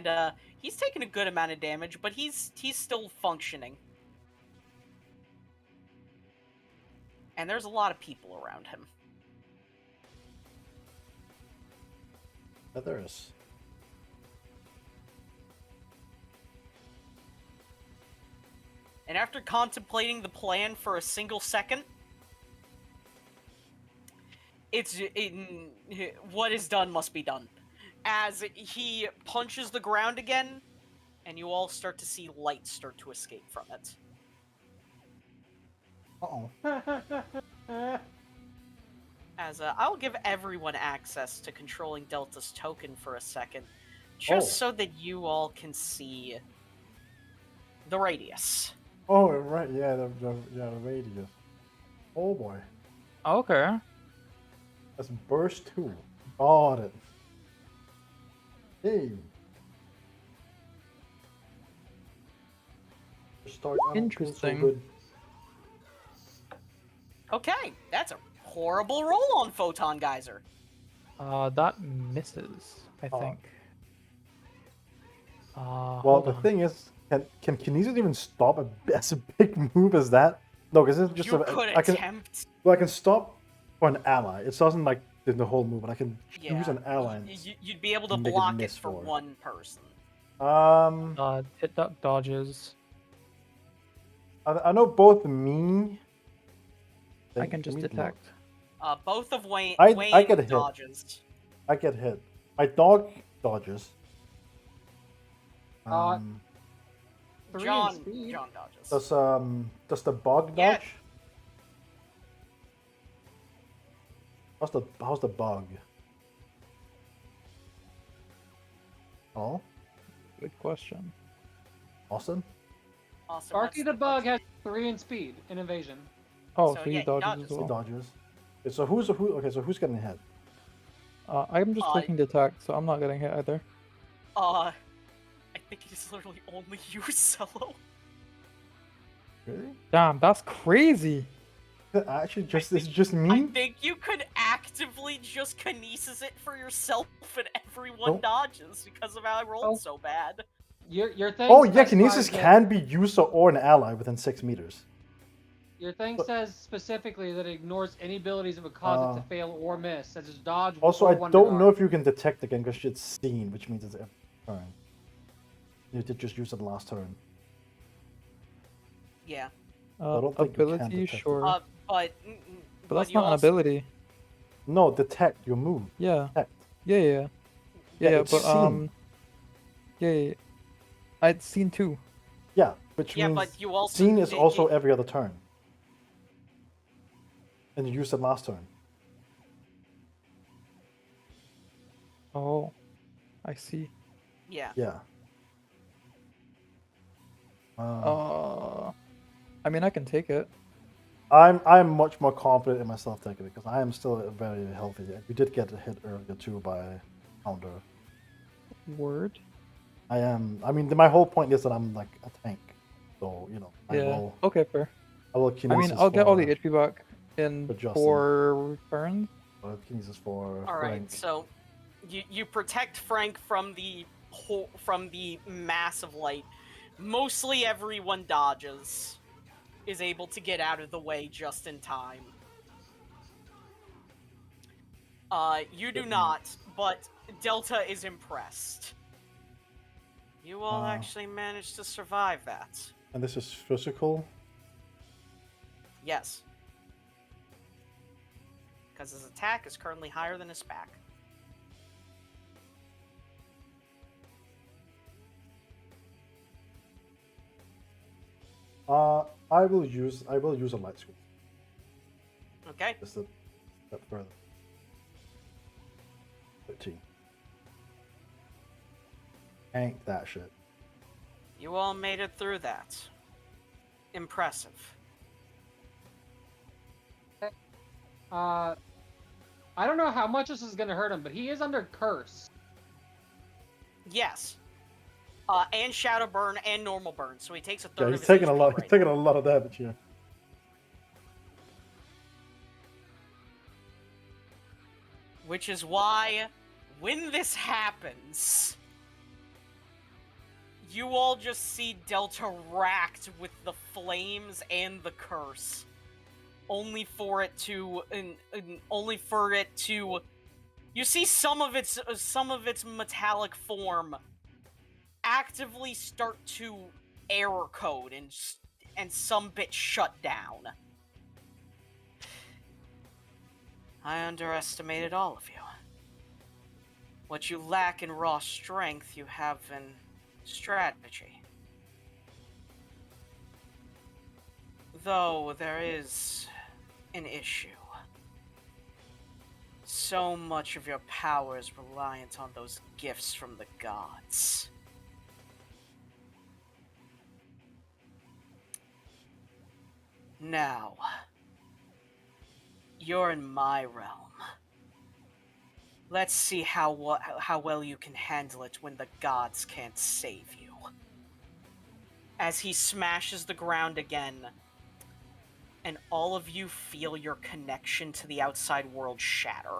he's taken a good amount of damage, but he's still functioning. And there's a lot of people around him. Yeah, there is. And after contemplating the plan for a single second, what is done must be done. As he punches the ground again, and you all start to see light start to escape from it. Uh-oh. As I'll give everyone access to controlling Delta's token for a second, just so that you all can see the radius. Oh, right. Yeah, the radius. Oh boy. Okay. That's burst 2. Got it. Hey. Start out Interesting. so good. Okay, that's a horrible roll on Photon Geyser. That misses, I Oh. think. Well, Hold the on. thing is, can Kinesis even stop as a big move as that? No, because it's just You could I can attempt. I can stop for an ally. It doesn't like the whole move, but I can Yeah, use an ally. and you'd be able to make it block it miss for more. one person. Hit duck dodges. I know both me. I can just detect. Both of Wayne I get hit. dodges. I get hit. My dog dodges. 3 in John speed. dodges. Does the bug Yeah. dodge? How's the bug? Oh, Good question. Austin. Awesome. Sparky the Bug has 3 in speed in evasion. Oh, So, so yeah, he he dodges dodges. as He well. dodges. Okay, so who's getting hit? I'm just clicking detect, so I'm not getting hit either. I think it's literally only you, Cello. Really? Damn, that's crazy. Actually, it's just me. I think you could actively just kinesis it for yourself and everyone Nope. dodges because of how I rolled so bad. Your thing. Oh yeah, specifies Kinesis that- can be user or an ally within 6 meters. Your thing But- says specifically that it ignores any abilities that would cause it to fail or miss, such as dodge Also, or I wonder don't know guard. if you can detect again because it's seen, which means it's every turn. You did just use it last turn. Yeah. I don't think you can Ability, detect it. sure. But That's you not an also, ability. No, detect your move. Yeah. Detect. Yeah, yeah, yeah. Yeah, Yeah, it's but seen. yeah. I'd seen two. Yeah, which Yeah, means but you also seen is also it- every other turn. And you used it last turn. Oh, I see. yeah. Yeah. I mean, I can take it. I'm much more confident in myself taking it because I am still very healthy. We did get a hit earlier too by Kondara. Word. I am. I mean, my whole point is that I'm like a tank, so you know I Yeah. will. Okay, fair. I will I kinesis. mean, I'll get all the for- HP back in for Justin. 4 turns. Kinesis for All right. Frank. So you protect Frank from the mass of light. Mostly everyone dodges, is able to get out of the way just in time. You do Good not, but Delta is impressed. You all Wow. actually managed to survive that. And this is physical. Yes. Because his attack is currently higher than his spec. I will use a light screen. Okay. Just a step further. 13. Tank that shit. You all made it through that. Impressive. I don't know how much this is going to hurt him, but he is under curse. Yes. And Shadow Burn and Normal Burn, so he takes a third Yeah, of he's his taking a HP lot. right He's taking now. a lot of damage here. Which is why, when this happens, you all just see Delta racked with the flames and the curse. Only for it to, you see some of its metallic form actively start to error code and some bits shut down. I underestimated all of you. What you lack in raw strength, you have in strategy. Though there is an issue. So much of your power is reliant on those gifts from the gods. Now, you're in my realm. Let's see how well you can handle it when the gods can't save you. As he smashes the ground again, and all of you feel your connection to the outside world shatter.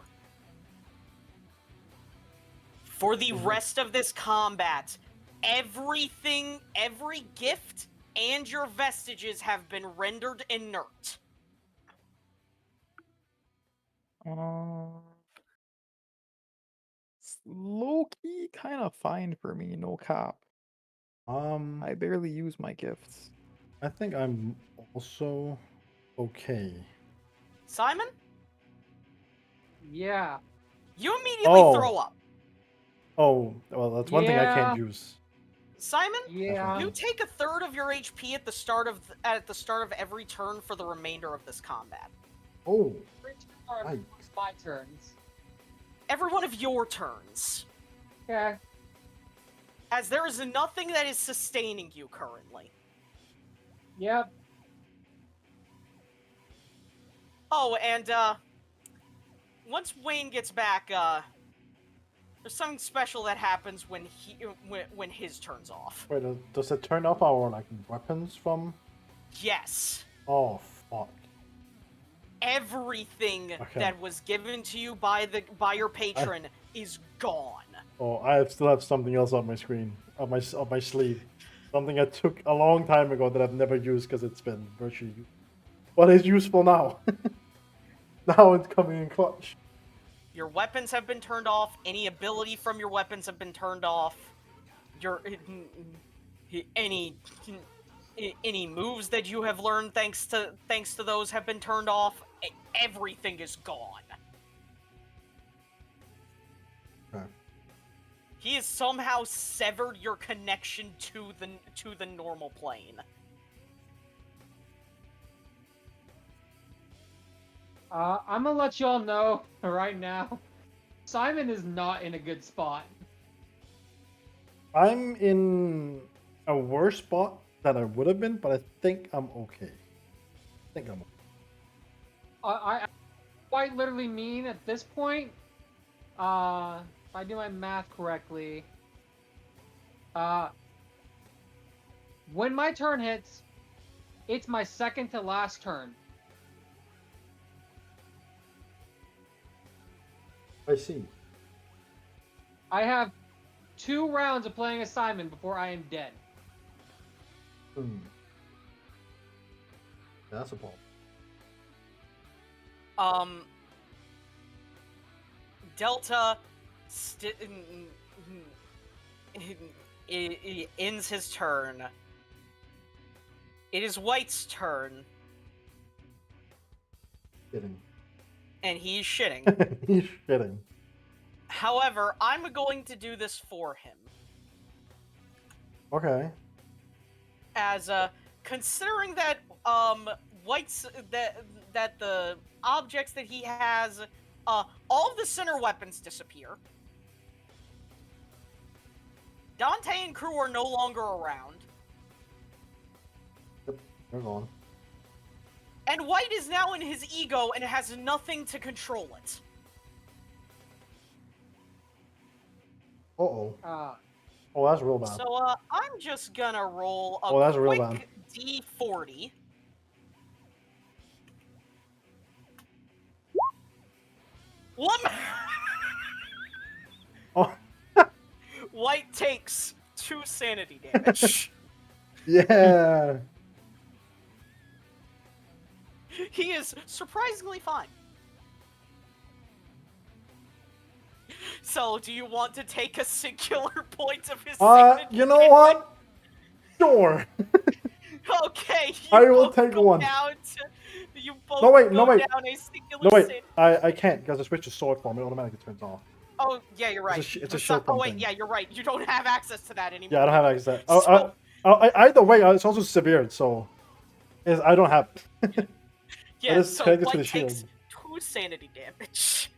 For the rest of this combat, everything, every gift, and your vestiges have been rendered inert. It's low-key kind of fine for me, no cap. I barely use my gifts. I think I'm also okay. Simon, Yeah. you immediately Oh. throw up. Oh, well, that's one thing I Yeah. can't use. Simon, Yeah. you take a third of your HP at the start of every turn for the remainder of this combat. Oh, Return my turns. Every one of your turns. Okay. As there is nothing that is sustaining you currently. Yep. Oh, and once Wayne gets back, there's something special that happens when his turn's off. wait, does it turn off our like weapons from? Yes. Oh, fuck. Everything Okay. that was given to you by your patron is gone. Oh, still have something else on my screen, on my sleeve. Something I took a long time ago that I've never used because it's been virtually. But it's useful now. Now it's coming in clutch. Your weapons have been turned off. Any ability from your weapons have been turned off. Your any any moves that you have learned thanks to those have been turned off. Everything is gone. Okay. He has somehow severed your connection to the normal plane. I'm gonna let y'all know right now. Simon is not in a good spot. I'm in a worse spot than I would have been, but I think I'm okay. I think I'm okay. I quite literally mean at this point, if I do my math correctly, when my turn hits, it's my second to last turn. I see. I have 2 rounds of playing as Simon before I am dead. Hmm. That's a problem. Delta ends his turn. It is White's turn, Kidding. and he's shitting. He's shitting. However, I'm going to do this for him. Okay. As considering that White's that the objects that he has, all of the center weapons disappear. Dante and crew are no longer around. Yep, they're gone. And White is now in his ego and has nothing to control it. Uh-oh. Oh, that's real bad. So, I'm just gonna roll a That's real bad. quick D40. What? Oh, White takes 2 sanity damage. yeah. He is surprisingly fine. So, do you want to take a singular point of his sanity You know damage? what? Sure. Okay, I will both take go one. Down to, you both No, wait, go no, wait. down a singular No, wait. sanity. I can't because I switched to sword form. It automatically turns off. Oh, yeah, you're right. It's a So- shield oh, pump wait, thing. yeah, you're right. You don't have access to that anymore. Yeah, I don't have access. So- Either way, it's also severe, so I don't have. Yeah, is so connected to White the shield. takes 2 sanity damage.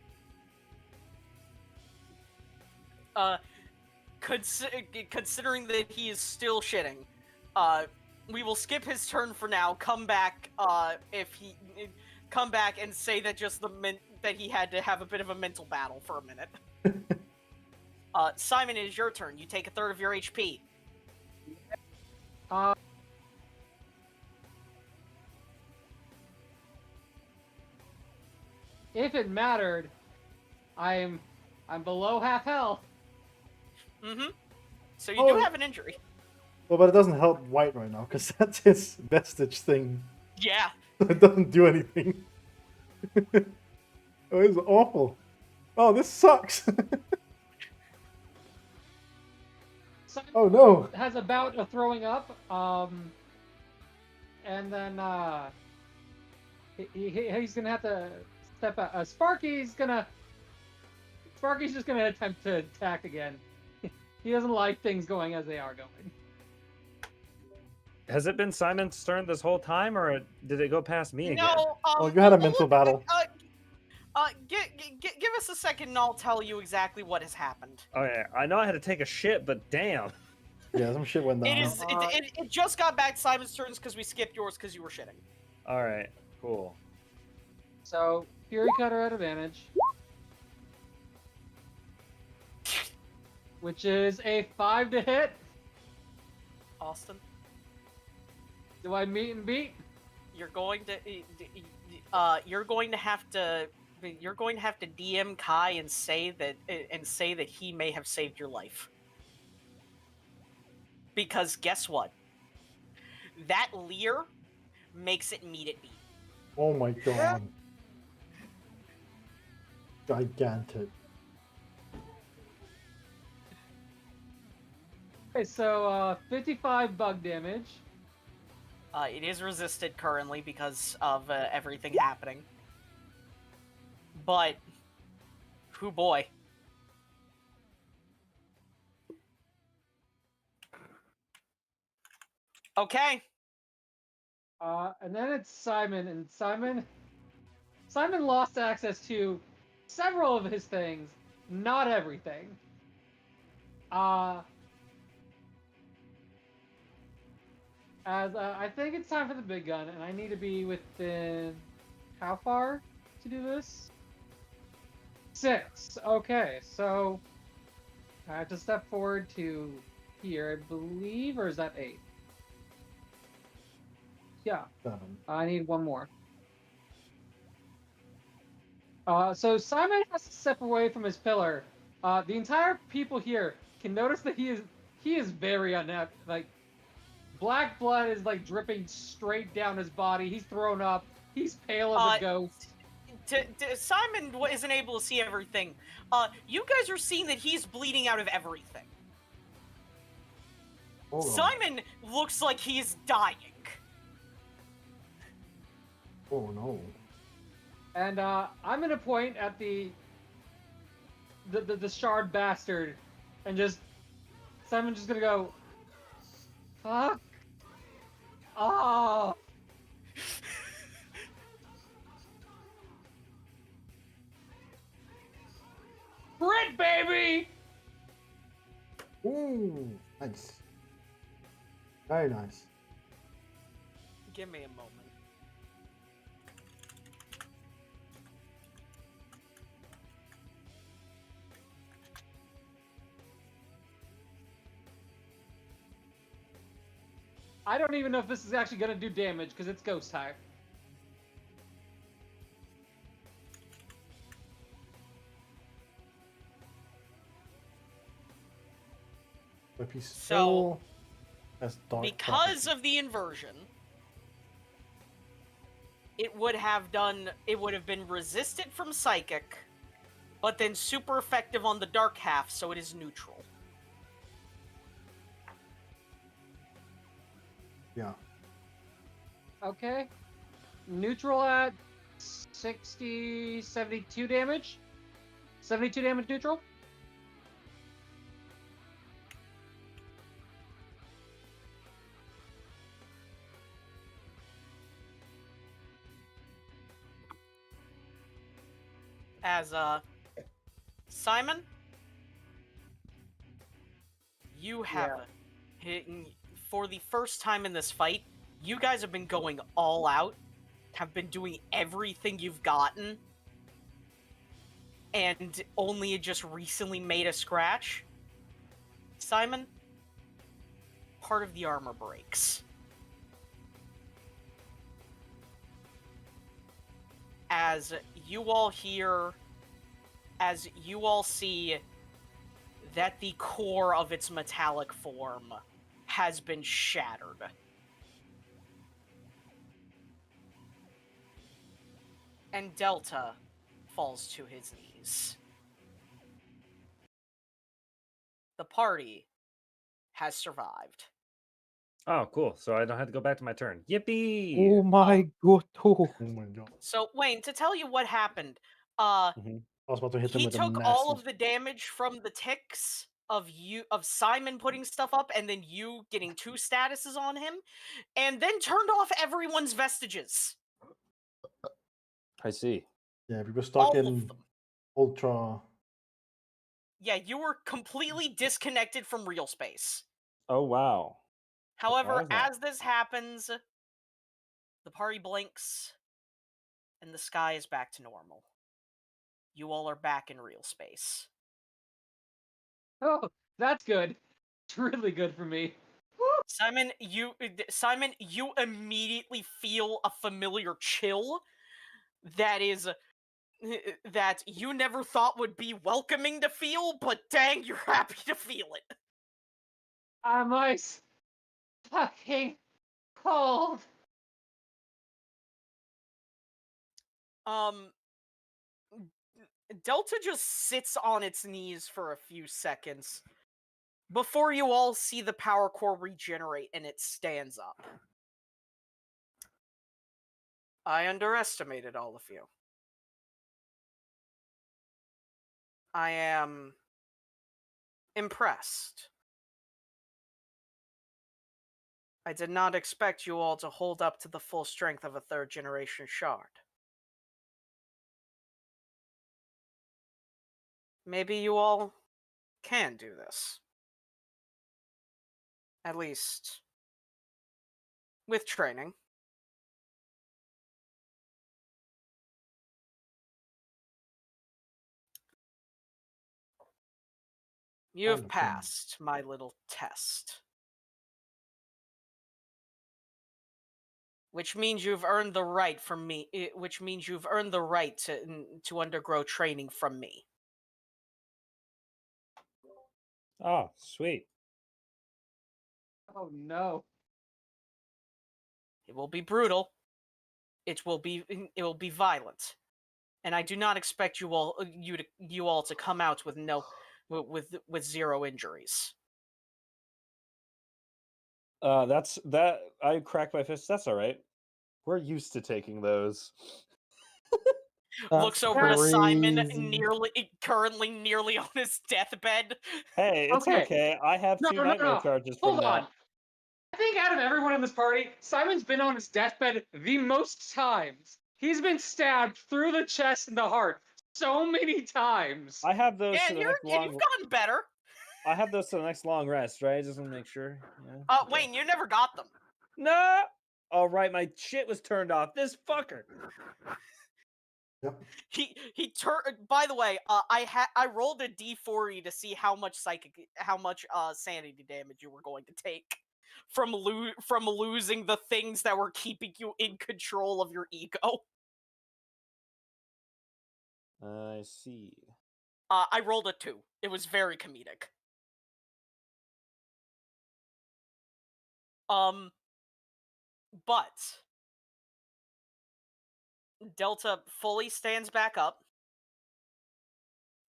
Considering that he is still shitting, we will skip his turn for now. Come back, come back and say that that he had to have a bit of a mental battle for a minute. Simon, it is your turn. You take 1/3 of your HP. If it mattered, I'm below half health. Mm-hmm. So you do Oh. have an injury. Well, but it doesn't help White right now because that's his vestige thing. Yeah. It doesn't do anything. Oh, it's awful. Oh, this sucks. Simon Oh no. has a bout of throwing up, and then he's gonna have to step out. Sparky's just gonna attempt to attack again. He doesn't like things going as they are going. Has it been Simon's turn this whole time, or did it go past me again? No. Oh, you had a we'll mental look at- battle. Give us a second, and I'll tell you exactly what has happened. Oh yeah, I know I had to take a shit, but damn. Yeah, some shit went down. It just got back to Simon's turns because we skipped yours because you were shitting. All right, cool. So Fury Cutter at advantage, which is a 5 to hit. Austin, Do I meet and beat? you're going to have to DM Kai and say that he may have saved your life. Because guess what? That leer makes it meet it beat. Oh my god. Gigantic. Okay, so 55 bug damage. It is resisted currently because of everything happening. But, whoo boy. Okay. And then it's Simon, and Simon lost access to several of his things, not everything. As I think it's time for the big gun, and I need to be within how far to do this? 6. Okay, so I have to step forward to here, I believe, or is that 8? Yeah, 7. I need one more. So Simon has to step away from his pillar. The entire people here can notice that he is very unept. Like, black blood is like dripping straight down his body. He's thrown up. He's pale as a ghost. Simon isn't able to see everything. You guys are seeing that he's bleeding out of everything. Hold on. Simon looks like he's dying. Oh no. And I'm gonna point at the shard bastard, and just Simon's just gonna go, fuck off. Crit, baby! Ooh, nice. Very nice. Give me a moment. I don't even know if this is actually gonna do damage because it's ghost type. But he's So, still as dark Because property. of the inversion, it would have been resisted from psychic, but then super effective on the dark half, so it is neutral. Yeah. Okay. Neutral at 60, 72 damage. 72 damage neutral. As Simon, you have for the first time in this fight, you guys have been going all out, have been doing everything you've gotten, and only just recently made a scratch. Simon, part of the armor breaks. As you all see that the core of its metallic form has been shattered. And Delta falls to his knees. The party has survived. Oh, cool. So I don't have to go back to my turn. Yippee! Oh my god. Oh. Oh my god. So, Wayne, to tell you what happened, Mhm. I was about to hit him he with a took all massive. of the damage from the ticks of Simon putting stuff up, and then you getting 2 statuses on him, and then turned off everyone's vestiges. I see. Yeah, we were stuck All of in them. ultra. Yeah, you were completely disconnected from real space. Oh, wow. However, Why is that? as this happens, the party blinks, and the sky is back to normal. You all are back in real space. Oh, that's good. It's really good for me. Simon, you immediately feel a familiar chill that you never thought would be welcoming to feel, but dang, you're happy to feel it. I'm ice fucking cold. Delta just sits on its knees for a few seconds before you all see the power core regenerate and it stands up. I underestimated all of you. I am impressed. I did not expect you all to hold up to the full strength of a third generation shard. Maybe you all can do this. At least with training. You have Kind of training. passed my little test. Which means you've earned the right from me. Which means you've earned the right to undergo training from me. Oh, sweet. Oh no. It will be brutal. It will be violent, and I do not expect you all to come out with with zero injuries. That's that. I crack my fist. That's all right. We're used to taking those. Looks That's over to Simon, crazy. currently nearly on his deathbed. Hey, it's Okay. okay. I have No, two no, no, nightmare no. charges from Hold on. that. I think out of everyone in this party, Simon's been on his deathbed the most times. He's been stabbed through the chest and the heart so many times. I have those Yeah, to the next you've gotten better. I have those to the next long rest, right? Just want to make sure. Yeah. Okay. Wayne, you never got them. No. All right, my shit was turned off. This fucker. Yep. He turned. By the way, I rolled a d40 to see how much sanity damage you were going to take from losing the things that were keeping you in control of your ego. I see. I rolled a 2. It was very comedic. But Delta fully stands back up.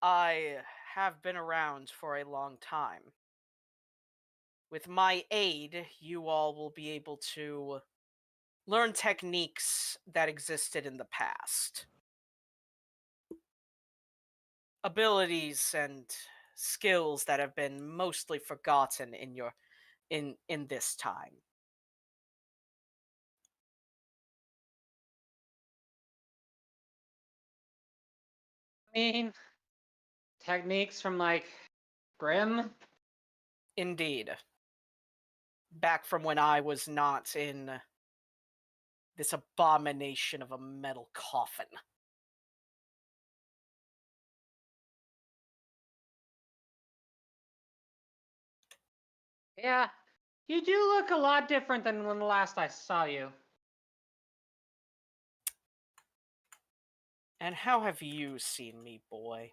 I have been around for a long time. With my aid, you all will be able to learn techniques that existed in the past. Abilities and skills that have been mostly forgotten in this time. I mean, techniques from like Grim. Indeed. Back from when I was not in this abomination of a metal coffin. Yeah, you do look a lot different than when the last I saw you. And how have you seen me, boy?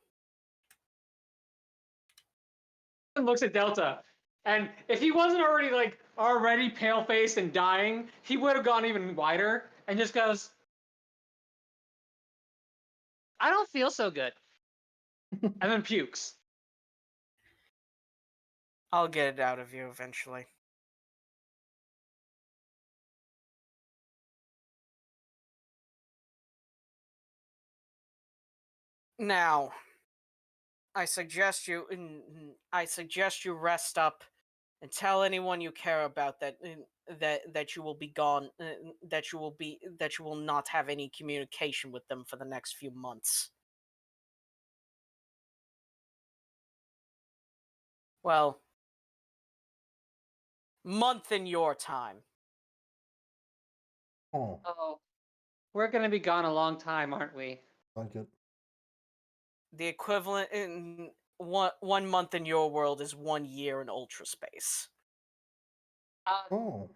Looks at Delta, and if he wasn't already pale faced and dying, he would have gone even wider and just goes, "I don't feel so good," and then pukes. I'll get it out of you eventually. Now, I suggest you rest up and tell anyone you care about that you will be gone, that you will not have any communication with them for the next few months. Well, month in your time. Oh, Oh, we're gonna be gone a long time, aren't we? like it. The equivalent in one month in your world is 1 year in ultra space. Oh.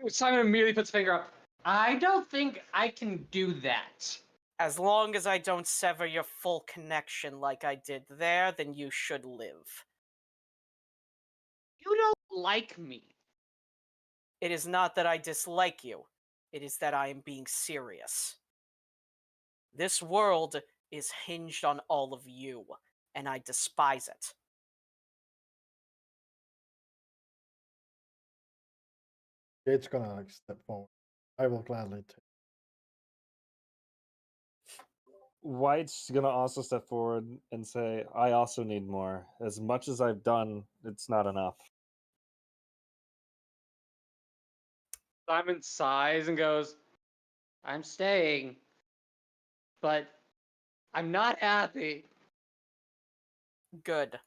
Simon immediately puts a finger up. I don't think I can do that. As long as I don't sever your full connection like I did there, then you should live. You don't like me. It is not that I dislike you. It is that I am being serious. This world is hinged on all of you, and I despise it. Jade's gonna like step forward. I will gladly take. White's gonna also step forward and say, "I also need more. As much as I've done, it's not enough." Simon sighs and goes, I'm staying, but I'm not happy. Good.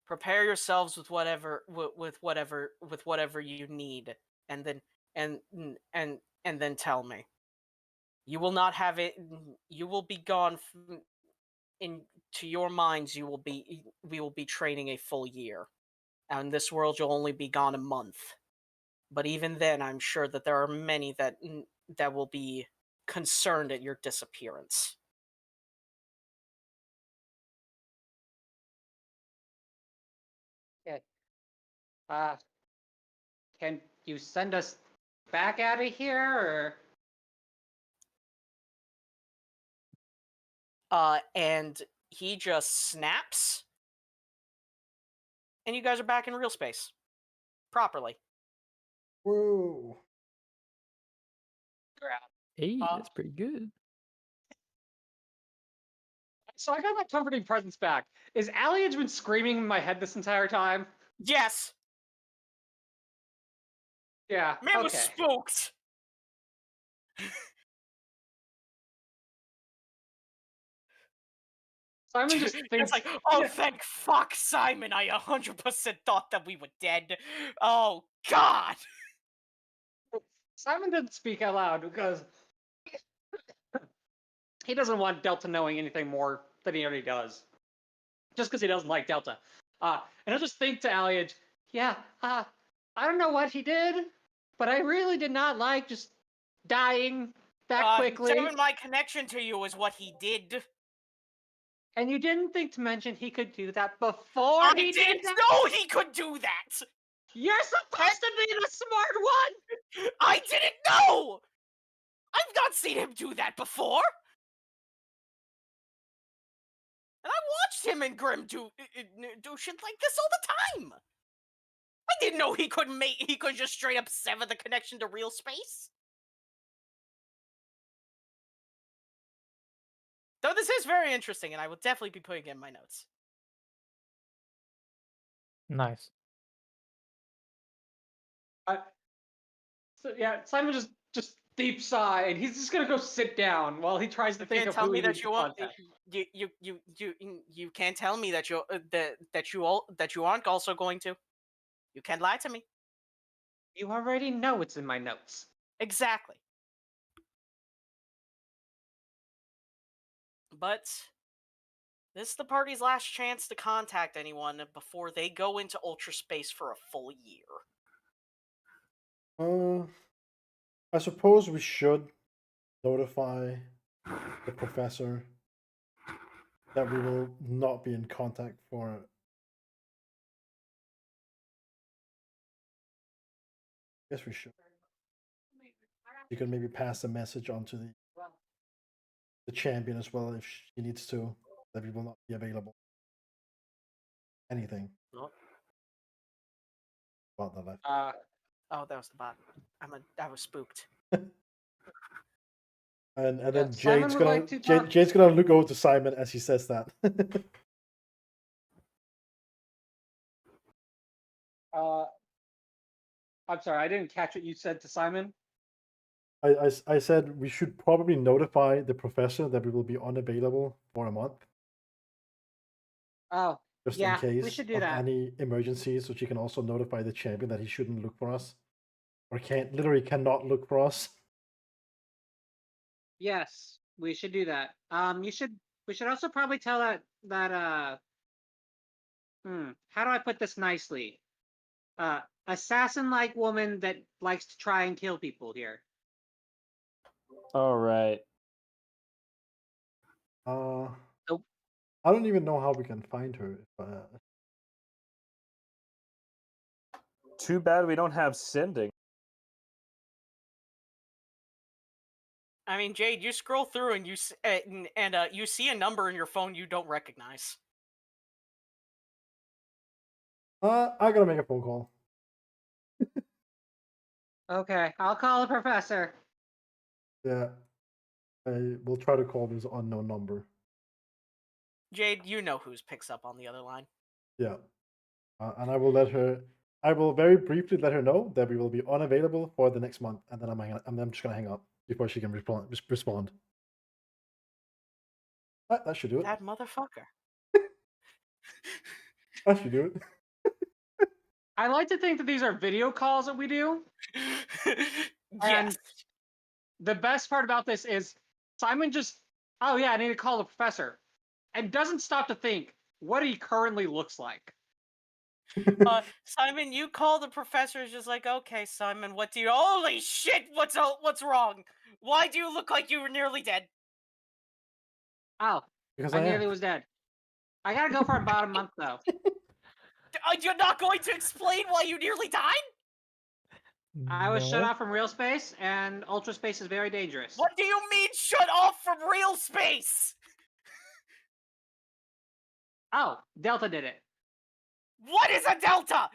Prepare yourselves with whatever you need, and then and then tell me. You will not have it. You will be gone. To your minds, we will be training a full year. And in this world, you'll only be gone a month. But even then, I'm sure that there are many that will be concerned at your disappearance. Okay. Can you send us back out of here, or? And he just snaps, and you guys are back in real space, properly. Whoa! Hey, Uh, that's pretty good. So I got my comforting presence back. Is Alliage been screaming in my head this entire time? Yes, Yeah. man was Okay. spooked. Simon just It's thinks. like, oh, thank fuck, Simon. I 100% thought that we were dead. Oh God. Simon didn't speak out loud because he doesn't want Delta knowing anything more than he already does. Just because he doesn't like Delta. And I'll just think to Alliage, yeah, I don't know what he did, but I really did not like just dying that quickly. Severing my connection to you is what he did. And you didn't think to mention he could do that before I he did didn't that? know he could do that. You're supposed to be the smart one! I didn't know. I've not seen him do that before. And I watched him and Grim do shit like this all the time. I didn't know he could just straight up sever the connection to real space. Though this is very interesting, and I will definitely be putting it in my notes. Nice. So yeah, Simon just deep sigh, and he's just gonna go sit down while he tries to You think can't of tell who me he that needs to you won't. contact. You can't tell me that you aren't also going to. You can't lie to me. You already know it's in my notes. Exactly. But this is the party's last chance to contact anyone before they go into ultra space for a full year. I suppose we should notify the professor that we will not be in contact for. Yes, we should. You can maybe pass the message on to the champion as well if she needs to, that we will not be available. Anything Oh, about the left. oh, that was the bot. I was spooked. And Yeah, then Simon Jade's would gonna like to talk- Jade's gonna look over to Simon as he says that. I'm sorry, I didn't catch what you said to Simon. I said we should probably notify the professor that we will be unavailable for a month, Oh, just yeah, in case we should do of that. any emergencies, so she can also notify the champion that he shouldn't look for us, or literally cannot look for us. Yes, we should do that. We should also probably tell that how do I put this nicely? Assassin-like woman that likes to try and kill people here. All right. Nope. I don't even know how we can find her. Too bad we don't have sending. I mean, Jade, you scroll through and you see a number in your phone you don't recognize. I gotta make a phone call. Okay, I'll call the professor. Yeah. I will try to call this unknown number. Jade, you know who picks up on the other line. Yeah. And I will very briefly let her know that we will be unavailable for the next month, and then I'm just gonna hang up before she can respond. That should do it. That motherfucker. That should do it. I like to think that these are video calls that we do. Yes. The best part about this is Simon just, oh yeah, I need to call the professor, and doesn't stop to think what he currently looks like. Simon, you call the professor. Is just like, okay, Simon, what do you? Holy shit! What's wrong? Why do you look like you were nearly dead? Oh, Because I I nearly am. was dead. I gotta go for about a month though. You're not going to explain why you nearly died? I was shut No. off from real space, and ultra space is very dangerous. What do you mean shut off from real space? Oh, Delta did it. What is a delta?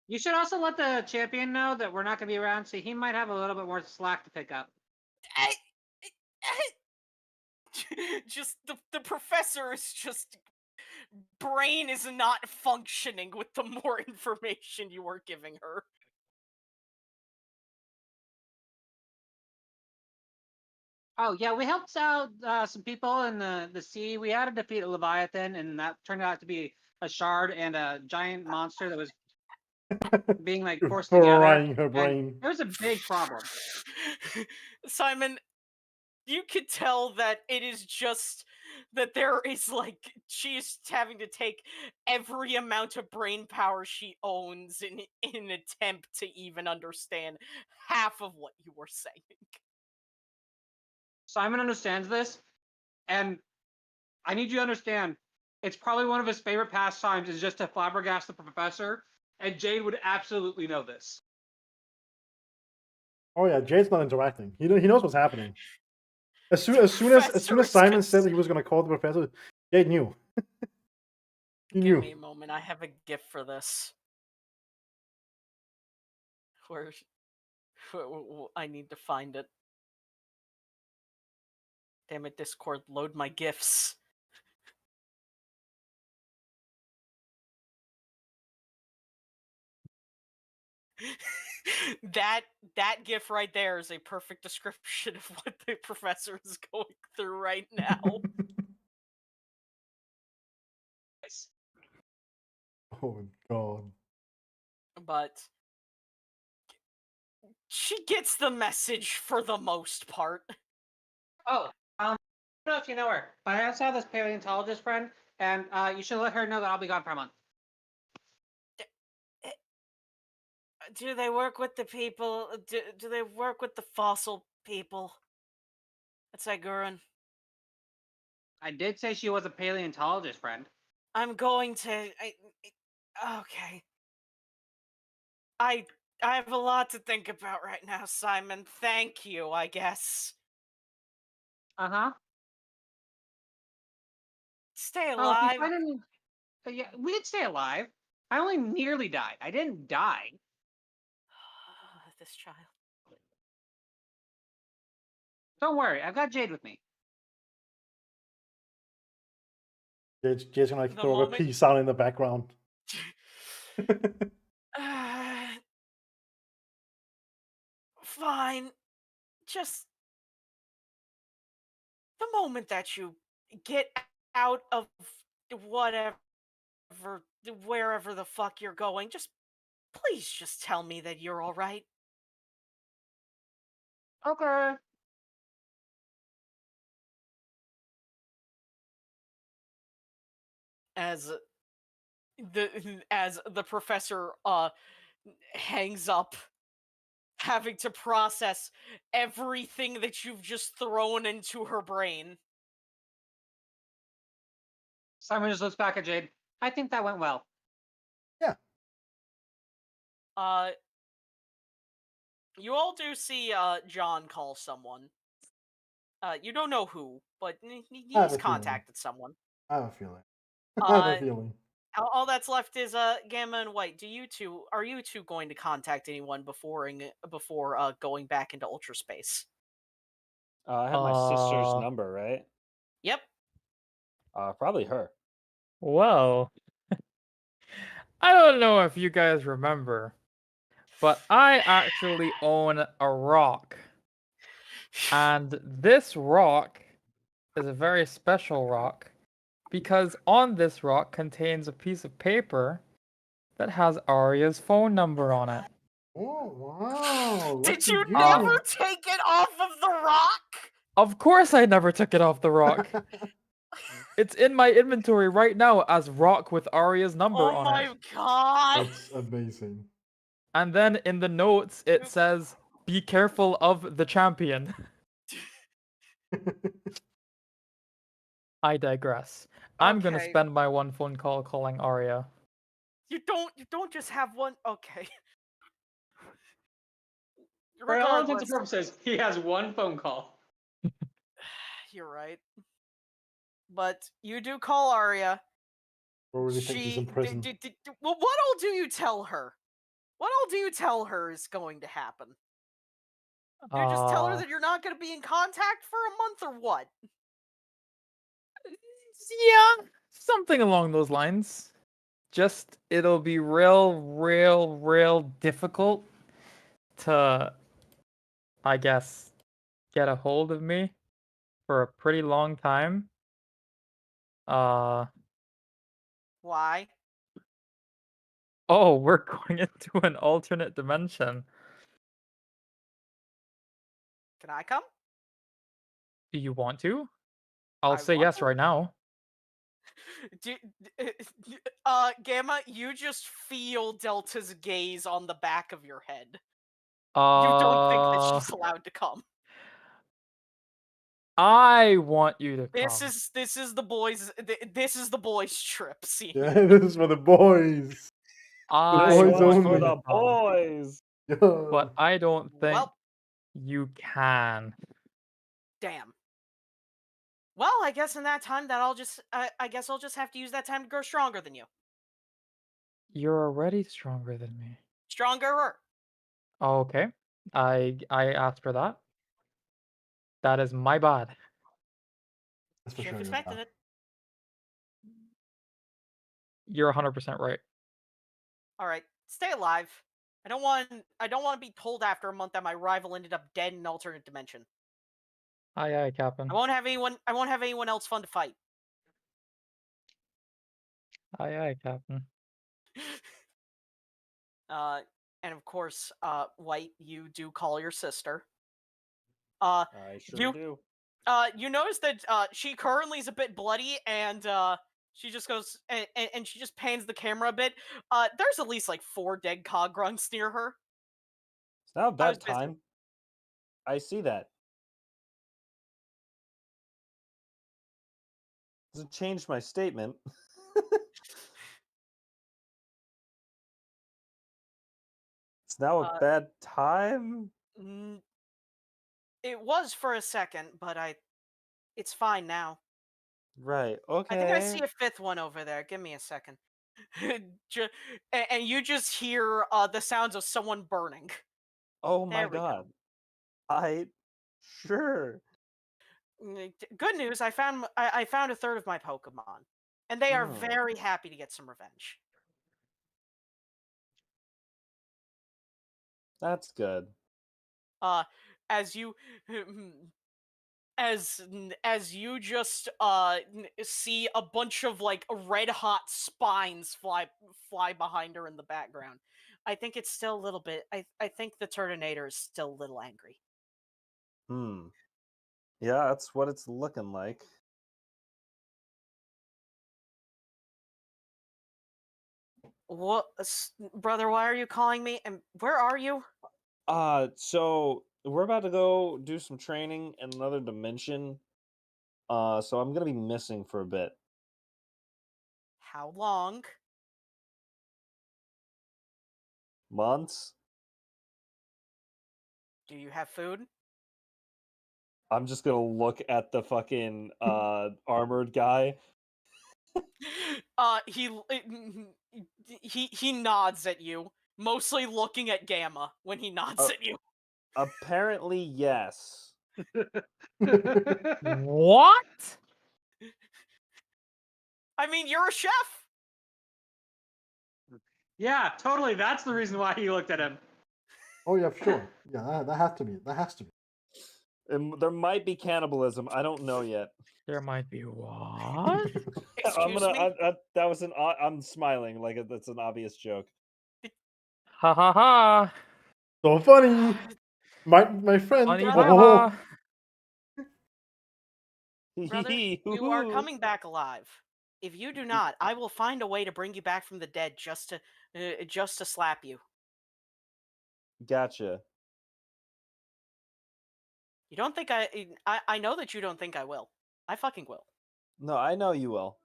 You should also let the champion know that we're not gonna be around, so he might have a little bit more slack to pick up. Just the professor is just brain is not functioning with the more information you are giving her. Oh yeah, we helped out some people in the sea. We had to defeat a Leviathan, and that turned out to be a shard and a giant monster that was being like forced together. Frying her And brain. it was a big problem. Simon, you could tell that it is just that there is like she's having to take every amount of brain power she owns in an attempt to even understand half of what you were saying. Simon understands this, and I need you to understand, it's probably one of his favorite pastimes is just to flabbergast the professor, and Jade would absolutely know this. Oh yeah, Jade's not interacting. He knows what's happening. As soon as Professor is Simon just- said that he was gonna call the professor, Jade knew. He Give knew. me a moment. I have a gift for this. Where I need to find it. Damn it, Discord, load my gifts. that gif right there is a perfect description of what the professor is going through right now. Oh god. But she gets the message for the most part. Oh, I don't know if you know her, but I also have this paleontologist friend, and you should let her know that I'll be gone for a month. Do they work with the people? Do they work with the fossil people? That's Iguran. I did say she was a paleontologist friend. I'm going to. Okay. I have a lot to think about right now, Simon. Thank you, I guess. Uh-huh. Stay Oh, if alive. you find any... Yeah, we did stay alive. I only nearly died. I didn't die. This child. Don't worry, I've got Jade with me. Jade's gonna like The throw a moment- peace out in the background. Fine. Just the moment that you get out of whatever, wherever the fuck you're going, just please just tell me that you're all right. Okay. As the professor hangs up, having to process everything that you've just thrown into her brain. Simon just looks back at Jade. I think that went well. Uh You all do see John call someone. You don't know who, but I have he's a feeling. contacted someone. I have a feeling. I have Uh, a feeling. all that's left is Gamma and White. Are you two going to contact anyone before going back into ultra space? I have my sister's Uh, number, right? Yep. Probably her. well, I don't know if you guys remember, but I actually own a rock. And this rock is a very special rock because on this rock contains a piece of paper that has Arya's phone number on it. Oh wow! Look Did at you you. never take it off of the rock? Of course I never took it off the rock. It's in my inventory right now as rock with Arya's number Oh on my it. god! That's amazing. And then in the notes it says, "Be careful of the champion." I digress. I'm gonna Okay. spend my one phone call calling Arya. You don't just have one. Okay. For all intents and Regardless, purposes, he has one phone call. you're right. But you do call Arya. Probably think he's in prison. Well, what all do you tell her? What all do you tell her is going to happen? Do you just tell her that you're not going to be in contact for a month or what? Yeah, something along those lines. Just it'll be real difficult to, I guess, get a hold of me for a pretty long time. Uh Why? oh, we're going into an alternate dimension. Can I come? Do you want to? I'll I say want yes to. right now. Do, Gamma, you just feel Delta's gaze on the back of your head. You don't think that Uh she's allowed to come. I want you to This come. is the boys. This is the boys' trip. See, Yeah, this is for the boys. I This boys one's want for you only. to the come. boys. Yeah. But I don't think well, you can. damn. Well, I guess in that time that I guess I'll just have to use that time to grow stronger than you. You're already stronger than me. Stronger. Okay. I asked for that. That is my bad. That's for Should have sure. expected it. You're 100% right. All right, stay alive. I don't want to be told after a month that my rival ended up dead in an alternate dimension. Aye, Captain. I won't have anyone else fun to fight. Aye, Captain. And of course, White, you do call your sister. Uh, I sure you do. you notice that she currently is a bit bloody, and she just goes and she just pans the camera a bit. There's at least like 4 dead cog grunts near her. It's not a I was bad busy. time. I see that. Doesn't change my statement. It's now a Uh, bad time? n- it was for a second, but it's fine now. Right. I think I Okay. see a 5th one over there. Give me a second. Ju- and you just hear the sounds of someone burning. Oh my There we go. god. I sure. Good news, I found a third of my Pokemon, and they are Oh, very happy to get some revenge. that's good. As you as you just see a bunch of like red hot spines fly behind her in the background. I think it's still a little bit. I think the Turtonator is still a little angry. Hmm. Yeah, that's what it's looking like. What, brother? Why are you calling me? And where are you? So we're about to go do some training in another dimension. So I'm gonna be missing for a bit. How long? Months? Do you have food? I'm just gonna look at the fucking armored guy. He nods at you, mostly looking at Gamma when he nods at you. Apparently, yes. What? I mean, you're a chef. Yeah, totally. That's the reason why he looked at him. Oh yeah, sure. Yeah, that has to be. That has to be. There might be cannibalism. I don't know yet. There might be what? Excuse me. That was I'm smiling like that's an obvious joke. Ha ha ha! So funny. My friend. Funny Brother. Oh, ha Brother, you are coming back alive. If you do not, I will find a way to bring you back from the dead just to slap you. Gotcha. You don't think I know that you don't think I will. I fucking will. No, I know you will.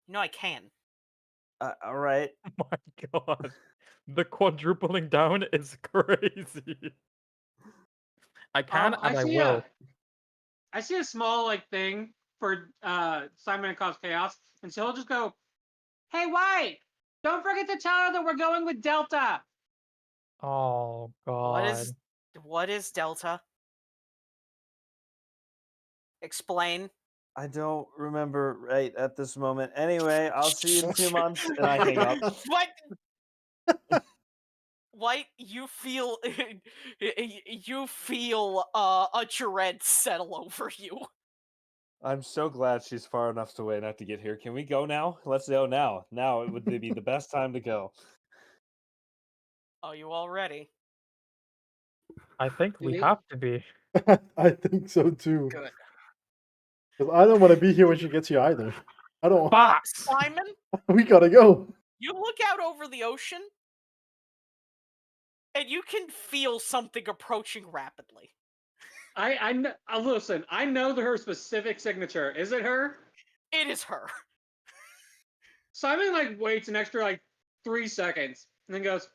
You know I can. All right. Oh my god. The quadrupling down is crazy. I can and I will. I see a small like thing for Simon and Cause Chaos, and so he'll just go, "Hey, White, don't forget to tell her that we're going with Delta." Oh god. What is Delta? Explain. I don't remember right at this moment. Anyway, I'll see you in 2 months, and I hang up. What? White, you feel a dread settle over you. I'm so glad she's far enough away not to get here. Can we go now? Let's go now. Now it would be the best time to go. Are you all ready? I think we Indeed. have to be. I think so too. Good. Because I don't want to be here when she gets here either. I don't. Box! Simon, We gotta go. you look out over the ocean, and you can feel something approaching rapidly. Listen. I know her specific signature. Is it her? It is her. Simon like waits an extra like 3 seconds and then goes,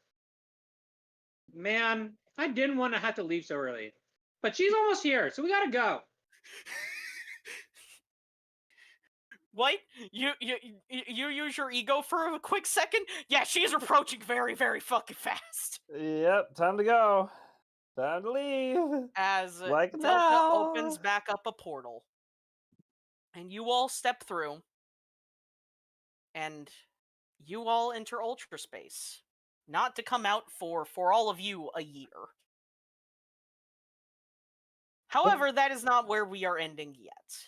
"Man, I didn't want to have to leave so early, but she's almost here, so we gotta go." White, you use your ego for a quick second. Yeah, she is approaching very, very fucking fast. Yep, time to go. Time to leave. As Like Delta now. opens back up a portal, and you all step through, and you all enter ultra space, not to come out for all of you a year. However, that is not where we are ending yet.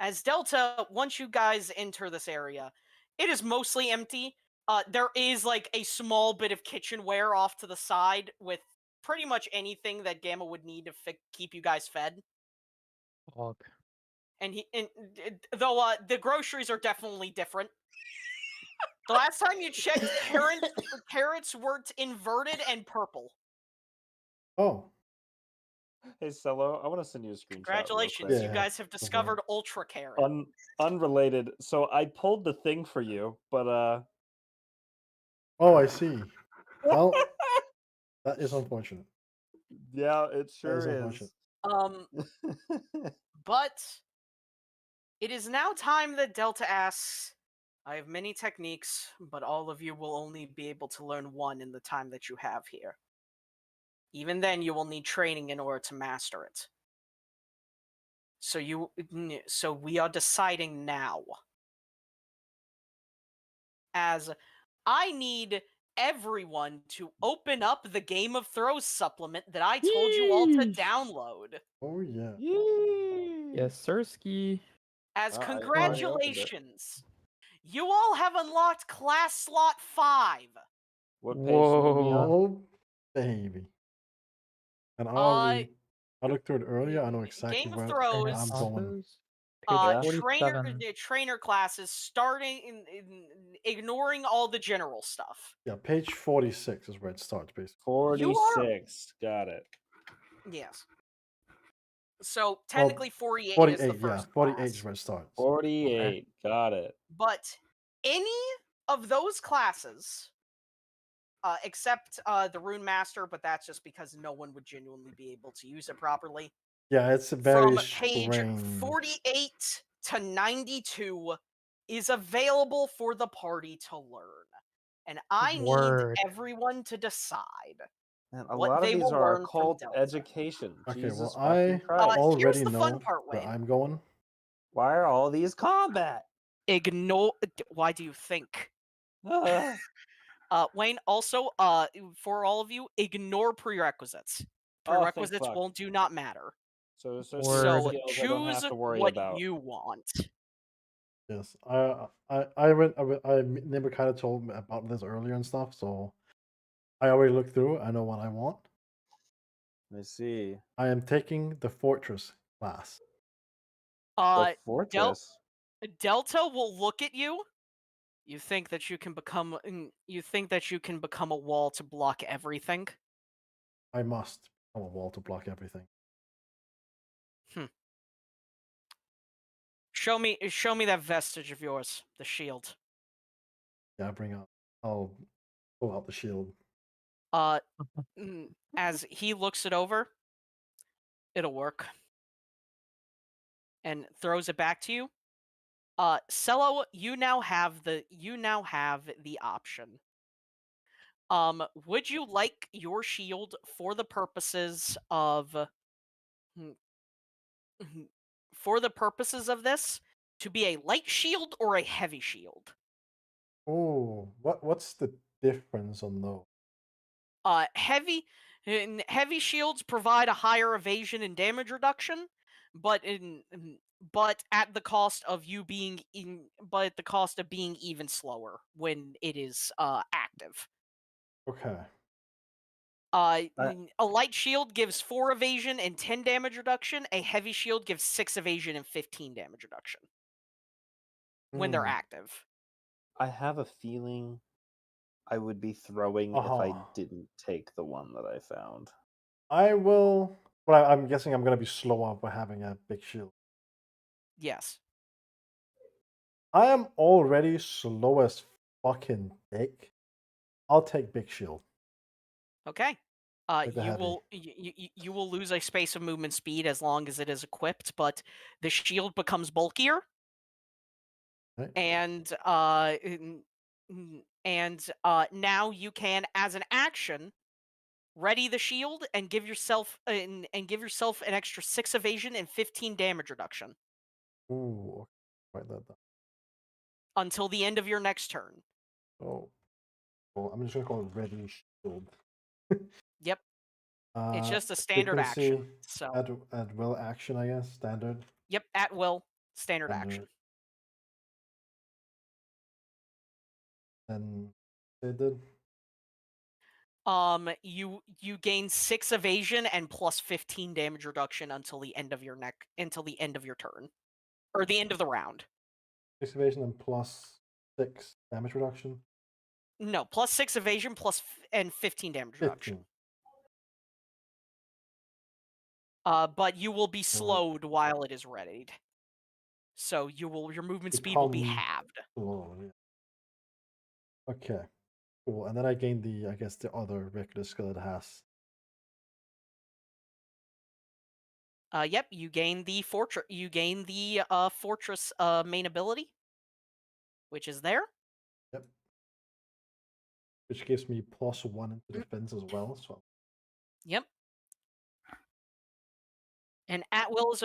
As Delta, once you guys enter this area, it is mostly empty. There is like a small bit of kitchenware off to the side with pretty much anything that Gamma would need to keep you guys fed. Fuck. Though the groceries are definitely different. The last time you checked, carrots were inverted and purple. Oh. Hey, Cello, I want to send you a screenshot. Congratulations, Real quick. you Yeah, guys have discovered Ultra Carrot. Unrelated. So I pulled the thing for you, but Oh, I see. Well, that is unfortunate. yeah, it That is sure unfortunate. is. But it is now time that Delta asks, I have many techniques, but all of you will only be able to learn one in the time that you have here. Even then, you will need training in order to master it. So we are deciding now. As I need everyone to open up the Game of Thrones supplement that I told you all to Yeesh. download. Oh yeah. Yes, Sirski. As I already opened it. congratulations, you all have unlocked class slot 5. What page should we be on? Oh baby. And I looked through it earlier. I know exactly Game of where Thrones. I'm going. Yeah. Trainer classes starting in ignoring all the general stuff. Yeah, page 46 is where it starts, basically. 46. Got it. Yes. So technically 48 is 48, the yeah. first 48 class. is where it starts. 48. Got it. But any of those classes except the Rune Master, but that's just because no one would genuinely be able to use it properly. Yeah, it's very From page strange. 48 to 92 is available for the party to learn. And I Word. need everyone to decide. And a What lot of they these will are learn from occult Delta. education. Okay, Jesus well, fucking I Christ. Here's already the fun know part, where Wayne. I'm going. Why are all these combat? Ignore. Why do you think? Ah. Wayne, also, for all of you, ignore prerequisites. Oh, thank Prerequisites fuck. do not matter. So associated So skills I don't choose have to worry what about. you want. Yes, Nimber kind of told me about this earlier and stuff, so I already looked through. I know what I want. I see. I am taking the Fortress class. The fortress. Delta will look at you. You think that you can become a wall to block everything? I must become a wall to block everything. Show me that vestige of yours, the shield. Yeah, I'll pull out the shield. As he looks it over, it'll work. And throws it back to you. Cello, you now have the option. Would you like your shield for the purposes of this to be a light shield or a heavy shield? Oh, what's the difference on those? Heavy shields provide a higher evasion and damage reduction, but at the cost of being even slower when it is active. Okay. A light shield gives 4 evasion and 10 damage reduction. A heavy shield gives 6 evasion and 15 damage reduction when they're active. I have a feeling I would be throwing if I didn't take the one that I found. I will. But I'm guessing I'm going to be slower by having a big shield. Yes. I am already slow as fucking dick. I'll take big shield. Okay. With the heavy. You will lose a space of movement speed as long as it is equipped, but the shield becomes bulkier. Right. And now you can, as an action, ready the shield and give yourself an extra 6 evasion and 15 damage reduction Ooh, okay. Write that down. until the end of your next turn. Oh, well, I'm just gonna call it ready shield. Yep. It's just a standard frequency, action. So at will action, I guess. Standard. yep, at will, standard action. And they did. You gain 6 evasion and plus 15 damage reduction until the end of your turn, or the end of the round. 6 evasion and plus 6 damage reduction. No, plus 6 evasion and 15 damage reduction. 15. But you will be slowed while it is readied. So your movement speed will be halved. Oh, yeah. Okay. Cool. And then I gained the other regular skill it has. Yep, you gain the fortress. You gain the fortress main ability, which is there. Yep. Which gives me +1 into defense as well. So. Yep. And at will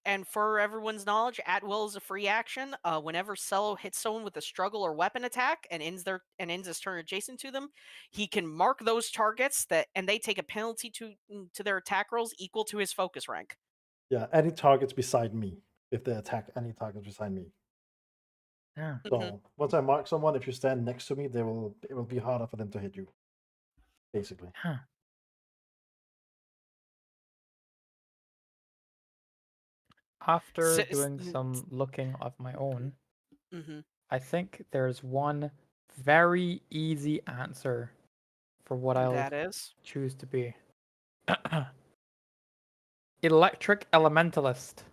and for everyone's knowledge, at will is a free action. Whenever Cello hits someone with a struggle or weapon attack and ends his turn adjacent to them, he can mark those targets and they take a penalty to their attack rolls equal to his focus rank. Yeah, any targets beside me. If they attack any targets beside me. Yeah. So once I mark someone, if you stand next to me, it will be harder for them to hit you. Basically. Huh. After doing some looking of my own, I think there's one very easy answer for what I'll choose to be. Electric Elementalist.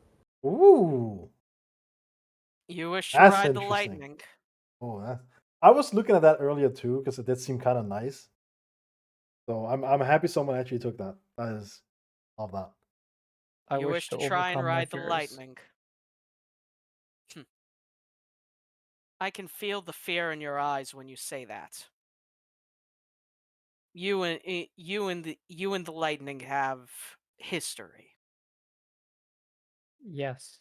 Ooh. You wish to ride the lightning. Oh, I was looking at that earlier too because it did seem kind of nice. So I'm happy someone actually took that. That is love that. I You wish wish to to try and overcome my ride the fears. lightning. I can feel the fear in your eyes when you say that. You and the lightning have history. Yes.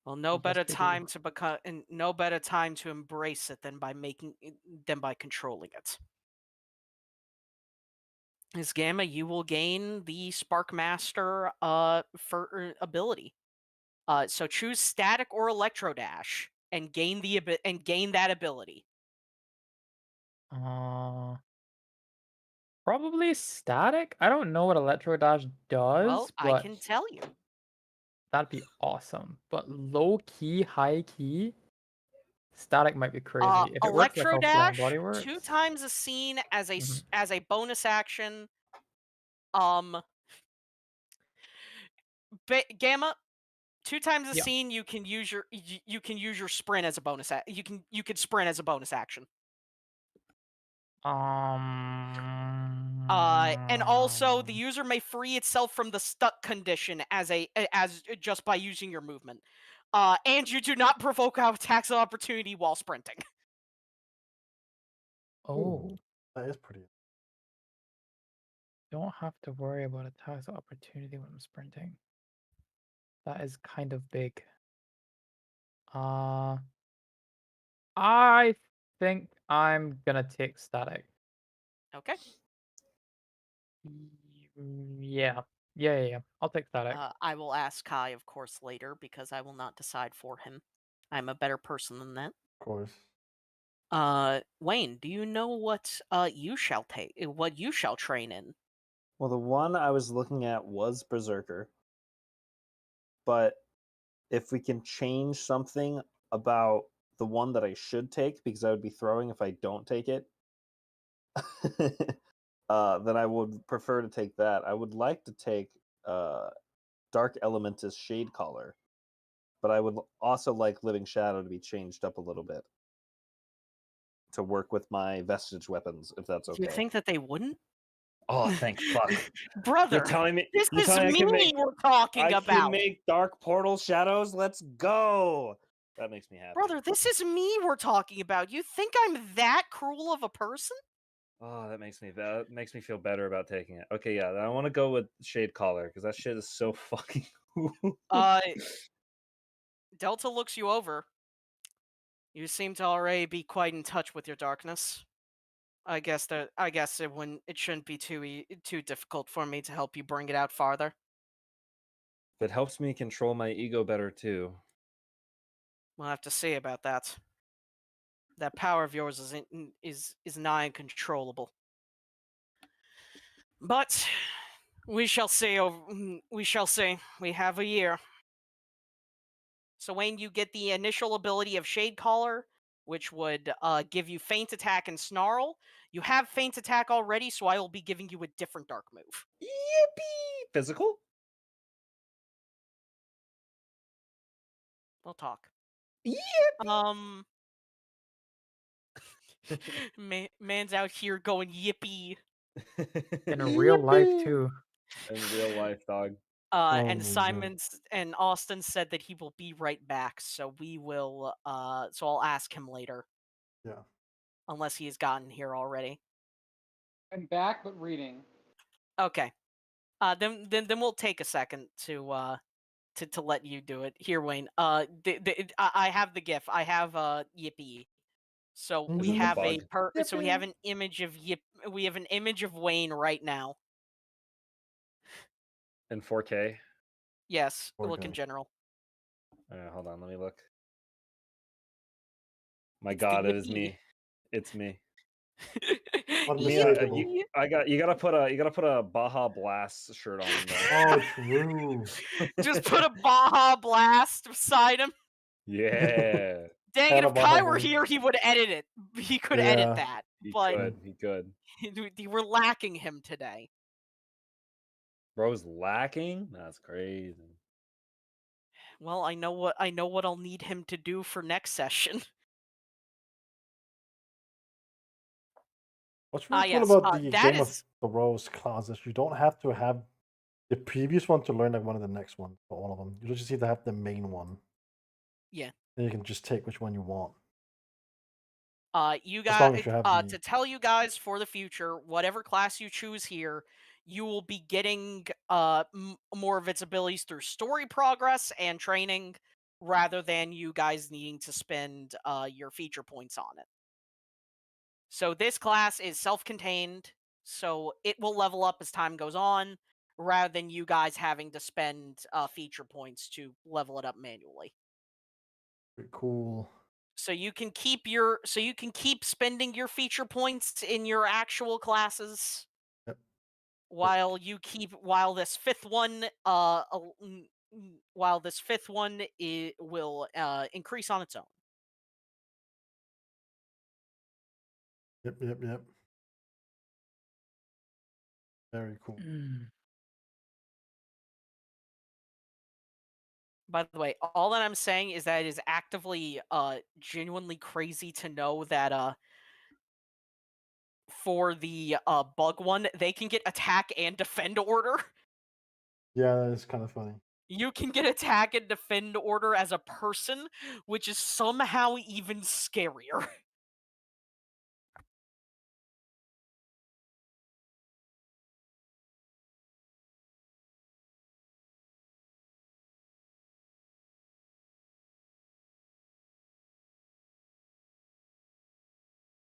Well, no Yes, better we do. time to become, and no better time to embrace it than by controlling it. As Gamma, you will gain the Spark Master ability. So choose Static or Electro Dash and gain that ability. Probably static. I don't know what Electro Dash does, Well, I but can tell you. that'd be awesome. But low key, high key, static might be crazy. If it works like Electro how Flying Dash, Body 2 works. times a scene as Mhm. as a bonus action. Um, Gamma, 2 times a Yeah. scene you can use your sprint as a bonus. You can sprint as a bonus action. And also the user may free itself from the stuck condition as just by using your movement. And you do not provoke attacks of opportunity while sprinting. Oh, That is pretty. don't have to worry about attacks of opportunity when I'm sprinting. That is kind of big. I think I'm gonna take static. Okay. Yeah. Yeah. I'll take static. I will ask Kai, of course, later because I will not decide for him. I'm a better person than that. Of course. Wayne, do you know what you shall train in? Well, the one I was looking at was Berserker. But if we can change something about the one that I should take, because I would be throwing if I don't take it, then I would prefer to take that. I would like to take Dark Elementus Shade Collar, but I would also like Living Shadow to be changed up a little bit to work with my vestige weapons, if that's Do you okay. think that they wouldn't? Oh, thank fuck! Brother, You're telling me this you're is telling me I can me make we're talking I can about. make Dark Portal Shadows? Let's go! That makes me happy. Brother, this is me we're talking about. You think I'm that cruel of a person? Oh, that makes me feel better about taking it. Okay, yeah, then I want to go with Shade Collar because that shit is so fucking cool. Delta looks you over. You seem to already be quite in touch with your darkness. I guess it shouldn't be too difficult for me to help you bring it out farther. It helps me control my ego better too. We'll have to see about that. That power of yours is nigh uncontrollable. But we shall see. We shall see. We have a year. So Wayne, you get the initial ability of Shade Collar, which would give you Feint Attack and Snarl. You have Feint Attack already, so I will be giving you a different dark move. Yippee! Physical? We'll talk. Yippee! Man's out here going yippee. In real life Yippee! too. In real life, dog. And my Simon's and Austin said that he will be right back, so we will. So I'll ask him later, Yeah. unless he has gotten here already. I'm back, but reading. Okay. Then we'll take a second to let you do it. Here, Wayne. I have the GIF. I have Yippee. So Is we it the have bug? so we have an image of We have an image of Wayne right now. In 4K? Yes, look in 4K. general. Hold on, let me look. My It's the God, it is Yippee. me. It's me. Unmistakable. You gotta put a Baja Blast shirt on him though. Oh, true. Just put a Baja Blast beside him. Yeah, Dang it! Had a If Kai Baja were Blast. here, he would edit it. He could edit Yeah. that, he but could. He could. we're lacking him today. Bro's lacking. That's crazy. Well, I know what I'll need him to do for next session. What's really cool yes, about the that Game of is Thrones class is you don't have to have the previous one to learn like one of the next one for all of them. You just need to have the main one. Yeah. Then you can just take which one you want. you As long got as you have to tell you guys for the future, whatever class you choose here, you will be getting more of its abilities through story progress and training, rather than you guys needing to spend your feature points on it. So this class is self-contained, so it will level up as time goes on, rather than you guys having to spend feature points to level it up manually. pretty cool. So you can keep spending your feature points in your actual classes Yep. while this fifth one will increase on its own. Yep. Very cool. By the way, all that I'm saying is that it is actively genuinely crazy to know that for the bug one, they can get attack and defend order. Yeah, that is kind of funny. You can get attack and defend order as a person, which is somehow even scarier.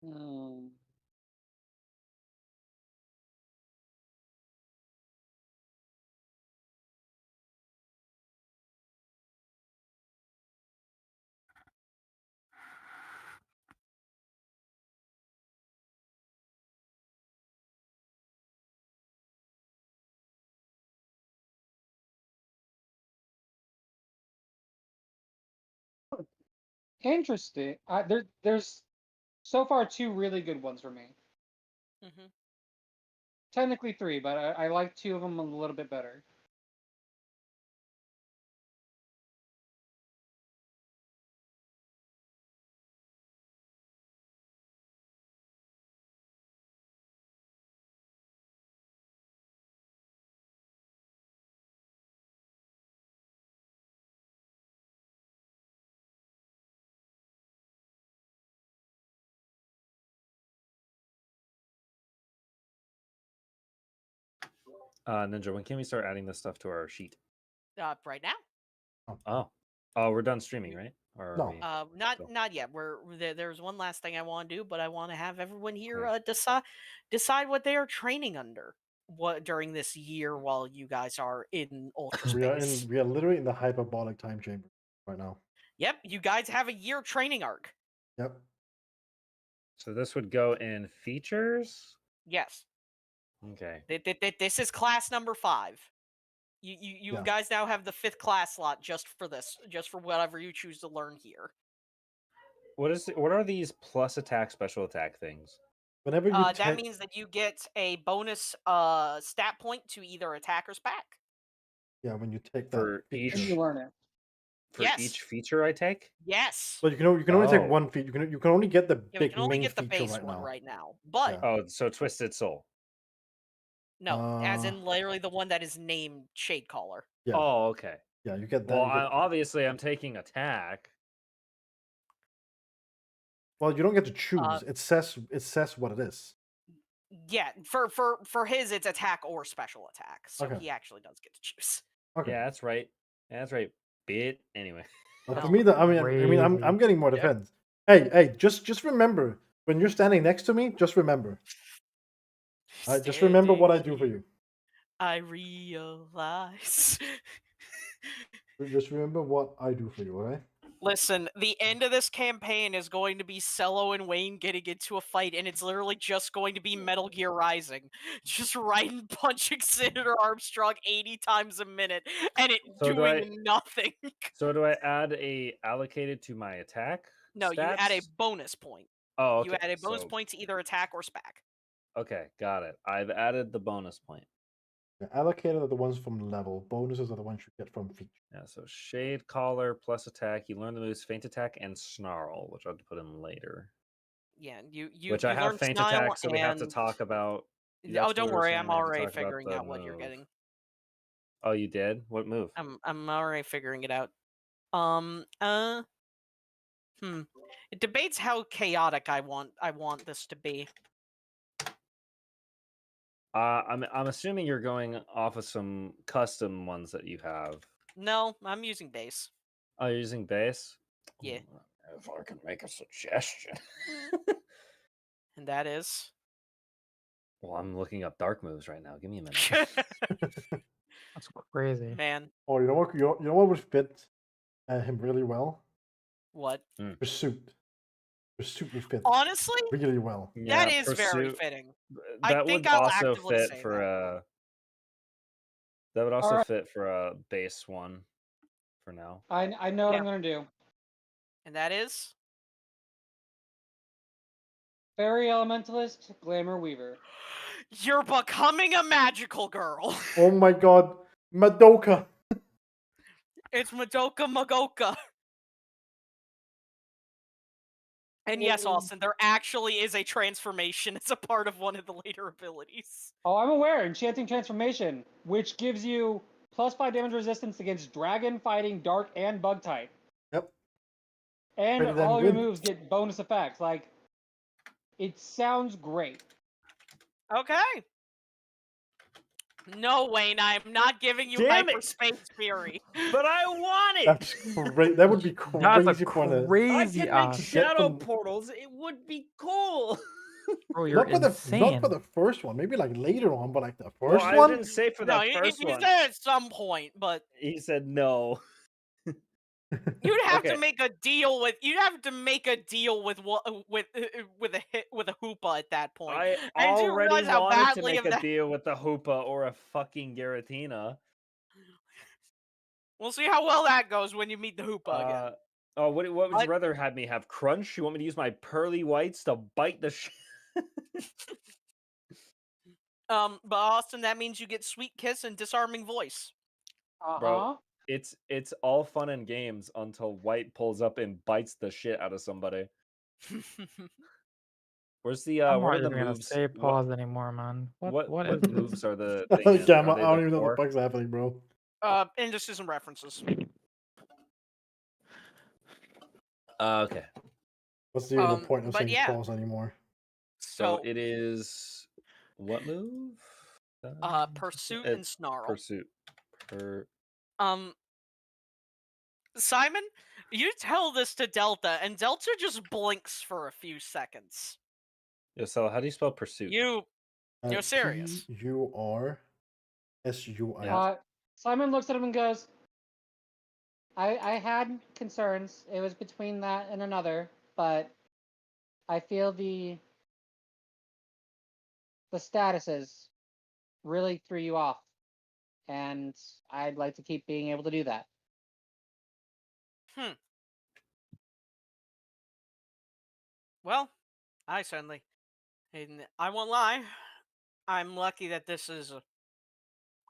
Hmm. Interesting. There's so far two really good ones for me. hmm Technically three, but I like two of them a little bit better. Ninja, when can we start adding this stuff to our sheet? Right now. Oh, we're done streaming, right? Or are No. we? Not Cool. not yet. There's one last thing I want to do, but I want to have everyone here Okay. decide what they are training under during this year while you guys are in ultra space. We are literally in the hyperbolic time chamber right now. Yep, you guys have a year training arc. Yep. So this would go in features. Yes, Okay. this is class number 5. You Yeah. guys now have the 5th class slot just for this, just for whatever you choose to learn here. What are these plus attack, special attack things? Whenever you That take, means that you get a bonus stat point to either attack or spec. yeah, when you take that For feature. And you learn it. For Yes. each feature I take? Yes. But you can only take Oh. one feature. You can only get the Yeah, we big can only main get the feature base right one now. right now. But Yeah. Oh, so Twisted Soul. no, as Uh, in literally the one that is named Shade Caller. Yeah. Oh, okay. Yeah, you get that. Well, you get, obviously I'm taking attack. well, you don't get to choose. It says what it is. Yeah, for his it's attack or special attack, so Okay. he actually does get to choose. Okay. Yeah, that's right. That's right. Bit anyway. But for No. me, I'm getting more Yep. defense. Hey, just remember when you're standing next to me. Just remember. Just remember what I do for you. I realize. Just remember what I do for you. All right. Listen, the end of this campaign is going to be Cello and Wayne getting into a fight, and it's literally just going to be Metal Gear Rising. Just Raiden punching Senator Armstrong 80 times a minute, and it So do doing nothing. So do I add a allocated to my attack? No, you add a stats? bonus point. Oh, okay. You add a bonus So, point to either attack or spec. okay, got it. I've added the bonus point. Yeah, allocated are the ones from level. Bonuses are the ones you get from feature. Yeah, so Shade Collar plus attack. You learn the moves Feint Attack and Snarl, which I'll have to put in later. Yeah, you Which I have learned feint style attack, so we have to and talk about. oh, That's what don't we were worry, saying. I'm We have to already talk about figuring the out what you're move. getting. Oh, you did? What move? I'm already figuring it out. It debates how chaotic I want this to be. I'm assuming you're going off of some custom ones that you have. No, I'm using base. Oh, you're using base? Yeah. If I can make a suggestion. And that is. Well, I'm looking up dark moves right now. Give me a minute. That's crazy. Man, Oh, you know what? You know what would fit him really well? what? Pursuit. Pursuit would fit Honestly, really well. that is very Pursuit. fitting. That I would think I'll also actively fit say for that. a. That would also Alright. fit for a base one. For now. I know what Yeah. I'm gonna do. And that is. Fairy Elementalist, Glamour Weaver. You're becoming a magical girl. Oh my god, Madoka. It's Madoka Magoka. And yes, Austin, there actually is a transformation as a part of one of the later abilities. Oh, I'm aware. Enchanting Transformation, which gives you +5 damage resistance against dragon, fighting, dark, and bug type. Yep. And Pretty damn all your good. moves get bonus effects. Like, it sounds great. Okay. No, Wayne, I'm not giving you Damn it! hyperspace fury. But I want it! That's great. That would be That's crazy a for the. I crazy can make ass. shadow them- portals. It would be cool. Bro, you're Not for insane. the first one. Maybe like later on, but like the Well, first I one. didn't say for No, the he first one. said at some point, but He said no. you'd have Okay. to make a deal with. You'd have to make a deal with with a Hoopa at that point. I And you already realize how wanted to badly make of a that. deal with the Hoopa or a fucking Giratina. We'll see how well that goes when you meet the Hoopa again. Oh, what would you But- rather have me have? Crunch? You want me to use my pearly whites to bite the shit? But Austin, that means you get Sweet Kiss and Disarming Voice. Bro, it's all fun and games until White pulls up and bites the shit out of somebody. Where's the I'm what not are the even gonna moves? say pause anymore, man. What is this? moves are the thing? Gamma, Are they I don't the even know what core? the fuck's happening, bro. Indices and references. Okay. What's the no point of but saying yeah. pause anymore? So it is what move? Pursuit and It's Snarl. Pursuit. Simon, you tell this to Delta, and Delta just blinks for a few seconds. Yeah, so how do you spell pursuit? You're serious. PURSUIT. Simon looks at him and goes, I had concerns. It was between that and another, but I feel the statuses really threw you off, and I'd like to keep being able to do that. Well, I certainly. And I won't lie. I'm lucky that this is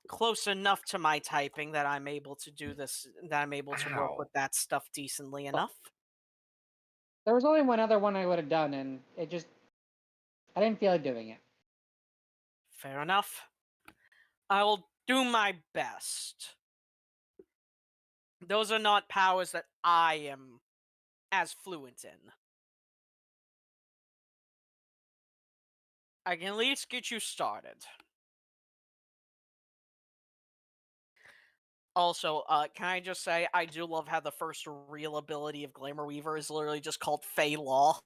close enough to my typing that I'm able to do this. That I'm able to work with that stuff decently enough. There was only one other one I would have done, and I didn't feel like doing it. Fair enough. I will do my best. Those are not powers that I am as fluent in. I can at least get you started. Also, can I just say, I do love how the first real ability of Glamour Weaver is literally just called Fey Law.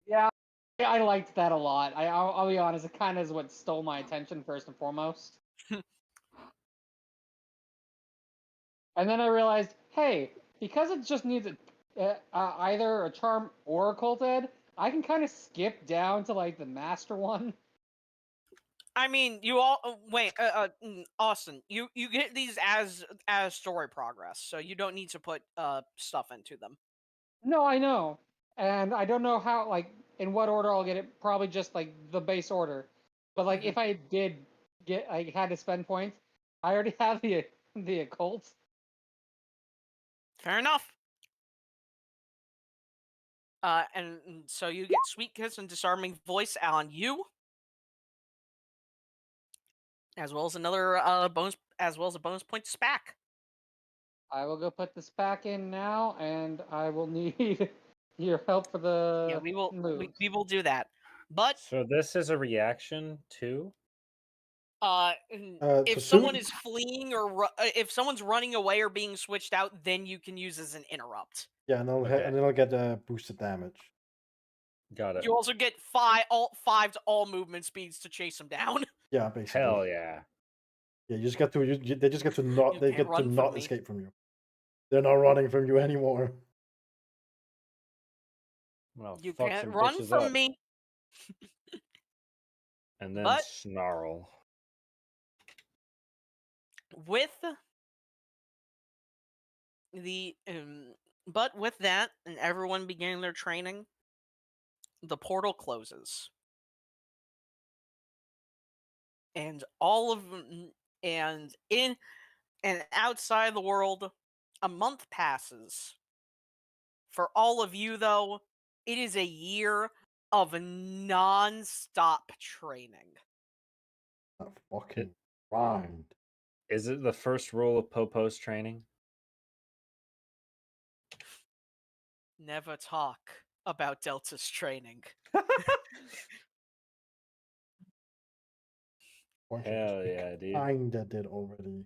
Yeah, I liked that a lot. I'll be honest, it kind of is what stole my attention first and foremost. And then I realized, hey, because it just needs either a charm or a cult ed, I can kind of skip down to like the master one. I mean, you all wait, Austin. You get these as story progress, so you don't need to put stuff into them. No, I know, and I don't know how, like, in what order I'll get it. Probably just like the base order. But like, if I did I had to spend points, I already have the occult. Fair enough. And so you get Sweet Kiss and Disarming Voice on you, as well as another bonus, as well as a bonus point to Spack. I will go put this back in now, and I will need your help for the Yeah, we will moves. we will do that. But So this is a reaction too. if To someone suit- is fleeing or if someone's running away or being switched out, then you can use as an interrupt. Yeah, and then I'll get boosted damage. Got it. You also get five to all movement speeds to chase them down. Yeah, basically. Hell yeah. Yeah, you just get to they just get to not You they can't get to run from not me. escape from you. They're not running from you anymore. Well, You fuck can't some run bitches from up. me. And then But snarl. with the but with that and everyone beginning their training, the portal closes. And all of and in and outside the world, a month passes. For all of you though, it is a year of non-stop training. That fucking grind. Is it the first rule of Popo's training? Never talk about Delta's training. Hell yeah, dude. Kinda did already.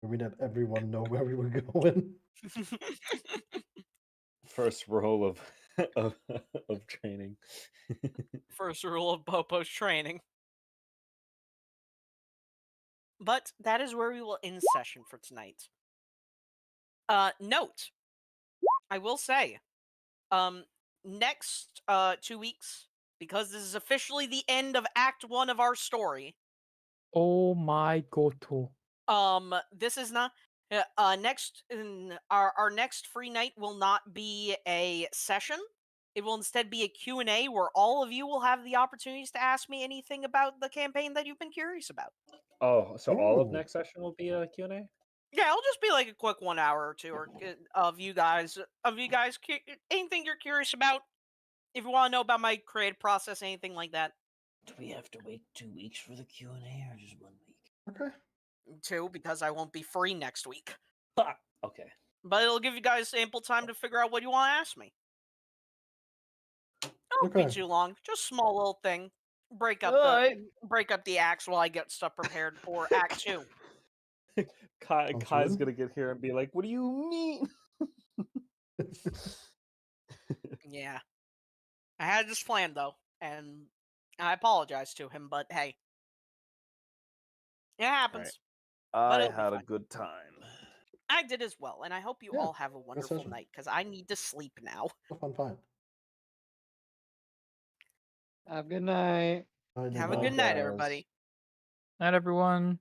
We let everyone know where we were going. First rule of of training. First rule of Popo's training. But that is where we will end session for tonight. Note, I will say, next 2 weeks, because this is officially the end of Act 1 of our story. Oh my goto. This is not next our next free night will not be a session. It will instead be a Q&A where all of you will have the opportunities to ask me anything about the campaign that you've been curious about. Oh, so all of Ooh. next session will be a Q&A? Yeah, it'll just be like a quick 1 hour or two of you guys anything you're curious about. If you want to know about my creative process, anything like that. Do we have to wait 2 weeks for the Q&A or just 1 week? Okay. 2, because I won't be free next week. Ha! Okay. But it'll give you guys ample time to figure out what you want to ask me. It won't be Okay. too long. Just small little thing. Break up the acts while I get stuff prepared for Act 2. Kai's good. gonna get here and be like, "What do you mean?" Yeah. I had this plan though, and I apologize to him, but hey. It happens. But I it'll be had a fine. good time. I did as well, and I hope you Yeah, all have a wonderful session. night, because I need to sleep now. Fine. Have a good night. Have a Night, good night, guys. everybody. Night, everyone.